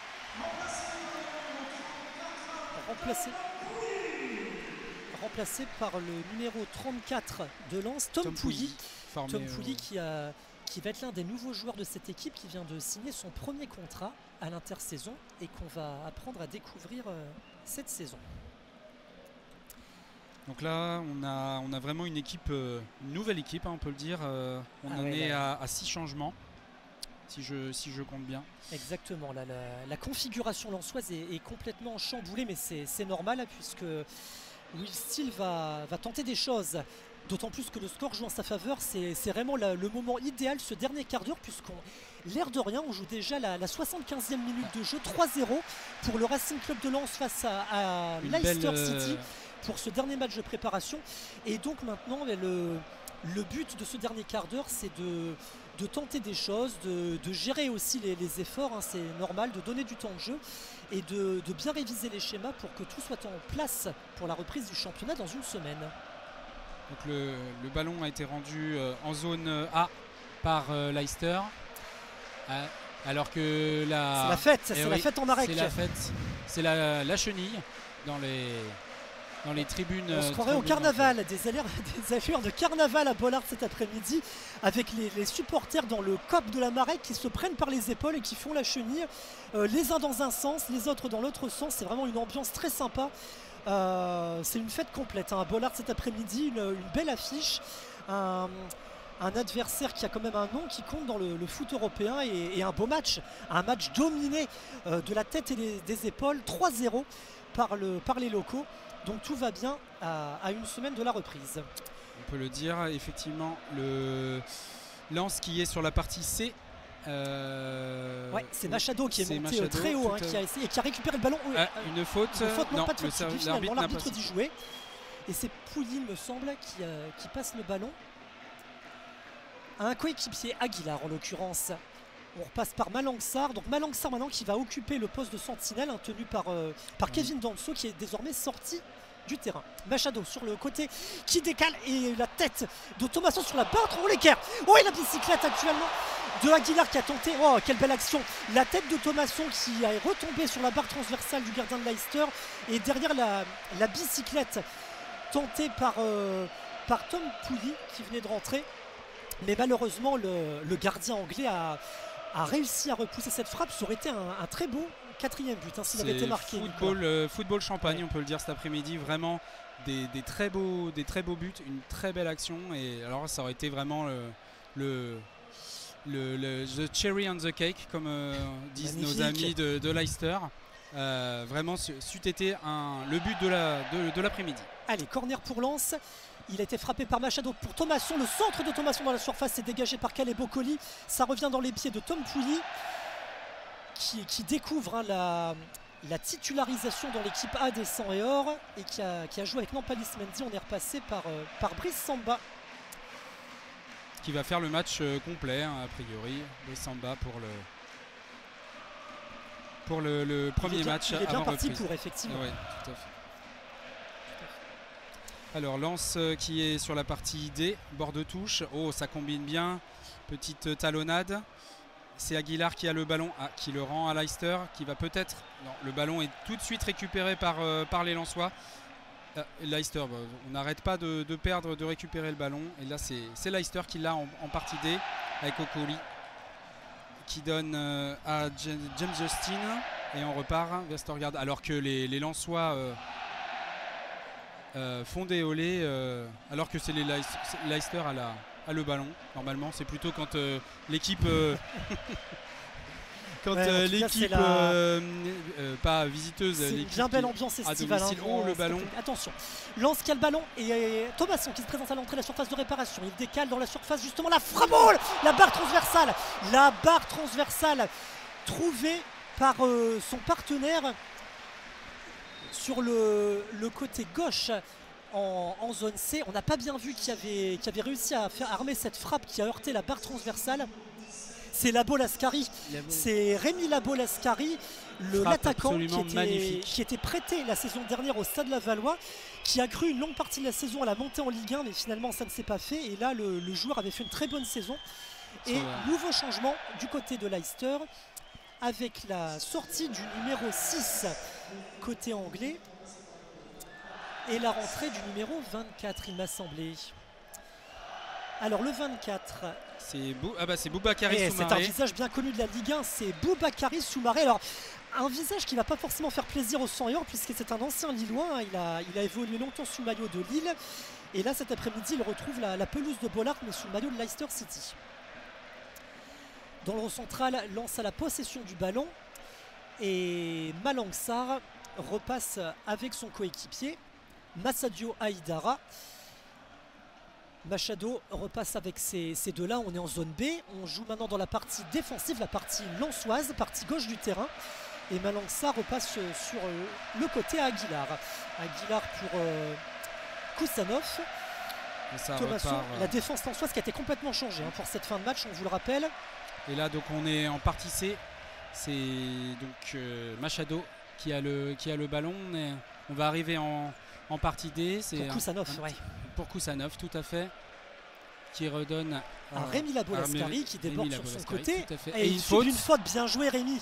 Remplacé par le numéro 34 de Lens, Tom Pouilly. Tom Pouilly qui va être l'un des nouveaux joueurs de cette équipe, qui vient de signer son premier contrat à l'intersaison et qu'on va apprendre à découvrir cette saison. Donc là, on a vraiment une équipe, une nouvelle équipe, hein, on peut le dire. On est à 6 changements, si je compte bien. Exactement. La configuration lensoise est complètement chamboulée, mais c'est normal, puisque Will Steele va tenter des choses. D'autant plus que le score joue en sa faveur. C'est vraiment le moment idéal, ce dernier quart d'heure, l'air de rien, on joue déjà la 75e minute de jeu, 3-0 pour le Racing Club de Lens face à Leicester City pour ce dernier match de préparation. Et donc maintenant, le but de ce dernier quart d'heure, c'est de tenter des choses, de gérer aussi les efforts, hein, c'est normal, de donner du temps de jeu et de bien réviser les schémas pour que tout soit en place pour la reprise du championnat dans une semaine. Donc le ballon a été rendu en zone A par Leicester. Alors que c'est la fête, la fête en arrêt. C'est la fête, c'est la chenille dans les tribunes. On se croirait au carnaval, des allures de carnaval à Bollard cet après-midi, avec les supporters dans le cop de la Marek qui se prennent par les épaules et qui font la chenille, les uns dans un sens, les autres dans l'autre sens. C'est vraiment une ambiance très sympa. C'est une fête complète, hein, à Bollard cet après-midi, une belle affiche, un adversaire qui a quand même un nom qui compte dans le foot européen et un beau match, un match dominé de la tête et des épaules, 3-0 par les locaux. Donc tout va bien à une semaine de la reprise. On peut le dire, effectivement, le Lens qui est sur la partie C. Ouais, c'est Machado qui est monté très haut, qui a essayé et qui a récupéré le ballon. Une faute, non, pas de faute. Finalement, l'arbitre dit jouer. Et c'est Pouli, me semble, qui passe le ballon à un coéquipier, Aguilar en l'occurrence. On repasse par Malang Sarr. Donc Malang Sarr maintenant qui va occuper le poste de sentinelle, tenu par Kevin Danso, qui est désormais sorti du terrain. Machado sur le côté qui décale et la tête de Thomasson sur la barre. On l'équerre. Oh, et la bicyclette actuellement de Aguilar qui a tenté. Oh, quelle belle action. La tête de Thomasson qui est retombée sur la barre transversale du gardien de Leicester. Et derrière la bicyclette tentée par Tom Pouli qui venait de rentrer. Mais malheureusement, le gardien anglais a réussi à repousser cette frappe. Ça aurait été un très beau 4e but s'il avait été marqué. Football champagne, on peut le dire cet après-midi. Vraiment des très beaux buts, une très belle action. Et alors ça aurait été vraiment the cherry on the cake, comme disent nos amis de Leicester. Vraiment, c'eût été le but de l'après-midi. Allez, corner pour Lens. Il a été frappé par Machado pour Thomasson. Le centre de Thomasson dans la surface est dégagé par Caleb Okoli. Ça revient dans les pieds de Tom Pouli qui découvre la titularisation dans l'équipe A des 100 et or et qui a joué avec Nampalis Mendy. On est repassé par Brice Samba. Qui va faire le match complet, a priori. Brice Samba pour le premier match. Il est bien parti pour, effectivement. Oui, tout à fait. Alors Lens qui est sur la partie D, bord de touche. Oh, ça combine bien. Petite talonnade. C'est Aguilar qui a le ballon, qui le rend à Leicester, qui va peut-être... Non, le ballon est tout de suite récupéré par les Lensois. Leicester, on n'arrête pas de récupérer le ballon. Et là, c'est Leicester qui l'a en partie D, avec Okoli, qui donne à James Justin. Et on repart vers Storgard. Alors que les Lensois... font des olés alors que c'est Leicester à le ballon. Normalement c'est plutôt quand l'équipe l'équipe pas visiteuse, c'est bien belle ambiance estivale le ballon. Attention, Lens qui a le ballon et Thomasson qui se présente à l'entrée de la surface de réparation. Il décale dans la surface justement la frappe, la barre transversale trouvée par son partenaire sur le côté gauche en zone C. On n'a pas bien vu qui avait réussi à faire armer cette frappe qui a heurté la barre transversale. C'est Labo Lascari, c'est Rémi Labo Lascari, l'attaquant qui était prêté la saison dernière au Stade Lavallois, qui a cru une longue partie de la saison à la montée en Ligue 1, mais finalement ça ne s'est pas fait. Et là le joueur avait fait une très bonne saison. Et nouveau changement du côté de Leicester, avec la sortie du numéro 6 côté anglais et la rentrée du numéro 24, il m'a semblé. Alors le 24, c'est Boubakary Soumaré. C'est un visage bien connu de la Ligue 1, c'est Boubakary Soumaré. Alors un visage qui ne va pas forcément faire plaisir aux 100 et or, puisque c'est un ancien Lillois, il a évolué longtemps sous le maillot de Lille. Et là cet après-midi il retrouve la pelouse de Bollard, mais sous le maillot de Leicester City. Dans le rond central, Lens à la possession du ballon et Malang Sarr repasse avec son coéquipier Massadio Haïdara. Machado repasse avec ces deux-là. On est en zone B. On joue maintenant dans la partie défensive, la partie lensoise, partie gauche du terrain. Et Malang Sarr repasse sur le côté à Aguilar. Aguilar pour Kusanov. Thomasson, la défense lensoise qui a été complètement changée pour cette fin de match, on vous le rappelle. Et là donc on est en partie C. C'est donc Machado qui a le ballon. On va arriver en partie D. Pour Kusanov, pour Kusanov, tout à fait. Qui redonne à Rémi Labo Lascari qui déborde sur son côté. Et il faut une faute, bien joué Rémi.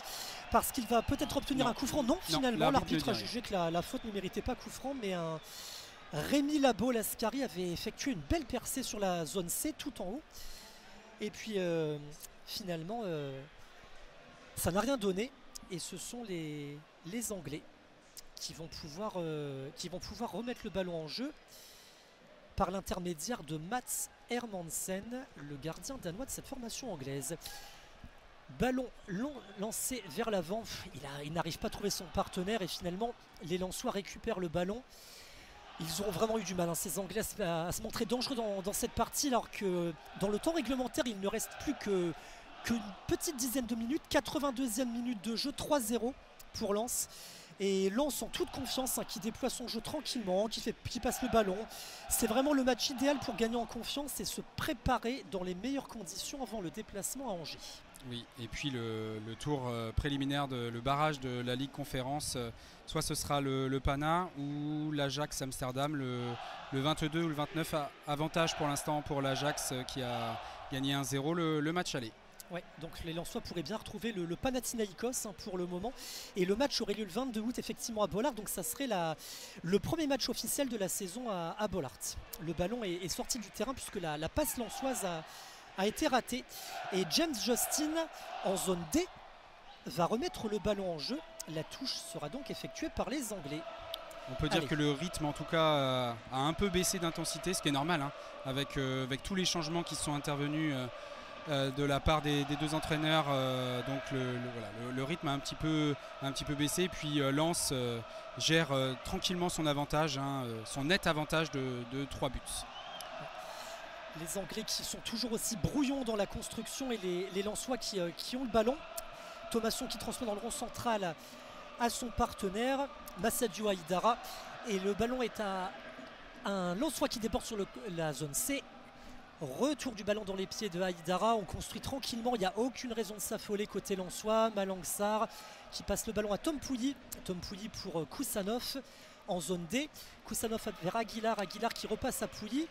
Parce qu'il va peut-être obtenir un coup franc. Non, finalement l'arbitre a jugé que la faute ne méritait pas coup franc, mais Rémi Labo Lascari avait effectué une belle percée sur la zone C tout en haut. Et puis finalement ça n'a rien donné et ce sont les Anglais qui vont pouvoir remettre le ballon en jeu par l'intermédiaire de Mats Hermansen, le gardien danois de cette formation anglaise. Ballon lancé vers l'avant, il n'arrive pas à trouver son partenaire et finalement les Lensois récupèrent le ballon. Ils ont vraiment eu du mal, hein, ces Anglais, à se montrer dangereux dans cette partie, alors que dans le temps réglementaire, il ne reste plus qu'une petite dizaine de minutes. 82e minute de jeu, 3-0 pour Lens. Et Lens en toute confiance, hein, qui déploie son jeu tranquillement, qui passe le ballon. C'est vraiment le match idéal pour gagner en confiance et se préparer dans les meilleures conditions avant le déplacement à Angers. Oui, et puis le tour préliminaire, le barrage de la Ligue Conférence, soit ce sera le Pana ou l'Ajax Amsterdam, le 22 ou le 29, avantage pour l'instant pour l'Ajax qui a gagné 1-0 le match aller. Ouais, donc les Lensois pourraient bien retrouver le Panathinaïkos, hein, pour le moment. Et le match aurait lieu le 22 août effectivement à Bollaert, donc ça serait le premier match officiel de la saison à Bollaert. Le ballon est sorti du terrain puisque la passe lensoise a été ratée. Et James Justin, en zone D, va remettre le ballon en jeu. La touche sera donc effectuée par les Anglais. On peut dire que le rythme en tout cas a un peu baissé d'intensité, ce qui est normal, hein, avec tous les changements qui sont intervenus de la part des deux entraîneurs, donc le rythme a un petit peu baissé, puis Lens gère tranquillement son avantage, hein, son net avantage de 3 buts. Les Anglais qui sont toujours aussi brouillons dans la construction et les Lensois qui ont le ballon. Thomasson qui transmet dans le rond central à son partenaire Massadio Haïdara, et le ballon est à un Lensois qui déborde sur la zone C. Retour du ballon dans les pieds de Haïdara, on construit tranquillement, il n'y a aucune raison de s'affoler côté lensois. Malang Sarr qui passe le ballon à Tom Pouilly pour Koussanov en zone D. Koussanov vers Aguilar qui repasse à Pouilly.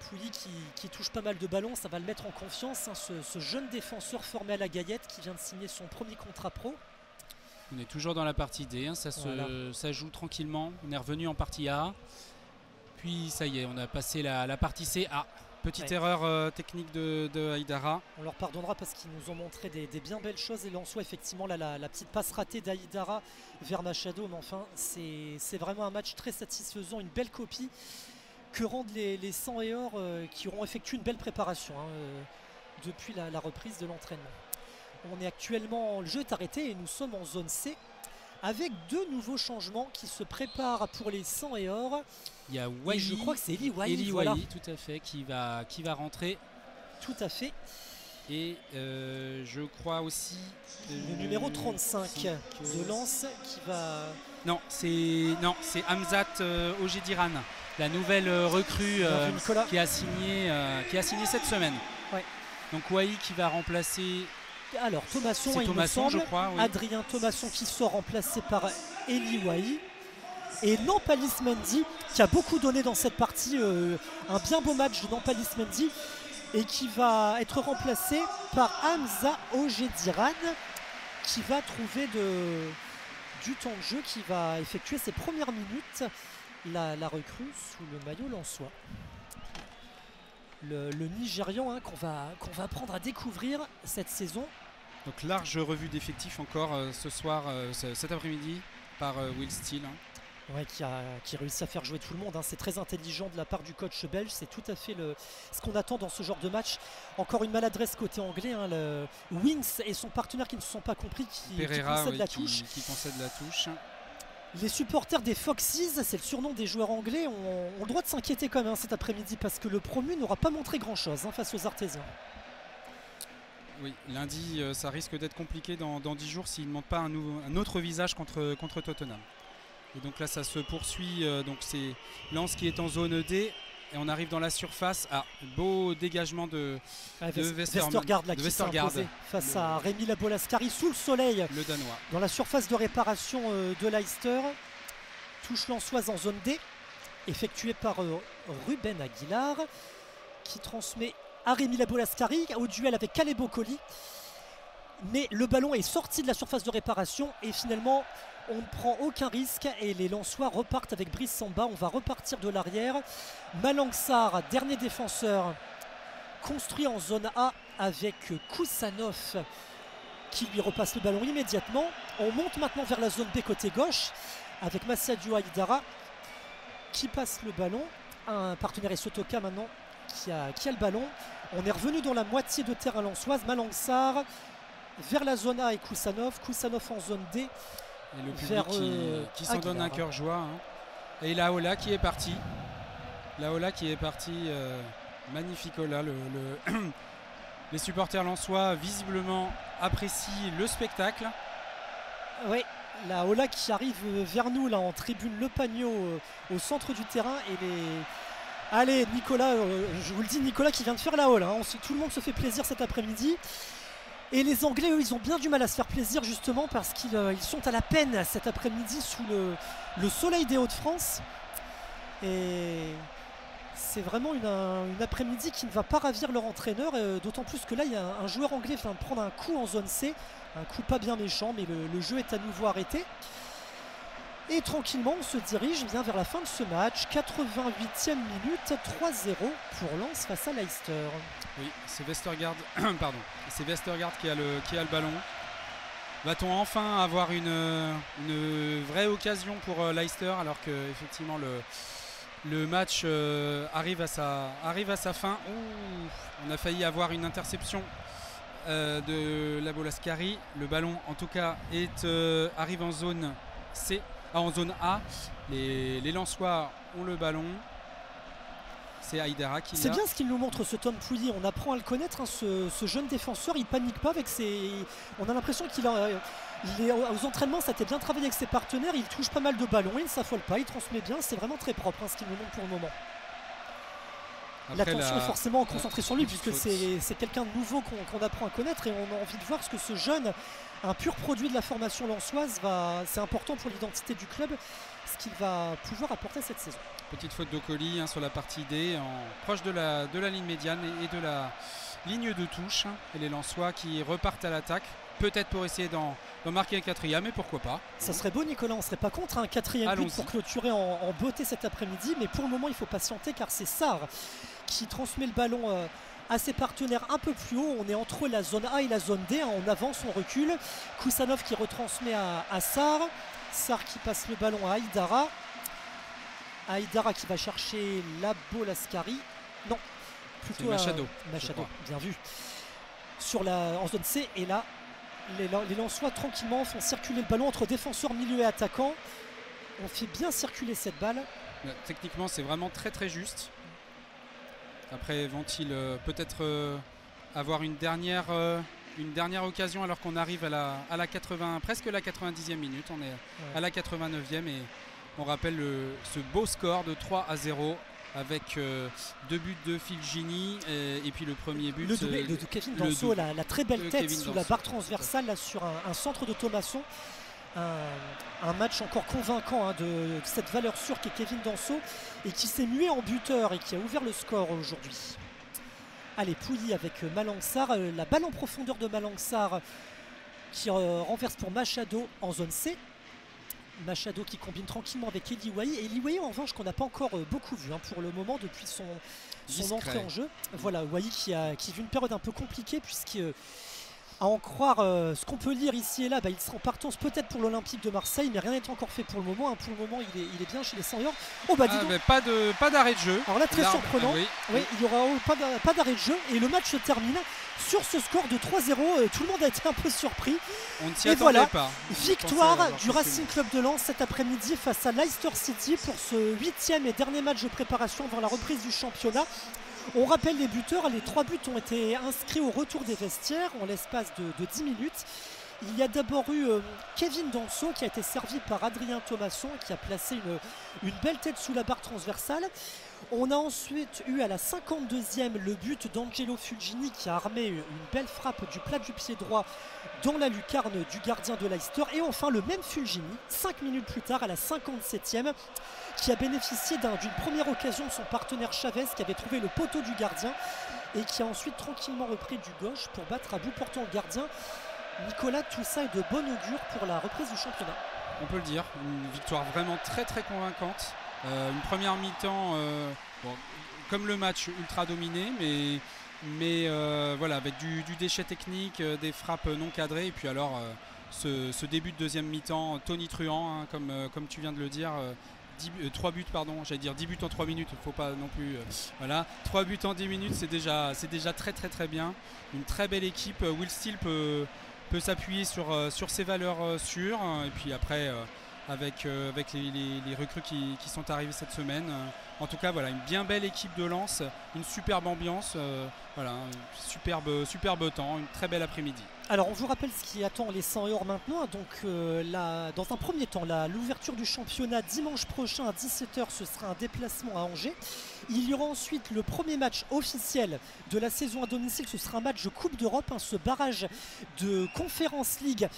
Pouilly qui touche pas mal de ballons, ça va le mettre en confiance, hein, ce jeune défenseur formé à la Gaillette qui vient de signer son premier contrat pro. On est toujours dans la partie D, hein, ça joue tranquillement, on est revenu en partie A. Puis ça y est, on a passé la partie C. Petite erreur technique de Haïdara. On leur pardonnera parce qu'ils nous ont montré des bien belles choses. Et Lensois, effectivement, la petite passe ratée d'Haïdara vers Machado. Mais enfin, c'est vraiment un match très satisfaisant, une belle copie que rendent les 100 et or qui auront effectué une belle préparation, hein, depuis la reprise de l'entraînement. On est actuellement, le jeu est arrêté et nous sommes en zone C, avec deux nouveaux changements qui se préparent pour les 100 et or. Il y a Wai, je crois que c'est Eli Wai, voilà. Tout à fait, qui va rentrer. Tout à fait. Et je crois aussi le numéro 35 de Lens qui va... Non, c'est Hamzat Ojediran, la nouvelle recrue qui a signé cette semaine. Ouais. Donc Wai qui va remplacer... Alors Thomasson, je crois, oui. Adrien Thomasson qui sort remplacé par Eli Wai. Et Nampalis Mendy qui a beaucoup donné dans cette partie, un bien beau match de Nampalis Mendy, et qui va être remplacé par Hamza Ojediran qui va trouver du temps de jeu, qui va effectuer ses premières minutes, la recrue sous le maillot lensois. Le Nigérian, hein, qu'on va apprendre à découvrir cette saison. Donc large revue d'effectifs encore ce soir, cet après-midi par Will Steele. Hein. Ouais, qui réussit à faire jouer tout le monde, hein. C'est très intelligent de la part du coach belge, c'est tout à fait ce qu'on attend dans ce genre de match. Encore une maladresse côté anglais, hein, le Wings et son partenaire qui ne se sont pas compris, qui concèdent la touche. Qui concède la touche. Les supporters des Foxes, c'est le surnom des joueurs anglais, ont le droit de s'inquiéter quand même, hein, cet après-midi, parce que le promu n'aura pas montré grand-chose, hein, face aux Artésiens. Oui, lundi, ça risque d'être compliqué dans 10 jours s'il ne montre pas un autre visage contre Tottenham. Et donc là, ça se poursuit. Donc c'est Lens qui est en zone D. Et on arrive dans la surface. Beau dégagement de Vestergaard qui s'est imposé face à Rémi Labolascari sous le soleil. Le Danois. Dans la surface de réparation de Leicester. Touche lensoise en zone D. Effectuée par Ruben Aguilar. Qui transmet à Rémi Labolascari au duel avec Caleb Okoli. Mais le ballon est sorti de la surface de réparation. Et finalement, on ne prend aucun risque et les Lensois repartent avec Brice Samba. On va repartir de l'arrière. Malang Sarr, dernier défenseur, construit en zone A avec Koussanov qui lui repasse le ballon immédiatement. On monte maintenant vers la zone B côté gauche avec Massadio Haïdara qui passe le ballon. Un partenaire Sotoka maintenant qui a le ballon. On est revenu dans la moitié de terrain lensoise. Malang Sarr vers la zone A et Kusanov en zone D. Et le public qui s'en donne un cœur joie. Hein. Et la Ola qui est partie. La Ola qui est partie. Magnifique Ola. Les supporters lensois visiblement apprécient le spectacle. Oui, la Ola qui arrive vers nous là en tribune Le Pagno au centre du terrain. Et allez, Nicolas, je vous le dis, Nicolas qui vient de faire la Ola. Hein. Tout le monde se fait plaisir cet après-midi. Et les Anglais, eux, ils ont bien du mal à se faire plaisir justement parce qu'ils sont à la peine cet après-midi sous le soleil des Hauts-de-France. Et c'est vraiment une après-midi qui ne va pas ravir leur entraîneur, d'autant plus que là, il y a un joueur anglais qui vient de prendre un coup en zone C, un coup pas bien méchant, mais le jeu est à nouveau arrêté. Et tranquillement, on se dirige bien vers la fin de ce match. 88e minute, 3-0 pour Lens face à Leicester. Oui, c'est Vestergaard, pardon, c'est Vestergaard qui a le ballon. Va-t-on enfin avoir une vraie occasion pour Leicester alors que effectivement le match arrive à sa fin. Ouh, on a failli avoir une interception de la Bolascari. Le ballon en tout cas arrive en zone C. En zone A, les Lensois ont le ballon. C'est Aïdara qui l'a. C'est bien ce qu'il nous montre, ce Tom Pouilly. On apprend à le connaître, hein, ce jeune défenseur. Il panique pas avec ses. On a l'impression qu'il aux entraînements, ça a été bien travaillé avec ses partenaires. Il touche pas mal de ballons, il ne s'affole pas, il transmet bien. C'est vraiment très propre, hein, ce qu'il nous montre pour le moment. L'attention est forcément concentrée sur lui puisque c'est quelqu'un de nouveau qu'on apprend à connaître et on a envie de voir ce que ce jeune, un pur produit de la formation lensoise, c'est important pour l'identité du club, ce qu'il va pouvoir apporter cette saison. Petite faute d'Ocoli hein, sur la partie D, proche de la ligne médiane et de la ligne de touche. Et les Lensois qui repartent à l'attaque, peut-être pour essayer d'en marquer un quatrième, mais pourquoi pas. Ça serait beau Nicolas, on ne serait pas contre un quatrième but pour clôturer en beauté cet après-midi, mais pour le moment il faut patienter car c'est Sarr qui transmet le ballon à ses partenaires un peu plus haut. On est entre la zone A et la zone D, hein. On avance, on recule. Kusanov qui retransmet à Sarr. Sarr qui passe le ballon à Aïdara. Aïdara qui va chercher la Bolascari. Non, plutôt Machado. Machado, bien vu. En zone C, et là, les Lensois tranquillement font circuler le ballon entre défenseurs, milieu et attaquants. On fait bien circuler cette balle. Techniquement, c'est vraiment très très juste. Après, vont-ils peut-être avoir une dernière occasion alors qu'on arrive à la 80, presque la 90e minute. On est à la 89e et on rappelle ce beau score de 3-0 avec 2 buts de Filgini et puis le premier but. Le doublé de Kevin Danso, la très belle tête sous la barre transversale là, sur un centre de Thomasson. Un match encore convaincant hein, de cette valeur sûre qu'est Kevin Danso et qui s'est mué en buteur et qui a ouvert le score aujourd'hui. Allez, Pouilly avec Malang Sarr, la balle en profondeur de Malang Sarr qui renverse pour Machado en zone C. Machado qui combine tranquillement avec Eli Wahi. Et Eli Wahi en revanche qu'on n'a pas encore beaucoup vu hein, pour le moment depuis son entrée en jeu. Voilà, Wahi qui vit une période un peu compliquée puisque à en croire ce qu'on peut lire ici et là, il sera en partance peut-être pour l'Olympique de Marseille, mais rien n'est encore fait pour le moment. Hein. Pour le moment, il est bien chez les Seniors. Oh bah dis donc. Pas d'arrêt de jeu. Alors là, très surprenant. Oui, il n'y aura pas d'arrêt de jeu. Et le match se termine sur ce score de 3-0. Tout le monde a été un peu surpris. On ne s'y attendait pas. Victoire du Racing Club de Lens cet après-midi face à Leicester City pour ce 8e et dernier match de préparation avant la reprise du championnat. On rappelle les buteurs, les 3 buts ont été inscrits au retour des vestiaires en l'espace de 10 minutes. Il y a d'abord eu Kevin Danso qui a été servi par Adrien Thomasson qui a placé une belle tête sous la barre transversale. On a ensuite eu à la 52e le but d'Angelo Fulgini qui a armé une belle frappe du plat du pied droit dans la lucarne du gardien de Leicester. Et enfin le même Fulgini, 5 minutes plus tard à la 57e, qui a bénéficié d'une première occasion de son partenaire Chavez qui avait trouvé le poteau du gardien et qui a ensuite tranquillement repris du gauche pour battre à bout portant le gardien. Nicolas, tout ça est de bon augure pour la reprise du championnat. On peut le dire, une victoire vraiment très très convaincante. Une première mi-temps, comme le match, ultra dominé, mais voilà, avec du déchet technique, des frappes non cadrées, et puis alors ce début de deuxième mi-temps, Tony Truant, hein, comme tu viens de le dire, 3 buts, pardon, j'allais dire 10 buts en 3 minutes, il ne faut pas non plus. Voilà, 3 buts en 10 minutes, c'est déjà très bien. Une très belle équipe. Will Steele peut s'appuyer sur ses valeurs sûres. Et puis après, avec les recrues qui sont arrivées cette semaine. En tout cas, voilà, une bien belle équipe de Lens, une superbe ambiance, voilà, un superbe temps, une très belle après-midi. Alors on vous rappelle ce qui attend les 100 heures maintenant. Donc dans un premier temps, l'ouverture du championnat dimanche prochain à 17h, ce sera un déplacement à Angers. Il y aura ensuite le premier match officiel de la saison à domicile, ce sera un match de Coupe d'Europe, ce barrage de Conference League.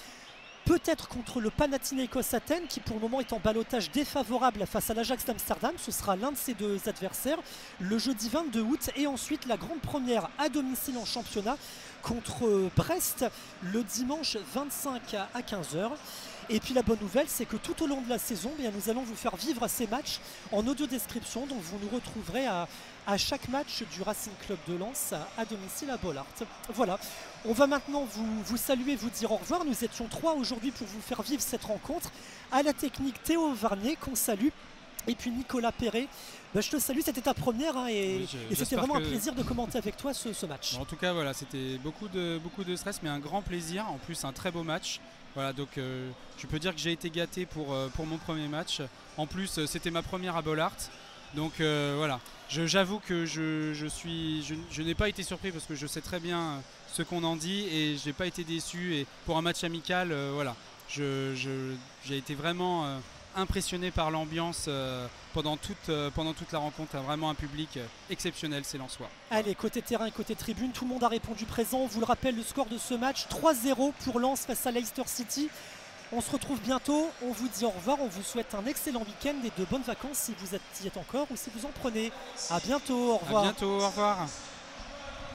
Peut-être contre le Panathinaikos Athènes qui pour le moment est en ballottage défavorable face à l'Ajax d'Amsterdam. Ce sera l'un de ces deux adversaires le jeudi 22 août. Et ensuite la grande première à domicile en championnat contre Brest le dimanche 25 à 15h. Et puis la bonne nouvelle, c'est que tout au long de la saison, nous allons vous faire vivre ces matchs en audio description. Donc vous nous retrouverez à chaque match du Racing Club de Lens à domicile à Bollaert. Voilà, on va maintenant vous saluer, vous dire au revoir. Nous étions 3 aujourd'hui pour vous faire vivre cette rencontre. À la technique, Théo Varnier, qu'on salue. Et puis Nicolas Perret, je te salue, c'était ta première et c'était vraiment un plaisir de commenter avec toi ce match. En tout cas, voilà, c'était beaucoup de stress, mais un grand plaisir. En plus, un très beau match. Voilà, donc je peux dire que j'ai été gâté pour mon premier match. En plus, c'était ma première à Bollaert. Donc voilà, j'avoue que je n'ai pas été surpris parce que je sais très bien ce qu'on en dit et je n'ai pas été déçu. Et pour un match amical, voilà, j'ai été vraiment impressionné par l'ambiance pendant toute la rencontre. Vraiment un public exceptionnel, c'est lensois. Allez, côté terrain et côté tribune, tout le monde a répondu présent. On vous le rappelle, le score de ce match, 3-0 pour Lens face à Leicester City. On se retrouve bientôt, on vous dit au revoir, on vous souhaite un excellent week-end et de bonnes vacances si vous y êtes encore ou si vous en prenez. À bientôt, au revoir. À bientôt, au revoir.